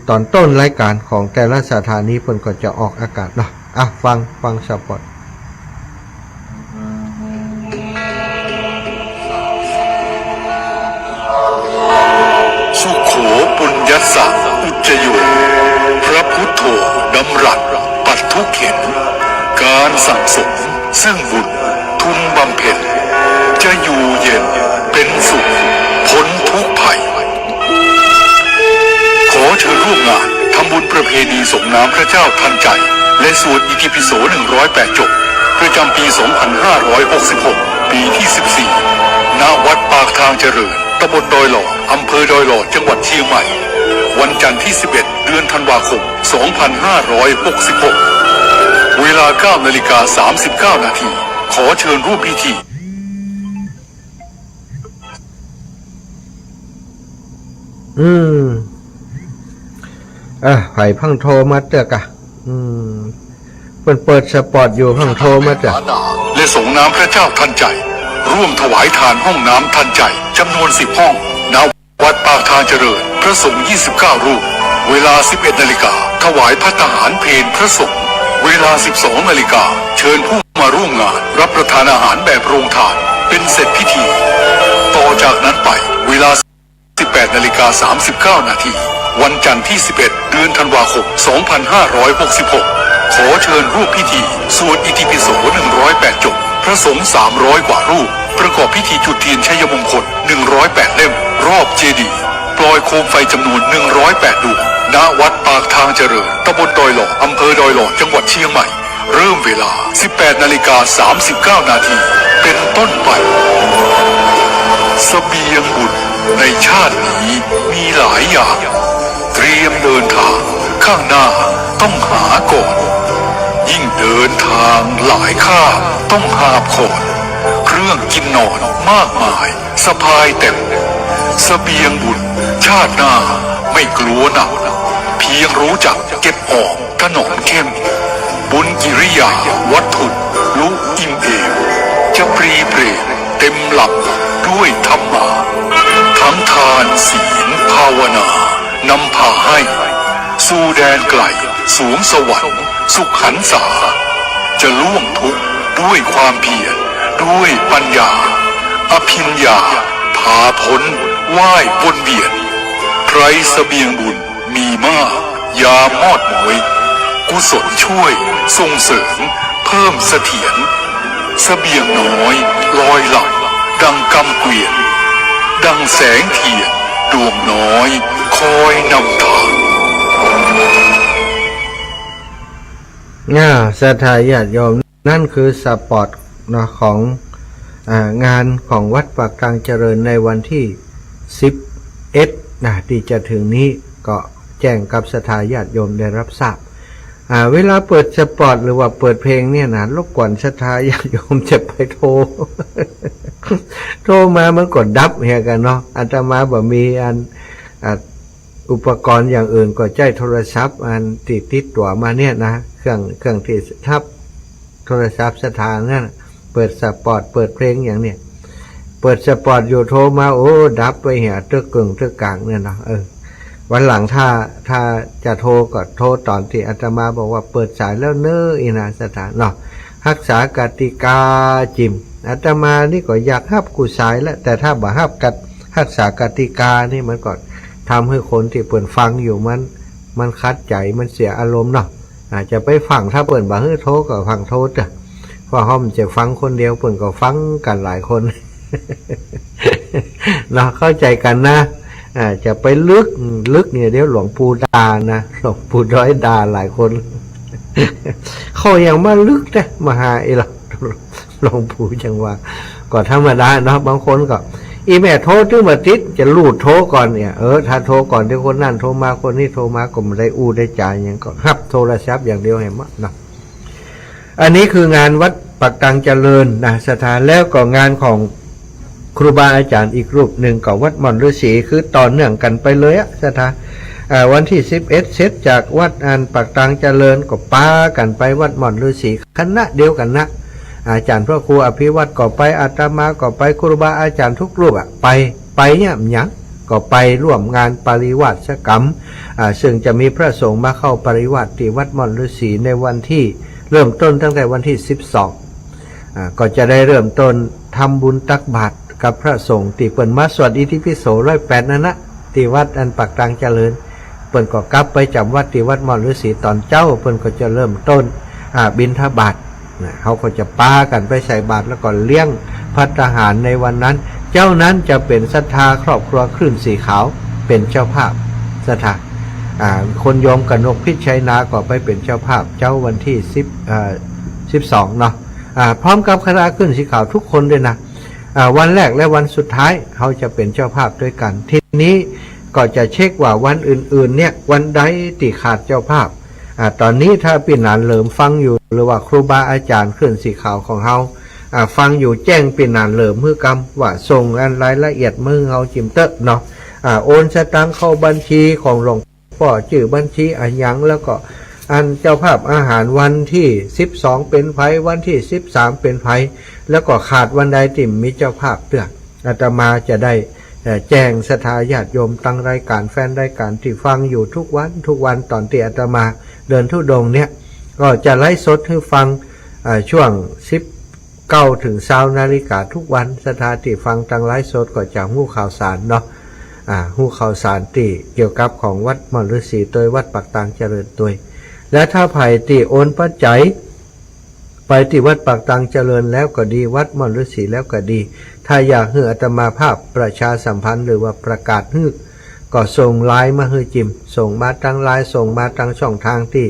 ตอนต้นรายการของแต่ละสถานีเพิ่นก็จะออกอากาศเนาะฟังสปอต
สุโขปุญญสังอุจโยพระพุทโธดำรัสปัดทุกเข็นการสั่งสมซึ่งบุญทุนบำเพ็ญจะอยู่เย็นเป็นสุขพ้นทุกภัยขอเชิญร่วมงานทำบุญประเพณีส่งน้ำพระเจ้าทันใจและสวดอิติปิโส108 จบประจำปี 2566 ปีที่ 14 ณ วัดปากทางเจริญตำบลดอยหล่ออำเภอดอยหล่อจังหวัดเชียงใหม่วันจันทร์ที่ 11 เดือนธันวาคม 2566 เวลา 9:39 นาทีขอเชิญร่วมพิธี
ไผ่พังโทรมาเตอะกะเปิดสปอร์ตอยู่พังโทรมาเตอะ
และส่งน้ำพระเจ้าทันใจร่วมถวายทานห้องน้ำทันใจจำนวน10 ห้องณ วัดปากทางเจริญพระสงฆ์29 รูปเวลา 11 นาฬิกาถวายภัตตาหารเพลพระสงฆ์เวลา 12 นาฬิกาเชิญผู้มาร่วมงานรับประทานอาหารแบบโรงทานเป็นเสร็จพิธีต่อจากนั้นไปเวลา 18:39 นาทีวันจันทร์ที่ 11 เดือนธันวาคม 2566 ขอเชิญร่วมพิธีสวดอิติปิโส108 จบพระสงฆ์300 กว่ารูปประกอบพิธีจุดเทียนชัยมงคล108 เล่มรอบเจดีย์ปล่อยโคมไฟจำนวน108 ดวงณ วัดปากทางเจริญตำบลดอยหล่ออำเภอดอยหล่อจังหวัดเชียงใหม่เริ่มเวลา 18:39 นาทีเป็นต้นไปเสบียงบุญในชาตินี้มีหลายอย่างเตรียมเดินทางข้างหน้าต้องหาก่อนยิ่งเดินทางหลายข้ามต้องหาก่อนเครื่องกินนอนมากมายสะพายเต็มเสบียงบุญชาติหน้าไม่กลัวหนักเพียงรู้จักเก็บออกถนอมเข้มบุญกิริยาวัตถุลุอิ่มเอมจะปรีเปรตเต็มหลับด้วยธรรมะทั้งทานศีลภาวนานำพาให้สู่แดนไกลสูงสวรรค์สุขหันษาจะล่วงทุกข์ด้วยความเพียรด้วยปัญญาอภิญญาพาพ้นว่ายวนเวียนใครเสบียงบุญมีมากยามอดหมอยกุศลช่วยส่งเสริมเพิ่มเสถียรเสบียงน้อยลอยหลับดังกำเกวียนดังแสงเทียนดวงน้อยคอยนำทาง
ศรัทธาญาติโยมนั่นคือสปอร์ตของงานของวัดปากทางเจริญในวันที่11ที่จะถึงนี้ก็แจ้งกับศรัทธาญาติโยมได้รับทราบเวลาเปิดสปอร์ตหรือว่าเปิดเพลงเนี่ยนะรบกวนศรัทธาญาติโยมจะไปโทรมามันกดดับเฮียกันเนาะอาตมาบ่มีอุปกรณ์อย่างอื่นก็ใช้โทรศัพท์ติดตัวมาเนี่ยนะเครื่องที่ทับโทรศัพท์ศรัทธานั่นเปิดสปอร์ตเปิดเพลงอย่างเนี้ยเปิดสปอร์ตอยู่โทรมาโอ้ดับไปเหียตึกกึ่งตึกกลางเนี่ยนะวันหลังถ้าจะโทรก็โทรตอนที่อาตมาบอกว่าเปิดสายแล้วเน้ออีนาศรัทธาเนาะรักษากติกาจิมอาตมานี่ก็อยากฮับกูสายแล้วแต่ถ้าบ่ฮับกัดรักษากติกานี่มันก็ ทำให้คนที่เปิ่นฟังอยู่มันคัดใจมันเสียอารมณ์เนาะอาจจะไปฟังถ้าเปิ่นบ่ฮื้อโทรก็ฟังโทรจ้ะเพราะเขาจะฟังคนเดียวเปิ่นก็ฟังกันหลายคน เนาะเข้าใจกันนะจะไปลึกเนี่ยเดี๋ยวหลวงปู่ด่านะหลวงปู่ด้อยด่าหลายคน เขาอย่างมาลึกนะมาหาไอ้หลวงปู่จังว่าก็ธรรมดาเนาะบางคนก็อีแม่โทรถึงมาติดจะลูดโทรก่อนเนี่ยถ้าโทรก่อนที่คนนั่นโทรมาคนนี้โทรมาก็ไม่ได้ได้จ่ายอย่างก็ฮับโทรศัพท์อย่างเดียวเห็นมั้ยเนาะอันนี้คืองานวัดปักตังเจริญนะสถานแล้วก็งานของครูบาอาจารย์อีกรูปหนึ่งก็วัดหม่อนฤาษีคือต่อเนื่องกันไปเลยอะสถานวันที่11เสร็จจากวัดปักตังเจริญก็ป้ากันไปวัดหม่อนฤาษีคณะเดียวกันนะอาจารย์พระครูอภิวัตรก็ไปอาตมาก็ไปครูบาอาจารย์ทุกรูปไปเนี่ยยังก็ไปร่วมงานปริวาสกรรมซึ่งจะมีพระสงฆ์มาเข้าปริวาสที่วัดหม่อนฤาษีในวันที่เริ่มต้นตั้งแต่วันที่12ก็จะได้เริ่มต้นทำบุญตักบาตรกับพระสงฆ์ที่เปิ่นมาสวดอิติปิโส108นั่นนะที่วัดปักตังเจริญเปิ่นก็กลับไปจำวัดที่วัดหม่อนฤาษีตอนเจ้าเปิ่นก็จะเริ่มต้นบิณฑบาตเขาก็จะป้ากันไปใส่บาตรแล้วก็เลี้ยงภัตตาหารในวันนั้นเจ้านั้นจะเป็นศรัทธาครอบครัวคลื่นสีขาวเป็นเจ้าภาพศรัทธาคนโยมกนกพิชัยนาก็ไปเป็นเจ้าภาพเจ้าวันที่12เนาะพร้อมกับคณะคลื่นสีขาวทุกคนด้วยนะวันแรกและวันสุดท้ายเขาจะเป็นเจ้าภาพด้วยกันทีนี้ก็จะเช็คว่าวันอื่นๆเนี่ยวันใดติขาดเจ้าภาพตอนนี้ถ้าพี่หนานเหลิมฟังอยู่หรือว่าครูบาอาจารย์คลื่นสีขาวของเฮาฟังอยู่แจ้งพี่หนานเหลิมมือกำว่าส่งรายละเอียดมือเฮาจิมเตอร์เนาะโอนสตางค์เข้าบัญชีของหลวงพ่อชื่อบัญชียังแล้วก็เจ้าภาพอาหารวันที่12เป็นไผวันที่13เป็นไผแล้วก็ขาดวันใดที่มีเจ้าภาพเตือนอาตมาจะได้แจ้งศรัทธาญาติโยมตั้งรายการแฟนรายการที่ฟังอยู่ทุกวันตอนที่อาตมาเดินธุดงค์เนี่ยก็จะไลฟ์สดให้ฟังช่วง19 ถึง 20 นาฬิกาทุกวันศรัทธาที่ฟังตั้งไลฟ์สดก็จะฮู้ข่าวสารเนาะฮู้ข่าวสารที่เกี่ยวกับของวัดหม่อนฤาษีโดยวัดปักตังเจริญตัวและถ้าไผ่ที่โอนปัจจัยไปที่วัดปักตังเจริญแล้วก็ดีวัดหม่อนฤาษีแล้วก็ดีถ้าอยากให้อาตมาภาพประชาสัมพันธ์หรือว่าประกาศให้ก็ส่งไลน์มาให้จิมส่งมาทางไลน์ส่งมาทางช่องทางที่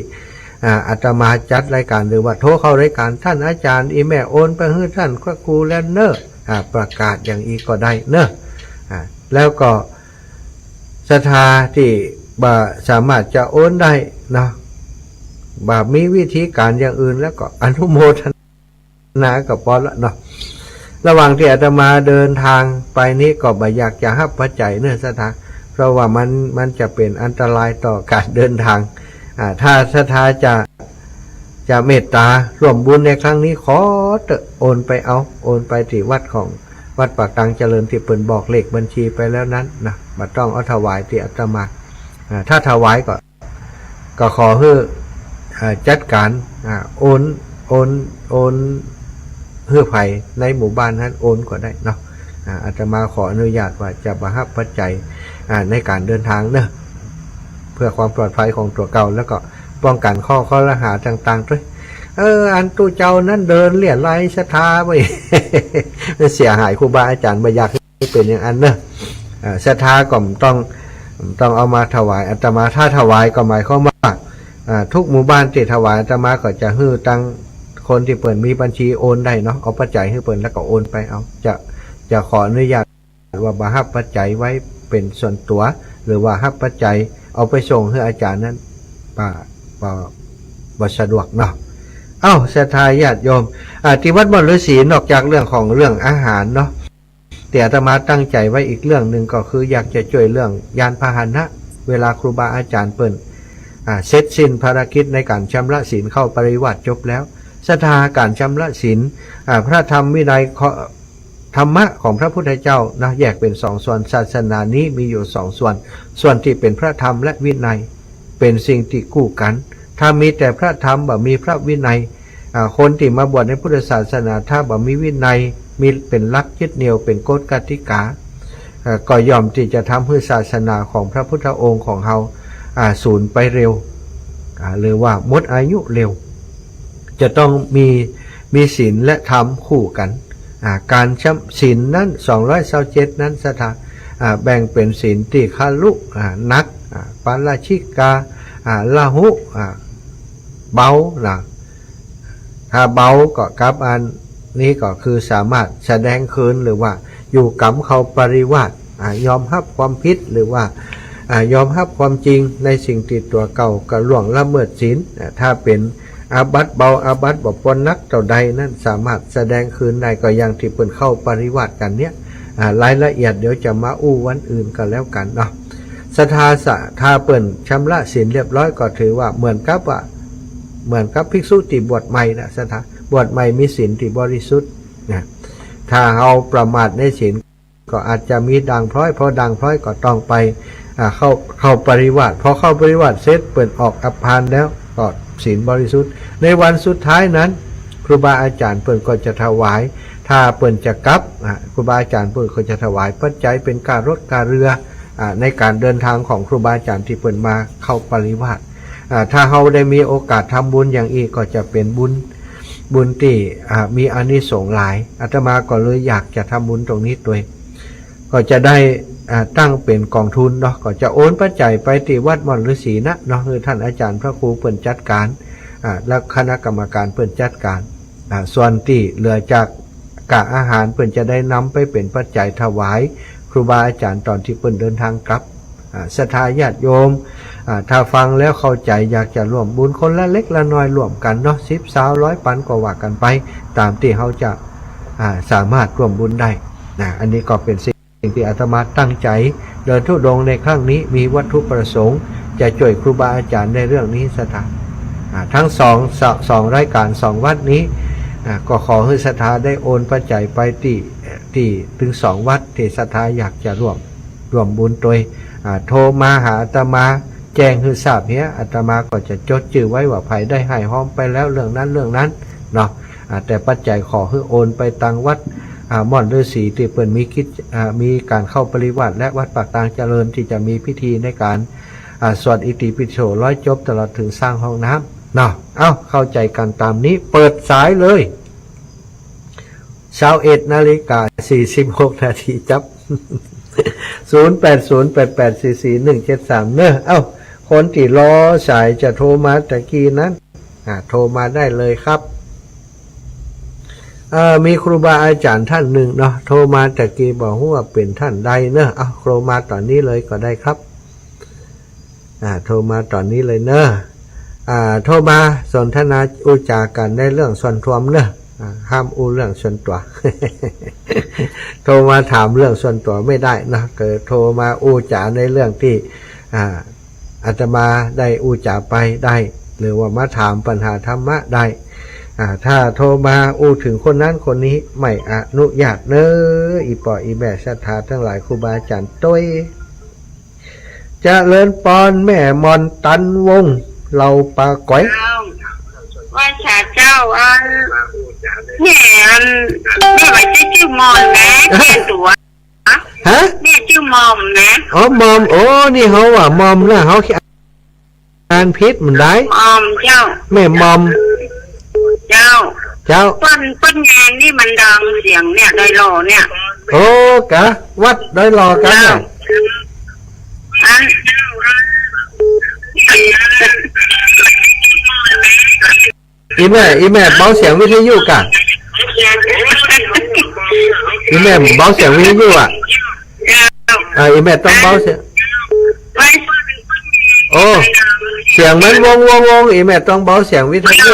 อาตมาจัดรายการหรือว่าโทรเข้ารายการท่านอาจารย์อีแม่โอนไปให้ท่านพระครูแล้วเนอะประกาศอย่างอีกก็ได้เนอะแล้วก็ศรัทธาที่สามารถจะโอนได้นะมีวิธีการอย่างอื่นแล้วก็อนุโมทนากับพอละเนาะระหว่างที่อาตมาเดินทางไปนี้ก็บ่อยากจะรับปัจจัยเนื้อศรัทธาเพราะว่ามันจะเป็นอันตรายต่อการเดินทางถ้าศรัทธาจะเมตตาร่วมบุญในครั้งนี้ขอโอนไปที่วัดของวัดปักตังเจริญที่เปิ่นบอกเลขบัญชีไปแล้วนั้นนะบ่ต้องเอาถวายที่อาตมาถ้าถวายก็ขอให้จัดการโอนเพื่อภัยในหมู่บ้านนั้นโอนก็ได้เนาะอาตมาขออนุญาตว่าจะบรรหับปัจจัยในการเดินทางเนอะเพื่อความปลอดภัยของตัวเก่าแล้วก็ป้องกันข้อละหาต่างๆด้วยอันตู้เจ้านั้นเดินเลี่ยไรศรัทธาไป เสียหายครูบาอาจารย์บ่อยากให้เป็นอย่างนั้นเนอะศรัทธาก็ต้องเอามาถวายอาตมาถ้าถวายก็หมายความว่าทุกหมู่บ้านที่ถวายอาตมาก็จะฮื้อตั้งคนที่เปิดมีบัญชีโอนได้เนาะเอาปัจจัยให้เปิดแล้วก็โอนไปเอาจะขออนุญาตว่าบ่รับปัจจัยไว้เป็นส่วนตัวหรือว่ารับปัจจัยเอาไปส่งให้อาจารย์นั้นบ่สะดวกเนาะศรัทธาญาติโยมที่วัดหม่อนฤาษีนอกจากเรื่องอาหารเนาะแต่อาตมาตั้งใจไว้อีกเรื่องนึงก็คืออยากจะช่วยเรื่องยานพาหนะเวลาครูบาอาจารย์เปิ่นเสร็จสิ้นภารกิจในการชำระศีลเข้าปริวาสจบแล้วศรัทธาการชำระศีลพระธรรมวินัยธรรมะของพระพุทธเจ้านะแยกเป็น2 ส่วนศาสนานี้มีอยู่2 ส่วนที่เป็นพระธรรมและวินัยเป็นสิ่งที่คู่กันถ้ามีแต่พระธรรมบ่มีพระวินัยคนที่มาบวชในพุทธศาสนาถ้าบ่มีวินัยมีเป็นหลักยึดเหนี่ยวเป็นกฎกติกา ก็ย่อมที่จะทำให้ศาสนาของพระพุทธองค์ของเราสูญไปเร็วหรือว่าหมดอายุเร็วจะต้องมีศีลและธรรมคู่กันการศีลนั้น227นั้นสถาแบ่งเป็นศีลที่คาลุนักปาราชิกาละหุเบานะถ้าเบาก็กับอันนี้ก็คือสามารถแสดงคืนหรือว่าอยู่กับเขาปริวาสยอมรับความผิดหรือว่ายอมรับความจริงในสิ่งติดตัวเก่าก็ล่วงละเมิดศีลถ้าเป็นอาบัติเบาอาบัติบ่ปนนักเท่าใดนั้นสามารถแสดงคืนได้ก็อย่างที่เปิ้นเข้าปริวาสกันเนี้ยรายละเอียดเดี๋ยวจะมาอู้วันอื่นกันแล้วกันเนาะศรัทธาถ้าเปิ้นชำระศีลเรียบร้อยก็ถือว่าเหมือนกับภิกษุที่บวชใหม่นะศรัทธาบวชใหม่มีศีลที่บริสุทธิ์นะถ้าเอาประมาทในศีลก็อาจจะมีด่างพร้อยพอด่างพร้อยก็ต้องไปเข้าปริวาสพอเข้าปริวาสเสร็จเปิดออกอัปพานแล้วก็ศีลบริสุทธิ์ในวันสุดท้ายนั้นครูบาอาจารย์เปิดก็จะถวายถ้าเปิดจะกลับครูบาอาจารย์เปิดก็จะถวายปัจจัยเป็นการรถการเรือในการเดินทางของครูบาอาจารย์ที่เปิดมาเข้าปริวาสถ้าเราได้มีโอกาสทำบุญอย่างอีกก็จะเป็นบุญที่มีอานิสงส์หลายอาตมาก็เลยอยากจะทำบุญตรงนี้ด้วยก็จะได้ตั้งเป็นกองทุนเนาะก็จะโอนปัจจัยไปที่วัดม่อนฤาษีนะเนาะคือท่านอาจารย์พระครูเปิ่นจัดการและคณะกรรมการเปิ่นจัดการส่วนที่เหลือจากกะอาหารเปิ่นจะได้นำไปเป็นปัจจัยถวายครูบาอาจารย์ตอนที่เปิ่นเดินทางกลับศรัทธาญาติโยมถ้าฟังแล้วเข้าใจอยากจะร่วมบุญคนละเล็กละน้อยร่วมกันเนาะ10 20 ปันก็ว่ากันไปตามที่เขาจะสามารถร่วมบุญได้อันนี้ก็เป็นสิ่งที่อาตมาตั้งใจเดินธุดงค์ในครั้งนี้มีวัตถุประสงค์จะช่วยครูบาอาจารย์ในเรื่องนี้ศรัทธาทั้งสองรายการ2วัดนี้ก็ขอให้ศรัทธาได้โอนปัจจัยไปที่ถึง2วัดที่ศรัทธาอยากจะร่วมบุญโดยโทรมาหาอาตมาแจ้งให้ทราบเนี้ยอาตมาก็จะจดชื่อไว้ว่าใครได้ให้ห้อมไปแล้วเรื่องนั้นเนาะแต่ปัจจัยขอให้โอนไปตังวัดม่อนฤาษีที่เปิดมีการเข้าปริวาสและวัดปากตางเจริญที่จะมีพิธีในการสวดอิติปิโสร้อยจบตลอดถึงสร้างห้องน้ำเนาะเข้าใจกันตามนี้เปิดสายเลย21:46 นาทีจับ 0808844173 เนอะคนที่รอสายจะโทรมาตะกี้นั้นโทรมาได้เลยครับมีครูบาอาจารย์ท่านหนึ่งเนาะโทรมาตะกี้บอกว่าเป็นท่านใดเนอะโทรมาตอนนี้เลยก็ได้ครับโทรมาตอนนี้เลยเนอะโทรมาสนทนาอุจากันในเรื่องส่วนรวมเนอะห้ามอู้เรื่องส่วนตัว โทรมาถามเรื่องส่วนตัวไม่ได้นะเกิดโทรมาอู้จาในเรื่องที่อาตมาได้อู้จาไปได้หรือว่ามาถามปัญหาธรรมะได้ถ้าโทรมาอู้ถึงคนนั้นคนนี้ไม่อนุญาตเนอะอีปออีแม่ศรัทธาทั้งหลายครูบาอาจารย์ต้วยเจริญปอนแม่มอนตันวงเราปาก๋อย
ว่าชาเจ้าเนี่ยนี่ว่าชื่อมอมนะเรียนตัว
ฮะ
เนี่ยชื่อมอมนะ
มอมโอ้นี่เขาว่ามอมนะเขาอ่านพิษมันได้
มอมเจ้า
แม่มอม
เจ้าปั้นงานนี่มันดังเสียงเนี่ยดอยหล่อเนี่ย
โอ้กะวัดดอยหล่อกันเนี่ยอีแม่เบาเสียงวิทยุกันอีแม่เบาเสียงวิทยุอีแม่ต้องเบาเสียงโอ้เสียงมันวงอีแม่ต้องเบาเสียงวิทยุ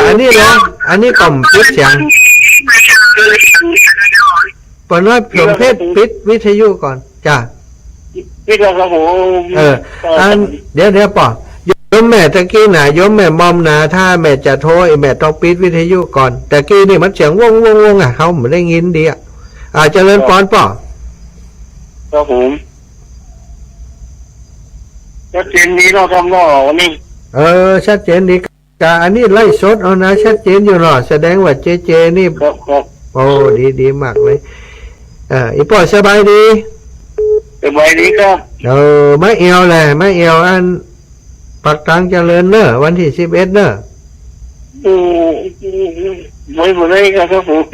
อันนี้ลองอันนี้กล่อมปิดเสียงปนว่าผมเพศปิดวิทยุก่อนจ้า
พี่เราโห
เดี๋ยวป่ะโยมแม่ตะกี้น่ะโยมแม่มอมนะถ้าแม่จะโทรแม่ต้องปิดวิทยุก่อนตะกี้นี่มันเสียงวงเขาไม่ได้ยินดีเจริญพรป่ะ
ครับผมชัดเจนดีเราทำหรอวันนี้
ชัดเจนดีอันนี้ไล่สดเอานะชัดเจนอยู่หรอแสดงว่าเจนี่โอ้ดีมากเลย อีป่อสบายดี
สบายดีครับ
ไม่เอวแหละไม่เอวอันปักกลางเจริญเนอะวันที่11เนอะ
ไม่หมดเลยครับผม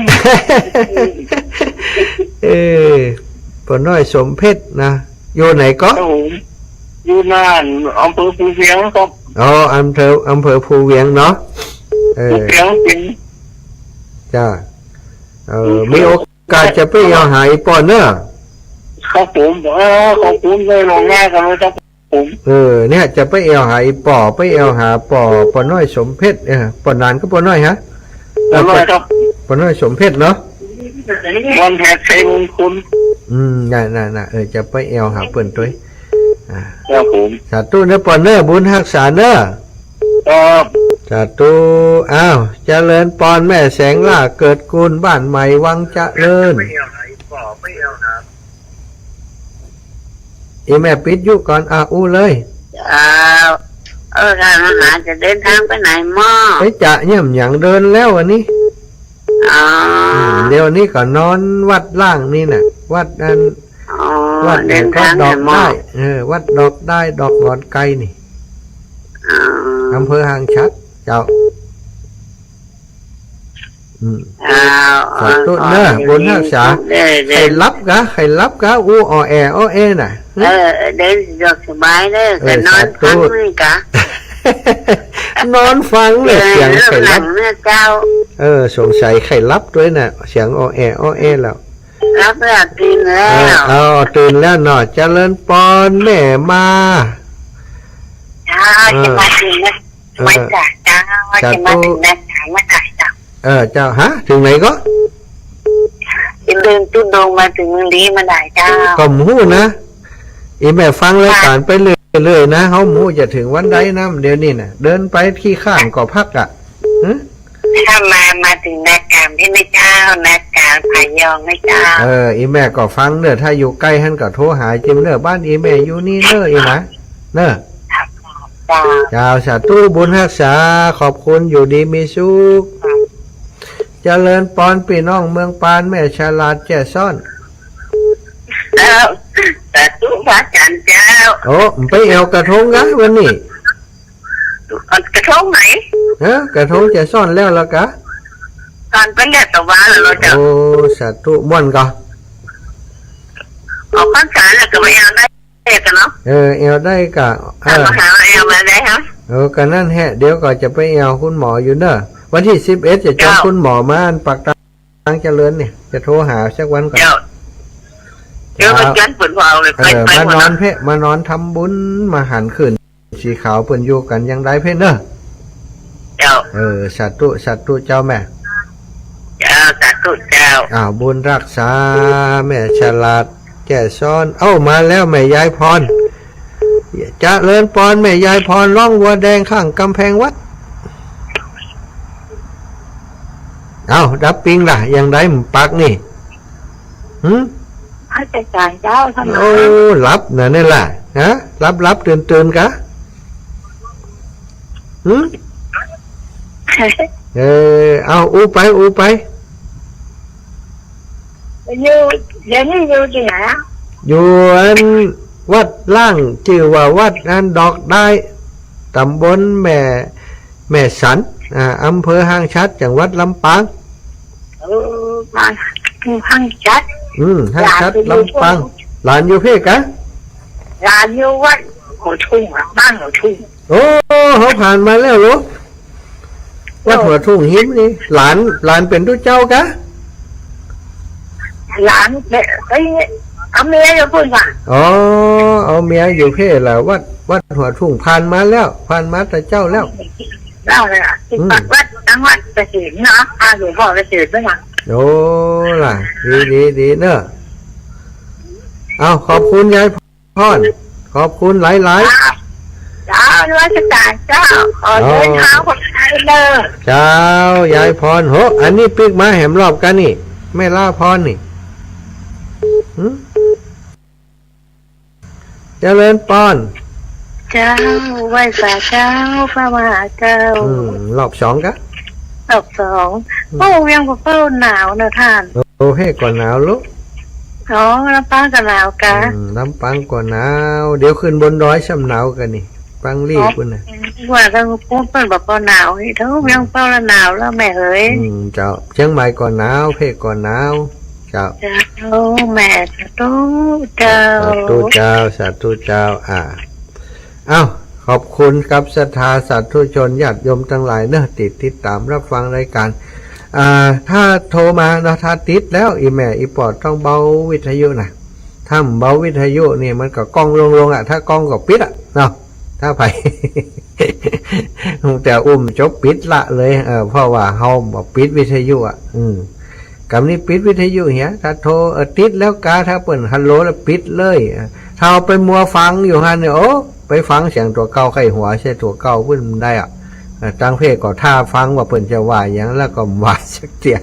ปนน้อยสมเพชรนะอยู่ไหนก็
ครับผมอยู่น่านอำเภอภูเวียงครับ
อำเภอภูเวียงเนาะ
ภูเวียงเป็น
จ้ามีโอกาสจะไปเอาหายป่อเนอะ
ครับผมขอบคุณเลยลงง่ายกันเลยครับผม
เนี่ยจะไปเอาหายป่อไปเอาหาป่อน้อยสมเพชรป่อนานก็ป่อน้อยฮะ
แล้วก็ครับ
ป่อน้อยสมเพชรเนาะ
วันแพทย์ชัยมงคล
น่ะจะไปเอาหาเปิ่นตัว
ครับผม
สาธุเนอะป่อเนอะบุญรักษาเนอะ
ครับ
สาธุอ้าวเจริญปอนแม่แสงล่าเกิดกุลบ้านใหม่วังเจริญอีแม่ปิดยุก่อนอู้เลย
การมหาจะเดินทางไปไหนมั่ง
ไปจะเนี่ยมอย่างเดินแล้วอันนี้เดี๋ยวนี้ก็นอนวัดล่างนี่น่ะวัดนั้นวัดเดินก็ดอกได้วัดดอกได้ดอกงอนไกลนี่อำเภอหางชัดเจ้าสาธุเนอะบุญรักษาใครรับกะอู้ออน่ะ
เดินสบายเลยแต่นอนฟังนี่กะ
นอนฟังเลยเสียงไข่รับ
เจ้า
สงสัยไข่รับด้วยน่ะเสียงอแล้ว
รับแล้วตื่นแล้ว
ตื่นแล้วหน่อยเจริญปอนแม่มา
จะมาถึงนะไม่จ่ายเจ้าจะมาถึงนะไม่จ่ายเจ้า
เจ้าฮะถึงไหนก็
เดินตุ้นลงมาถึงนี้มาได้เจ้า
ก็หมูนะอีแม่ฟังรายการไปเลยนะเขาหมูจะถึงวันใดนะเดี๋ยวนี้น่ะเดินไปที่ข้างก็พักอ่ะ
ถ้ามาถึงนาการที่ไม่เจ้านาการพายองไม่เจ้า
อีแม่ก็ฟังเนอะถ้าอยู่ใกล้ท่านก็โทรหาจิมเนอะบ้านอีแม่อยู่นี่เนอะอีนะเนอะเจ้าสาธุบุญรักษาขอบคุณอยู่ดีมีสุขเจริญปอนพี่น้องเมืองปานแม่ฉลาดแจ่ซ่อน
สาธุพระอาจารย์เจ้า
ไปเอวกระทงนะวันนี้
กระทงไหน
กระทงจะซ่อนแล้วกะ
ตอนเป็นเด็กตะวันเราจะ
สาธุม่วนก็
ออกพรรษาแล้วก็ไม่เอาได้กันเนาะ
เอวได้กะ
มาหาเอวมาได้ฮะ
กันนั่นแฮะเดี๋ยวก็จะไปเอวคุณหมออยู่เนอะวันที่11จะจองคุณหมอมาอันปักทางเจริญเนี่ยจะโทรหาสักวันก่อน
เดี๋ยวมันยันฝนพอเลย
มานอนมานอนทำบุญมาหันขึ้นสีขาวเปิ่นอยู่กันยังได้เพ่นเนอะสัตว์เจ้าแม่
สัตว์เจ้า
บุญรักษาแม่ฉลาดแก่ซ้อนมาแล้วแม่ยายพรจะเลินปอนแม่ยายพรล่องวัวแดงข้างกำแพงวัดดับปิงล่ะยังได้หมปักนี่
พระอาจารย์เจ้าทำไม
รับน่ะนี่แหละรับตื่นกะอู้ไป
อยู่เดี๋ยวนี้อยู่ที่ไหน
อยู่อันวัดล่างชื่อว่าวัดอันดอกได้ตำบลแม่สันอำเภอห้างชัดจังหวัดลำปาง
ห้างชัด
ห้างชัดลำปางหลานอยู่เพ่กะ
หลานอยู่วัดหัวทุ่งบ้านหัวทุ่ง
เขาผ่านมาแล้วลูกวัดหัวทุ่งหิมนี่หลานเป็นทุกเจ้ากะ
หลานเอาเมียอยู่พุ่นว่ะ
เอาเมียอยู่เพ่แล้ววัดหัวทุ่งผ่านมาแต่เจ้าแล้ว
เลยอ่ะที่วัดทั้งวัดประสิทธิ์เนาะหลวงพ่อประสิทธิ์ด้วยนะ
ล่ะดีเนอะขอบคุณยายพรขอบคุณหลาย
เจ้าราชการเจ้าขอเดินเท้าคนไทยเลย
เจ้ายายพรอันนี้ปิ๊กมาแหมรอบกันนี่แม่ล่าพรนี่เจริญปอน
เจ้าไหว้ฝ่าเจ้าพระมหาเจ้
ารอบสองกะ
รอบสองเป้ายังกับเป้าหนาวนะท่าน
เฮ้ก่อนหนาวลูก
อ๋อลำปางกับหนาวกะ
ลำปางก็หนาวเดี๋ยวขึ้นบนดอยช่ำหนาวกันนี่ปังรีบพุ่นน่ะ
ว่าถ้าพูดเปิ้นบอกว่าหนาวนี่เท่ายังเป้าละหนาวแล้วแม่เอ๋ย
เจ้าเชียงใหม่ก็หนาวเพชรก็หนาวเจ้า
จ้าโอ้แม่ตู้เจ้า
สาธุเจ้าสาธุเจ้าเอ้าขอบคุณครับศรัทธาสาธุชนญาติโยมทั้งหลายเนอะติดตามรับฟังรายการถ้าโทรมาเนาะถ้าติดแล้วอีแม่อีปอดต้องเบาวิทยุนะถ้าเบาวิทยุนี่มันก็กล้องลงถ้ากล้องก็ปิดเนาะถ้าไป แต่จบปิดละเลยเพราะว่าเฮาบอกปิดวิทยุกำนี้ปิดวิทยุเหี้ยถ้าโทรติดแล้วกาถ้าเปิดฮัลโหลแล้วปิดเลยถ้าเอาไปมัวฟังอยู่ฮันเนี่ยโอ้ไปฟังเสียงตัวเก่าไข้หัวใช่ตัวเก่าเพิ่นได้ตั้งเพศก็ท่าฟังว่าเพิ่นจะว่าอย่างแล้วก็ว่าสักเตีย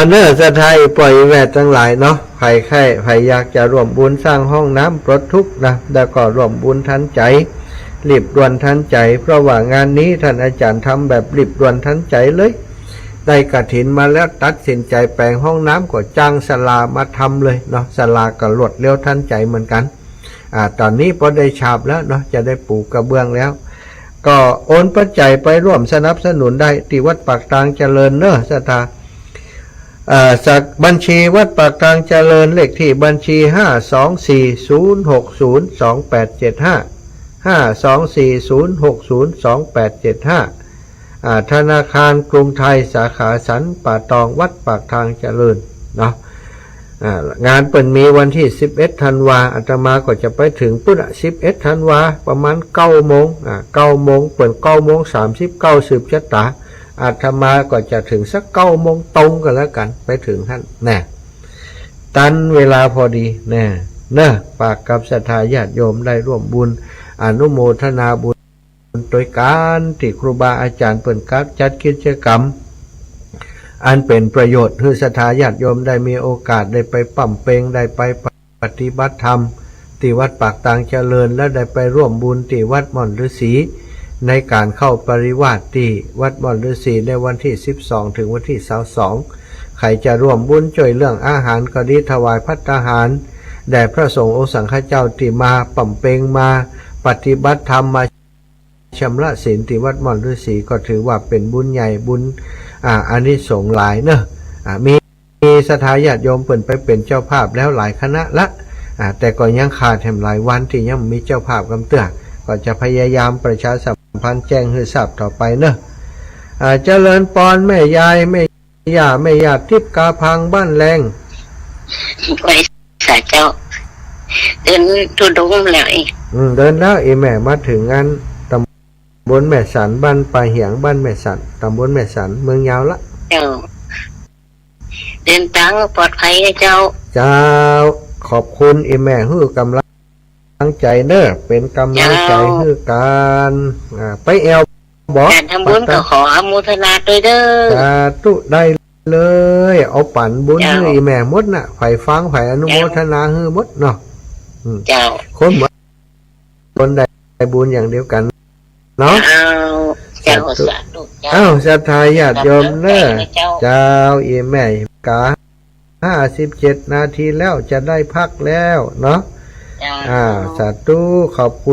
เนื้อสะไทยปล่อยแวดทั้งหลายเนาะใครอยากจะร่วมบุญสร้างห้องน้ำปลดทุกข์นะแล้วก็ร่วมบุญทันใจรีบด่วนทันใจเพราะว่างานนี้ท่านอาจารย์ทำแบบรีบด่วนทันใจเลยได้กฐินมาแล้วตัดสินใจแปลงห้องน้ำก็จ้างศาลามาทำเลยเนาะศาลาก็รวดเร็วทันใจเหมือนกันตอนนี้พอได้ฉาบแล้วเนาะจะได้ปูกระเบื้องแล้วก็โอนปัจจัยไปร่วมสนับสนุนได้ที่วัดปากทางเจริญเนอะศรัทธาจากบัญชีวัดปากทางเจริญเลขที่บัญชี52406028755 ธนาคารกรุงไทยสาขาสันป่าตองวัดปากทางเจริญเนาะงานเปิดมีวันที่11ธันวาอาตมาก็จะไปถึงปุ๊บ11ธันวาประมาณ9 โมง9 โมงเปิด9 โมง 39สืบชะตาอาตมาก็จะถึงสัก9 โมงตรงกันแล้วกันไปถึงท่านแน่ตันเวลาพอดีแน่เนอะฝากกับศรัทธาญาติโยมได้ร่วมบุญอนุโมทนาบุญโดยการที่ครูบาอาจารย์เปิดการจัดกิจกรรมอันเป็นประโยชน์ให้ศรัทธาญาติโยมได้มีโอกาสได้ไปปั่มเปงได้ไปปฏิบัติธรรมที่วัดปากทางเจริญและได้ไปร่วมบุญที่วัดม่อนฤาษีในการเข้าปริวาสที่วัดม่อนฤาษีในวันที่12ถึงวันที่22ใครจะร่วมบุญช่วยเรื่องอาหารก็ดีถวายภัตตาหารแด่พระสงฆ์องค์สังฆเจ้าที่มาปั่มเปงมาปฏิบัติธรรมมาชำระศีลที่วัดม่อนฤาษีก็ถือว่าเป็นบุญใหญ่บุญอานิสงส์หลายเนอะมีศรัทธาญาติโยมเปิ่นไปเป็นเจ้าภาพแล้วหลายคณะละแต่ก็ยังขาดแถมหลายวันที่ยังมีเจ้าภาพกำเตื้อก็จะพยายามประชาสัมพันธ์แจ้งให้ทราบต่อไปเนอะเจริญปอนแม่ยายแม่ย่าแม่ญาติทิพย์กาพังบ้านแรง
ไว้สาเจ้าเดินทุดงแล้ว
เดินแล้วแม่มาถึงงานตำบลแม่สันบ้านปลาเหียงบ้านแม่สันตำบลแม่สันเมืองยาวละ
เจ้าเดินทางปลอดภัยเจ้า
ขอบคุณแม่ฮื้อกำลังใจเนอะเป็นกำลังใจฮื้อการไปแอวบอก
การทำบุญก็ขออนุโมทนาด้วยเด้อ
ตุได้เลยเอาปั่นบุญฮื้อแม่มดน่ะไผ่ฟังไผ่อนุโมทนาฮื้อมดเนาะ
เจ้า
คนเหมือนคนใดบุญอย่างเดียวกันเนาะ
เจ้าสาธุ
ศรัทธาญาติโยมเนอะเจ้าแม่กา57 นาทีแล้วจะได้พักแล้วเนาะสาธุขอบคุ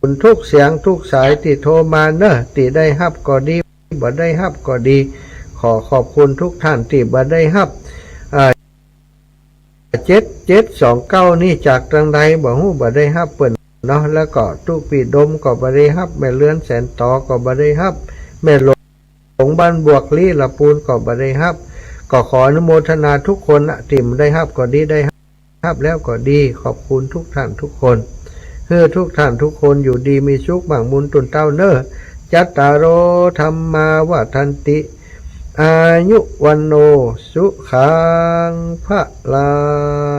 ณทุกเสียงทุกสายที่โทรมาเนอะที่ได้ฮับก็ดีบ่ได้ฮับก็ดีขอบคุณทุกท่านที่บ่ได้ฮับ7729นี่จากทางใดบ่ฮู้บ่ได้ฮับเปิ้นเนาะแล้วก็ทุกปีดมก็บ่ได้ฮับแม่เลื้อนแสนตอก็บ่ได้ฮับแม่หลงบ้านบวกลี่ละปูนก็บ่ได้ฮับก็ขออนุโมทนาทุกคนที่ได้ฮับก็ดีได้ฮับแล้วก็ดีขอบคุณทุกท่านทุกคนทุกท่านทุกคนอยู่ดีมีสุขบังบุญตุนเต้าเนอจัตตารโอธรรมาวทันติอายุวันโนสุขังพระลัง